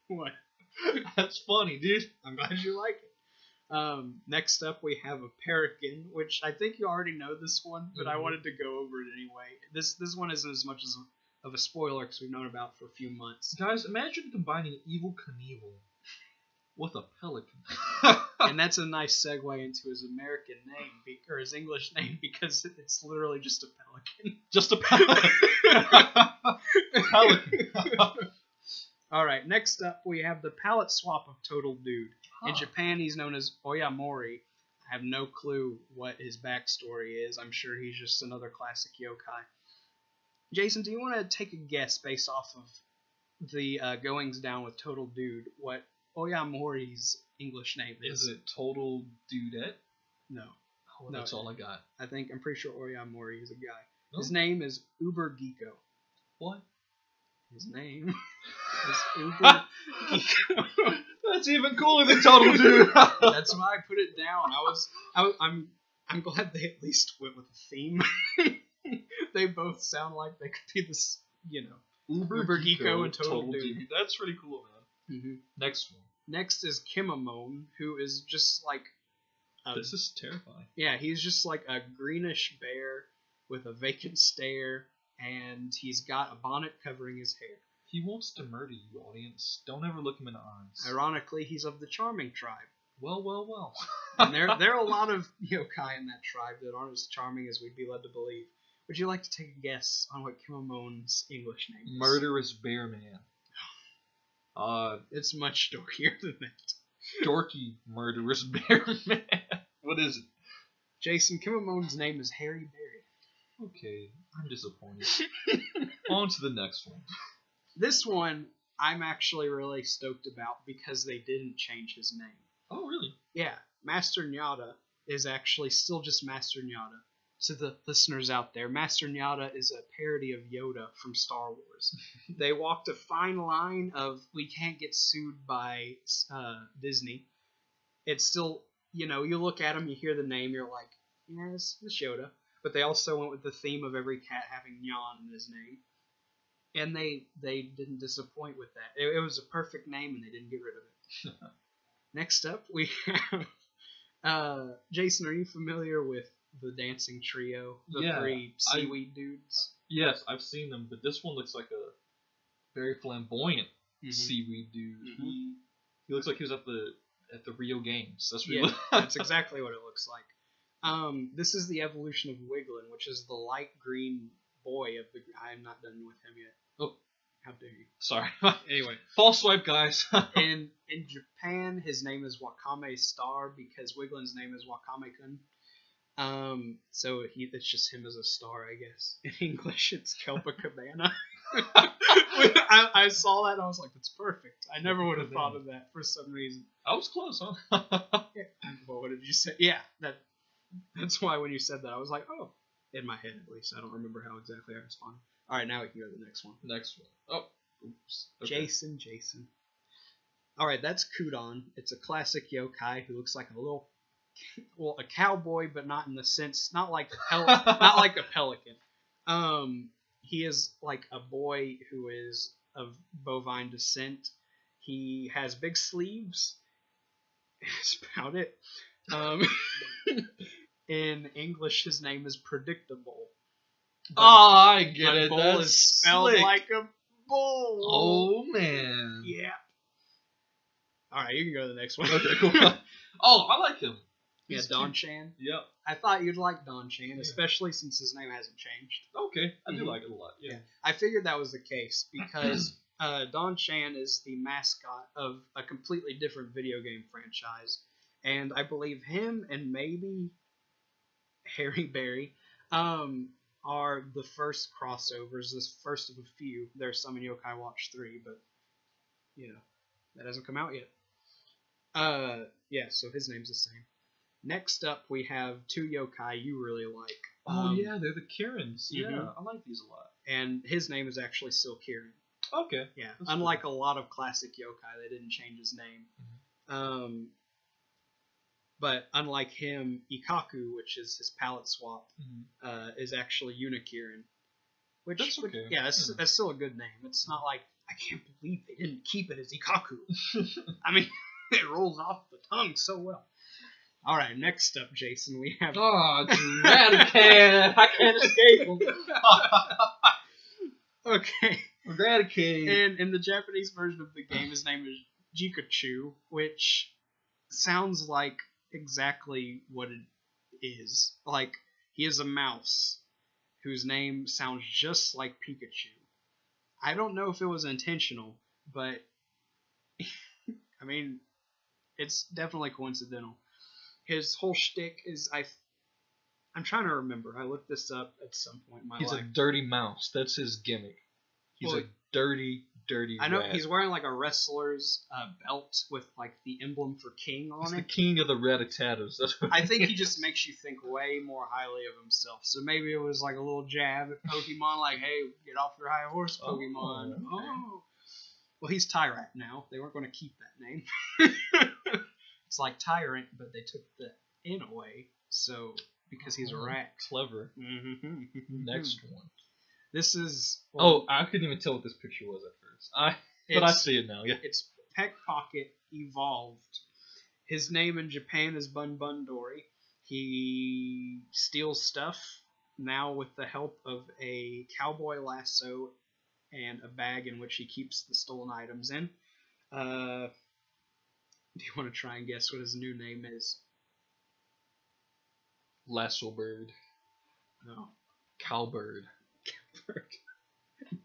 A: What?
B: That's funny, dude.
A: I'm glad you like it. Next up, we have a Paragon, which I think you already know this one, but I wanted to go over it anyway. This one isn't as much of a spoiler because we've known about it for a few months.
B: Guys, imagine combining Evil Knievel with a pelican.
A: And that's a nice segue into his American name, or his English name, because it's literally just a pelican.
B: Just a pelican. Pelican.
A: Alright, next up we have the palette swap of Total Dude. In Japan he's known as Oyamori. I have no clue what his backstory is. I'm sure he's just another classic yokai. Jason, do you want to take a guess based off of the goings down with Total Dude what Oyamori's English name is?
B: Is it Total Dudette?
A: No.
B: Oh, that's all I got.
A: I'm pretty sure Oyamori is a guy.
B: Oh.
A: His name is Uber Geeko.
B: What?
A: His name is Uber Geeko.
B: That's even cooler than Total Dude.
A: That's why I put it down. I'm glad they at least went with a theme. They both sound like they could be this, Uber Geeko and Total Dude.
B: That's pretty cool, man.
A: Mm-hmm.
B: Next one.
A: Next is Kimamon, who is just like...
B: this is terrifying.
A: Yeah, he's just like a greenish bear with a vacant stare, and he's got a bonnet covering his hair.
B: He wants to murder you, audience. Don't ever look him in the eyes.
A: Ironically, he's of the Charming tribe.
B: Well.
A: And there are a lot of yokai in that tribe that aren't as charming as we'd be led to believe. Would you like to take a guess on what Kimamon's English name is?
B: Murderous Bear Man.
A: It's much dorkier than that.
B: Dorky Murderous Bear Man. What is it?
A: Jason, Kimamon's name is Harry Berry.
B: Okay, I'm disappointed. On to the next one.
A: This one I'm actually really stoked about because they didn't change his name.
B: Oh, really?
A: Yeah, Master Nyada is actually still just Master Nyada. To the listeners out there, Master Nyada is a parody of Yoda from Star Wars. They walked a fine line of we can't get sued by Disney. It's still, you look at him, you hear the name, you're like, yeah, it's Yoda. But they also went with the theme of every cat having Nyan in his name. And they didn't disappoint with that. It was a perfect name, and they didn't get rid of it. Next up, we have... Jason, are you familiar with the dancing trio? The three seaweed dudes?
B: Yes, I've seen them, but this one looks like a very flamboyant seaweed dude.
A: Mm-hmm.
B: He looks like he was at the Rio Games. That's what he
A: that's exactly what it looks like. This is the evolution of Wiglin, which is the light green boy of the... I'm not done with him yet. Oh, how dare you.
B: Sorry.
A: Anyway.
B: False swipe, guys.
A: In Japan, his name is Wakame Star because Wiglin's name is Wakame-kun. So it's just him as a star, I guess. In English, it's Kelpa Cabana. I saw that and I was like, that's perfect. I never would have thought of that for some reason.
B: I was close, huh?
A: Yeah. Well, what did you say? Yeah, that's why when you said that, I was like, oh. In my head, at least. I don't remember how exactly I responded. Alright, now we can go to the next one.
B: Next one. Oh, oops. Okay.
A: Jason. Alright, that's Kudon. It's a classic yokai who looks like a cowboy, but not in the sense, not like a pelican. He is like a boy who is of bovine descent. He has big sleeves. That's about it. In English, his name is Predictable.
B: Oh, I get
A: But
B: it.
A: bull
B: That's
A: is spelled
B: slick.
A: like a bull.
B: Oh man.
A: Yeah. All right, you can go to the next one.
B: Okay, cool. Oh, I like him.
A: Yeah,
B: He's
A: Don
B: cute.
A: Chan.
B: Yep.
A: I thought you'd like Don Chan,
B: Yeah.
A: especially since his name hasn't changed.
B: Okay, I do
A: Mhm.
B: like it a lot. Yeah.
A: I figured that was the case because Don Chan is the mascot of a completely different video game franchise, and I believe him and maybe Harry Berry are the first crossovers, the first of a few. There's some in Yokai Watch 3, but that hasn't come out yet. Yeah, so his name's the same. Next up, we have two yokai you really like.
B: Oh yeah, they're the Karens. Yeah,
A: Mhm.
B: I like these a lot.
A: And his name is actually still Kirin.
B: Okay.
A: Yeah,
B: That's
A: unlike a lot of classic yokai, they didn't change his name. But unlike him, Ikaku, which is his palette swap, is actually Unikirin.
B: That's okay.
A: Yeah, that's still a good name. It's not like, I can't believe they didn't keep it as Ikaku. I mean, it rolls off the tongue so well. All right, next up, Jason, we have...
B: Oh, Eradicate! I can't escape him.
A: Okay.
B: Eradicate.
A: And in the Japanese version of the game, his name is Jikachu, which sounds like exactly what it is. Like, he is a mouse whose name sounds just like Pikachu. I don't know if it was intentional, but I mean, it's definitely coincidental. His whole shtick is I'm trying to remember. I looked this up at some point in my
B: He's
A: life.
B: a dirty mouse. That's his gimmick. He's a dirty
A: I know
B: rat.
A: he's wearing like a wrestler's belt with like the emblem for king on
B: He's
A: it.
B: the king of the rat-a-tatas. That's what
A: I think he just makes you think way more highly of himself. So maybe it was like a little jab at Pokemon, like, hey, get off your high horse, Pokemon.
B: Okay.
A: Oh. Well, he's Tyrant now. They weren't going to keep that name. It's like Tyrant, but they took the N away. So, because he's a rat.
B: Clever.
A: Mm-hmm.
B: Next one.
A: This is...
B: Well, I couldn't even tell what this picture was at first. But I see it now, yeah.
A: It's Peck Pocket evolved. His name in Japan is Bun Bun Dory. He steals stuff now with the help of a cowboy lasso and a bag in which he keeps the stolen items in. Do you want to try and guess what his new name is?
B: Lasso bird.
A: No.
B: Cowbird.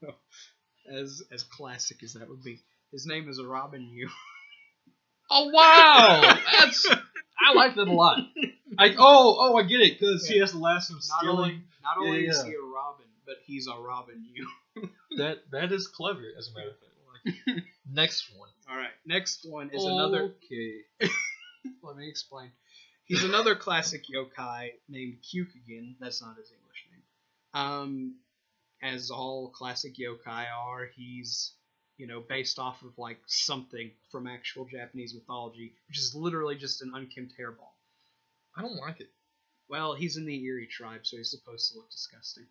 A: No. As classic as that would be. His name is Robin Yu.
B: Oh wow! I like that a lot. I get it, because he has the lasso of stealing.
A: Not only is he a Robin, but he's a Robin Yu.
B: That is clever, as a matter of fact. Like, next one.
A: Alright, next one is another...
B: Okay.
A: Let me explain. He's another classic yokai named Kyukigen. That's not his English name. As all classic yokai are, he's, based off of, like, something from actual Japanese mythology, which is literally just an unkempt hairball.
B: I don't like it.
A: Well, he's in the Erie tribe, so he's supposed to look disgusting.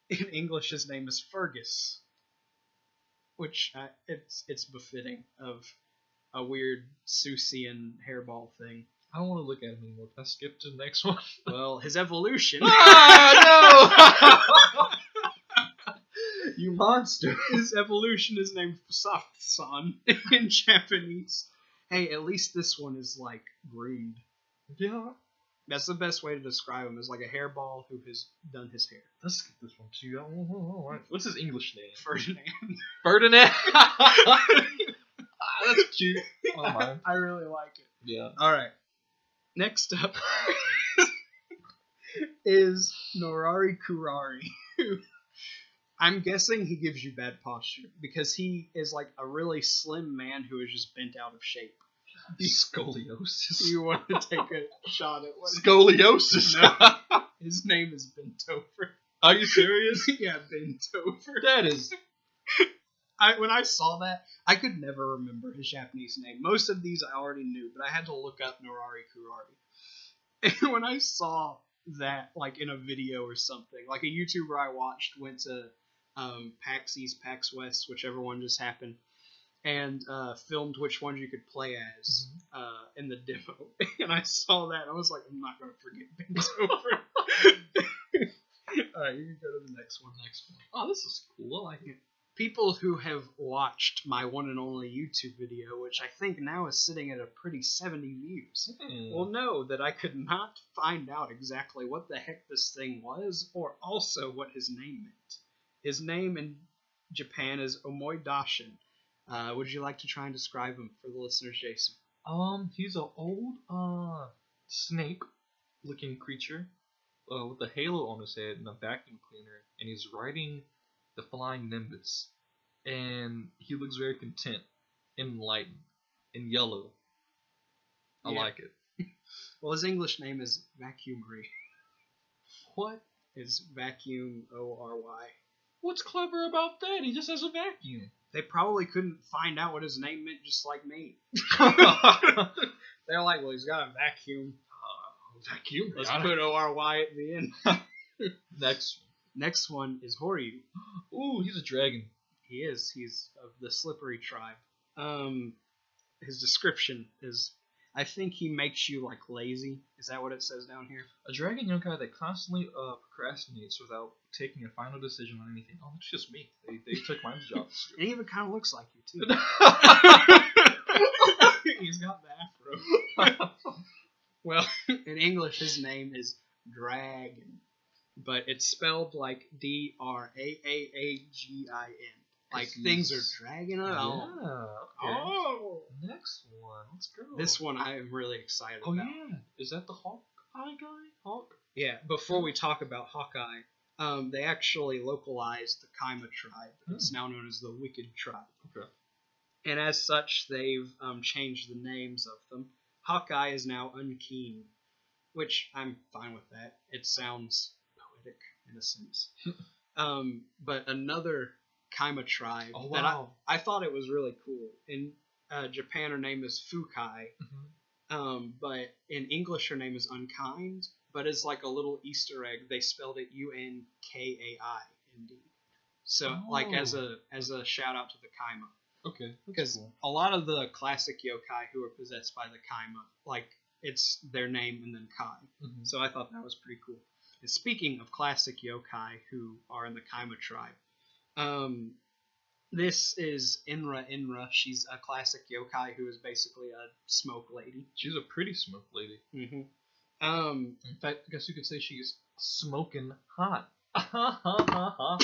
A: In English, his name is Fergus, which it's befitting of a weird Seussian hairball thing.
B: I don't want to look at him anymore. Can I skip to the next one?
A: Well, his evolution...
B: Ah, no! You monster.
A: His evolution is named Soft-san in Japanese. Hey, at least this one is, like, groomed.
B: Yeah.
A: That's the best way to describe him, is like a hairball who has done his hair.
B: Let's skip this one too. What's his English name?
A: Ferdinand.
B: Ferdinand. That's cute. Oh my.
A: I really like it.
B: Yeah.
A: Alright. Next up is Norari Kurari. I'm guessing he gives you bad posture, because he is like a really slim man who is just bent out of shape.
B: Scoliosis.
A: Do you want to take a shot at what?
B: Scoliosis.
A: No. His name is Bent Over.
B: Are you serious?
A: Yeah, Bent Over.
B: That is.
A: When I saw that, I could never remember his Japanese name. Most of these I already knew, but I had to look up Norari Kurari. And when I saw that, like, in a video or something, like a YouTuber I watched went to PAX East, PAX West, whichever one just happened, and filmed which ones you could play as in the demo. And I saw that, and I was like, I'm not going to forget Ben's over. Alright, you can go to the next one.
B: Oh, this is cool. I like it.
A: People who have watched my one and only YouTube video, which I think now is sitting at a pretty 70 views, will know that I could not find out exactly what the heck this thing was, or also what his name meant. His name in Japan is Omoi Dashin. Would you like to try and describe him for the listeners, Jason?
B: He's an old snake-looking creature with a halo on his head and a vacuum cleaner, and he's riding the flying Nimbus, and he looks very content, enlightened, and yellow. I like it.
A: Well, his English name is Vacuumery.
B: What?
A: Is Vacuum O-R-Y.
B: What's clever about that? He just has a vacuum.
A: They probably couldn't find out what his name meant, just like me. They're like, well, he's got a vacuum.
B: Vacuum?
A: Let's put O-R-Y at the end.
B: Next
A: one is Horyu.
B: Ooh, he's a dragon.
A: He is. He's of the Slippery tribe. His description is, I think he makes you like lazy. Is that what it says down here?
B: A dragon yokai that constantly procrastinates without taking a final decision on anything. Oh, it's just me. They took my job.
A: And he even kind of looks like you too. He's got the afro. Well, in English, his name is Dragon, but it's spelled like D-R-A-A-A-G-I-N. Like things are dragging along.
B: Yeah. Okay. Oh, next one. Let's go.
A: This one I am really excited about.
B: Oh yeah, is that the Hawkeye guy? Hawk?
A: Yeah. Before we talk about Hawkeye, they actually localized the Kaima tribe. It's now known as the Wicked tribe.
B: Okay.
A: And as such, they've changed the names of them. Hawkeye is now Unkeen, which I'm fine with that. It sounds poetic in a sense. But another Kaima tribe that I thought it was really cool. In Japan, her name is Fukai, but in English, her name is Unkind. But it's like a little Easter egg. They spelled it Unkai indeed. So like as a shout out to the Kaima.
B: Okay.
A: Because
B: cool.
A: a lot of the classic yokai who are possessed by the Kaima, like it's their name and then Kai. So I thought that was pretty cool. And speaking of classic yokai who are in the Kaima tribe, this is Inra. She's a classic yokai who is basically a smoke lady.
B: She's a pretty smoke lady.
A: In
B: fact, I guess you could say she's smoking hot.
A: I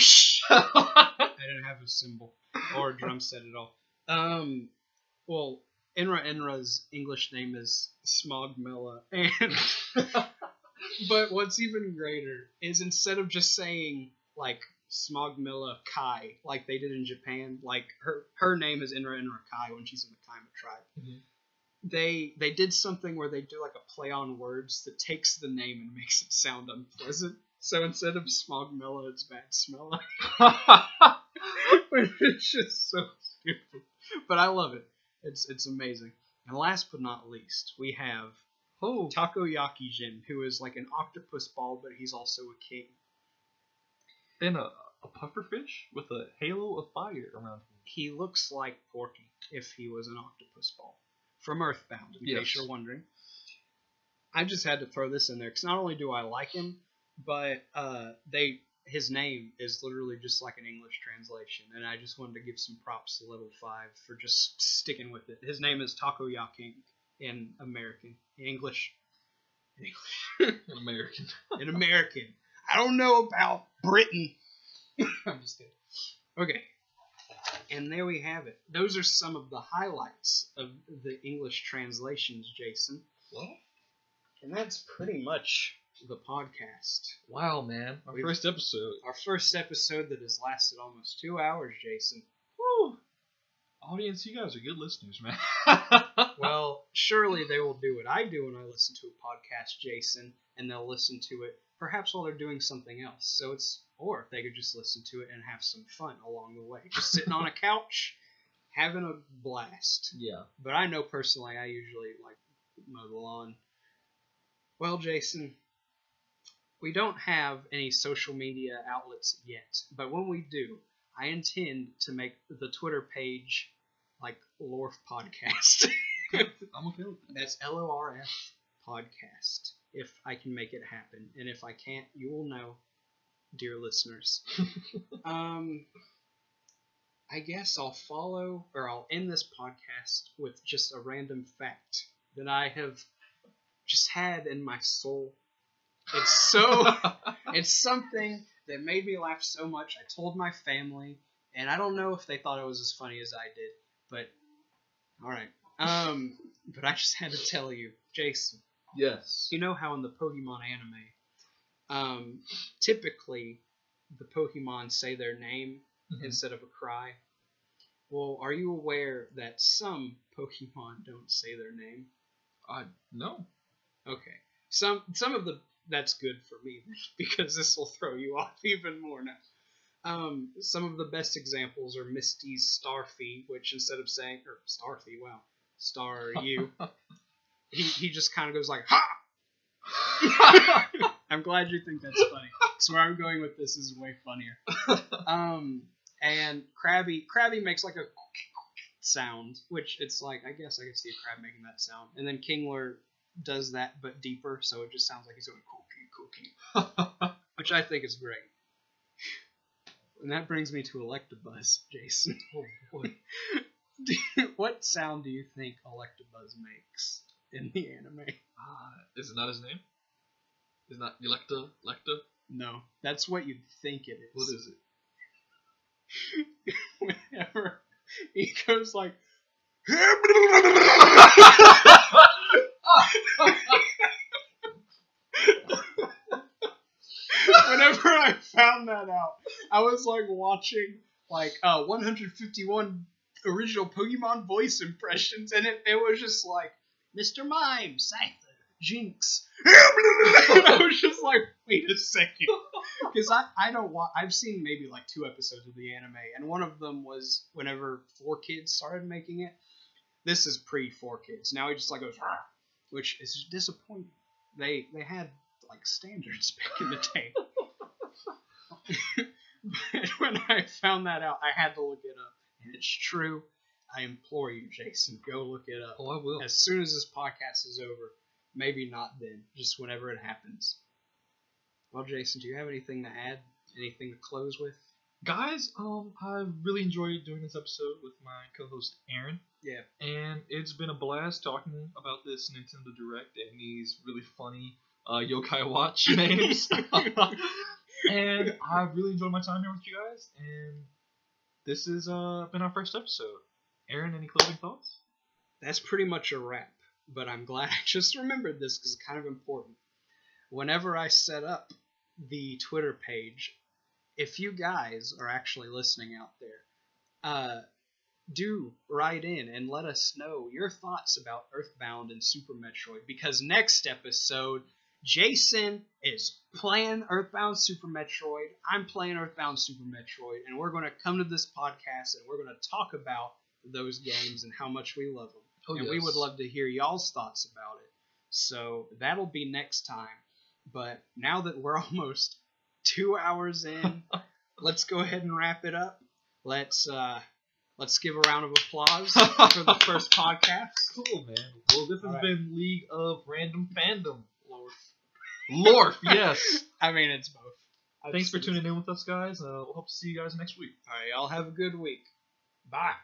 A: didn't have a cymbal or a drum set at all. Well, Inra's English name is Smogmella, and but what's even greater is instead of just saying like Smogmella Kai like they did in Japan, like her name is Inra Kai when she's in the Kaima tribe. They did something where they do like a play on words that takes the name and makes it sound unpleasant. So instead of Smogmella, it's Bad Smella. It's just so stupid. But I love it. It's amazing. And last but not least, we have Takoyaki Jin, who is like an octopus ball, but he's also a king.
B: And a pufferfish with a halo of fire around him.
A: He looks like Porky if he was an octopus ball. From Earthbound, in case you're wondering. I just had to throw this in there, because not only do I like him, but his name is literally just like an English translation, and I just wanted to give some props to Level 5 for just sticking with it. His name is Takoyaki in American. In English.
B: American.
A: In American. I don't know about Britain. I'm just kidding. Okay. And there we have it. Those are some of the highlights of the English translations, Jason.
B: Well,
A: and that's pretty much the podcast.
B: Wow, man. Our first episode.
A: Our first episode that has lasted almost 2 hours, Jason.
B: Woo! Audience, you guys are good listeners, man.
A: Well, surely they will do what I do when I listen to a podcast, Jason, and they'll listen to it perhaps while they're doing something else. Or they could just listen to it and have some fun along the way. Just sitting on a couch, having a blast.
B: Yeah.
A: But I know personally I usually like mow the lawn. Well, Jason, we don't have any social media outlets yet, but when we do, I intend to make the Twitter page like LORF podcast.
B: I'm okay with that.
A: That's LORF podcast. If I can make it happen, and if I can't, you will know, dear listeners. I guess I'll end this podcast with just a random fact that I have just had in my soul. It's something that made me laugh so much. I told my family, and I don't know if they thought it was as funny as I did, but alright. But I just had to tell you, Jason.
B: Yes.
A: You know how in the Pokemon anime, typically the Pokemon say their name instead of a cry? Well, are you aware that some Pokemon don't say their name?
B: No.
A: Okay. Some of the that's good for me because this will throw you off even more now. Some of the best examples are Misty's Starfy, which instead of saying Starfy, wow, Star you, he just kind of goes like ha. I'm glad you think that's funny. So where I'm going with this is way funnier. And Krabby makes like a sound, which it's like, I guess I could see a crab making that sound. And then Kingler does that, but deeper, so it just sounds like he's going cookie, which I think is great. And that brings me to Electabuzz, Jason.
B: Oh boy.
A: What sound do you think Electabuzz makes in the anime?
B: Is it not his name? Is it not Electa?
A: No, that's what you'd think it is.
B: What is it?
A: Whenever he goes like whenever I found that out, I was like watching like 151 original Pokemon voice impressions, and it was just like Mr. Mime, Cypher, Jinx. I was just like, wait a second. Because I don't want. I've seen maybe like 2 episodes of the anime, and one of them was whenever 4Kids started making it. This is pre 4Kids. Now he just like goes, Rah! Which is disappointing. They had like standards back in the day. But when I found that out, I had to look it up, and it's true. I implore you, Jason, go look it up.
B: Oh, I will.
A: As soon as this podcast is over. Maybe not then, just whenever it happens. Well, Jason, do you have anything to add? Anything to close with?
B: Guys, I really enjoyed doing this episode with my co-host Aaron.
A: Yeah.
B: And it's been a blast talking about this Nintendo Direct and these really funny Yokai Watch names. And I've really enjoyed my time here with you guys. And this has been our first episode. Aaron, any closing thoughts?
A: That's pretty much a wrap. But I'm glad I just remembered this because it's kind of important. Whenever I set up the Twitter page, if you guys are actually listening out there, do write in and let us know your thoughts about Earthbound and Super Metroid. Because next episode, Jason is playing Earthbound Super Metroid. I'm playing Earthbound Super Metroid. And we're going to come to this podcast and we're going to talk about those games and how much we love them.
B: Oh,
A: and
B: yes.
A: we would love to hear y'all's thoughts about it. So that'll be next time. But now that we're almost 2 hours in, let's go ahead and wrap it up. Let's give a round of applause for the first podcast.
B: Cool, man. Well, this has been League of Random Fandom.
A: LORF.
B: LORF, yes.
A: I mean, it's both.
B: Thanks for tuning in with us, guys. We'll hope to see you guys next week.
A: All right, y'all have a good week. Bye.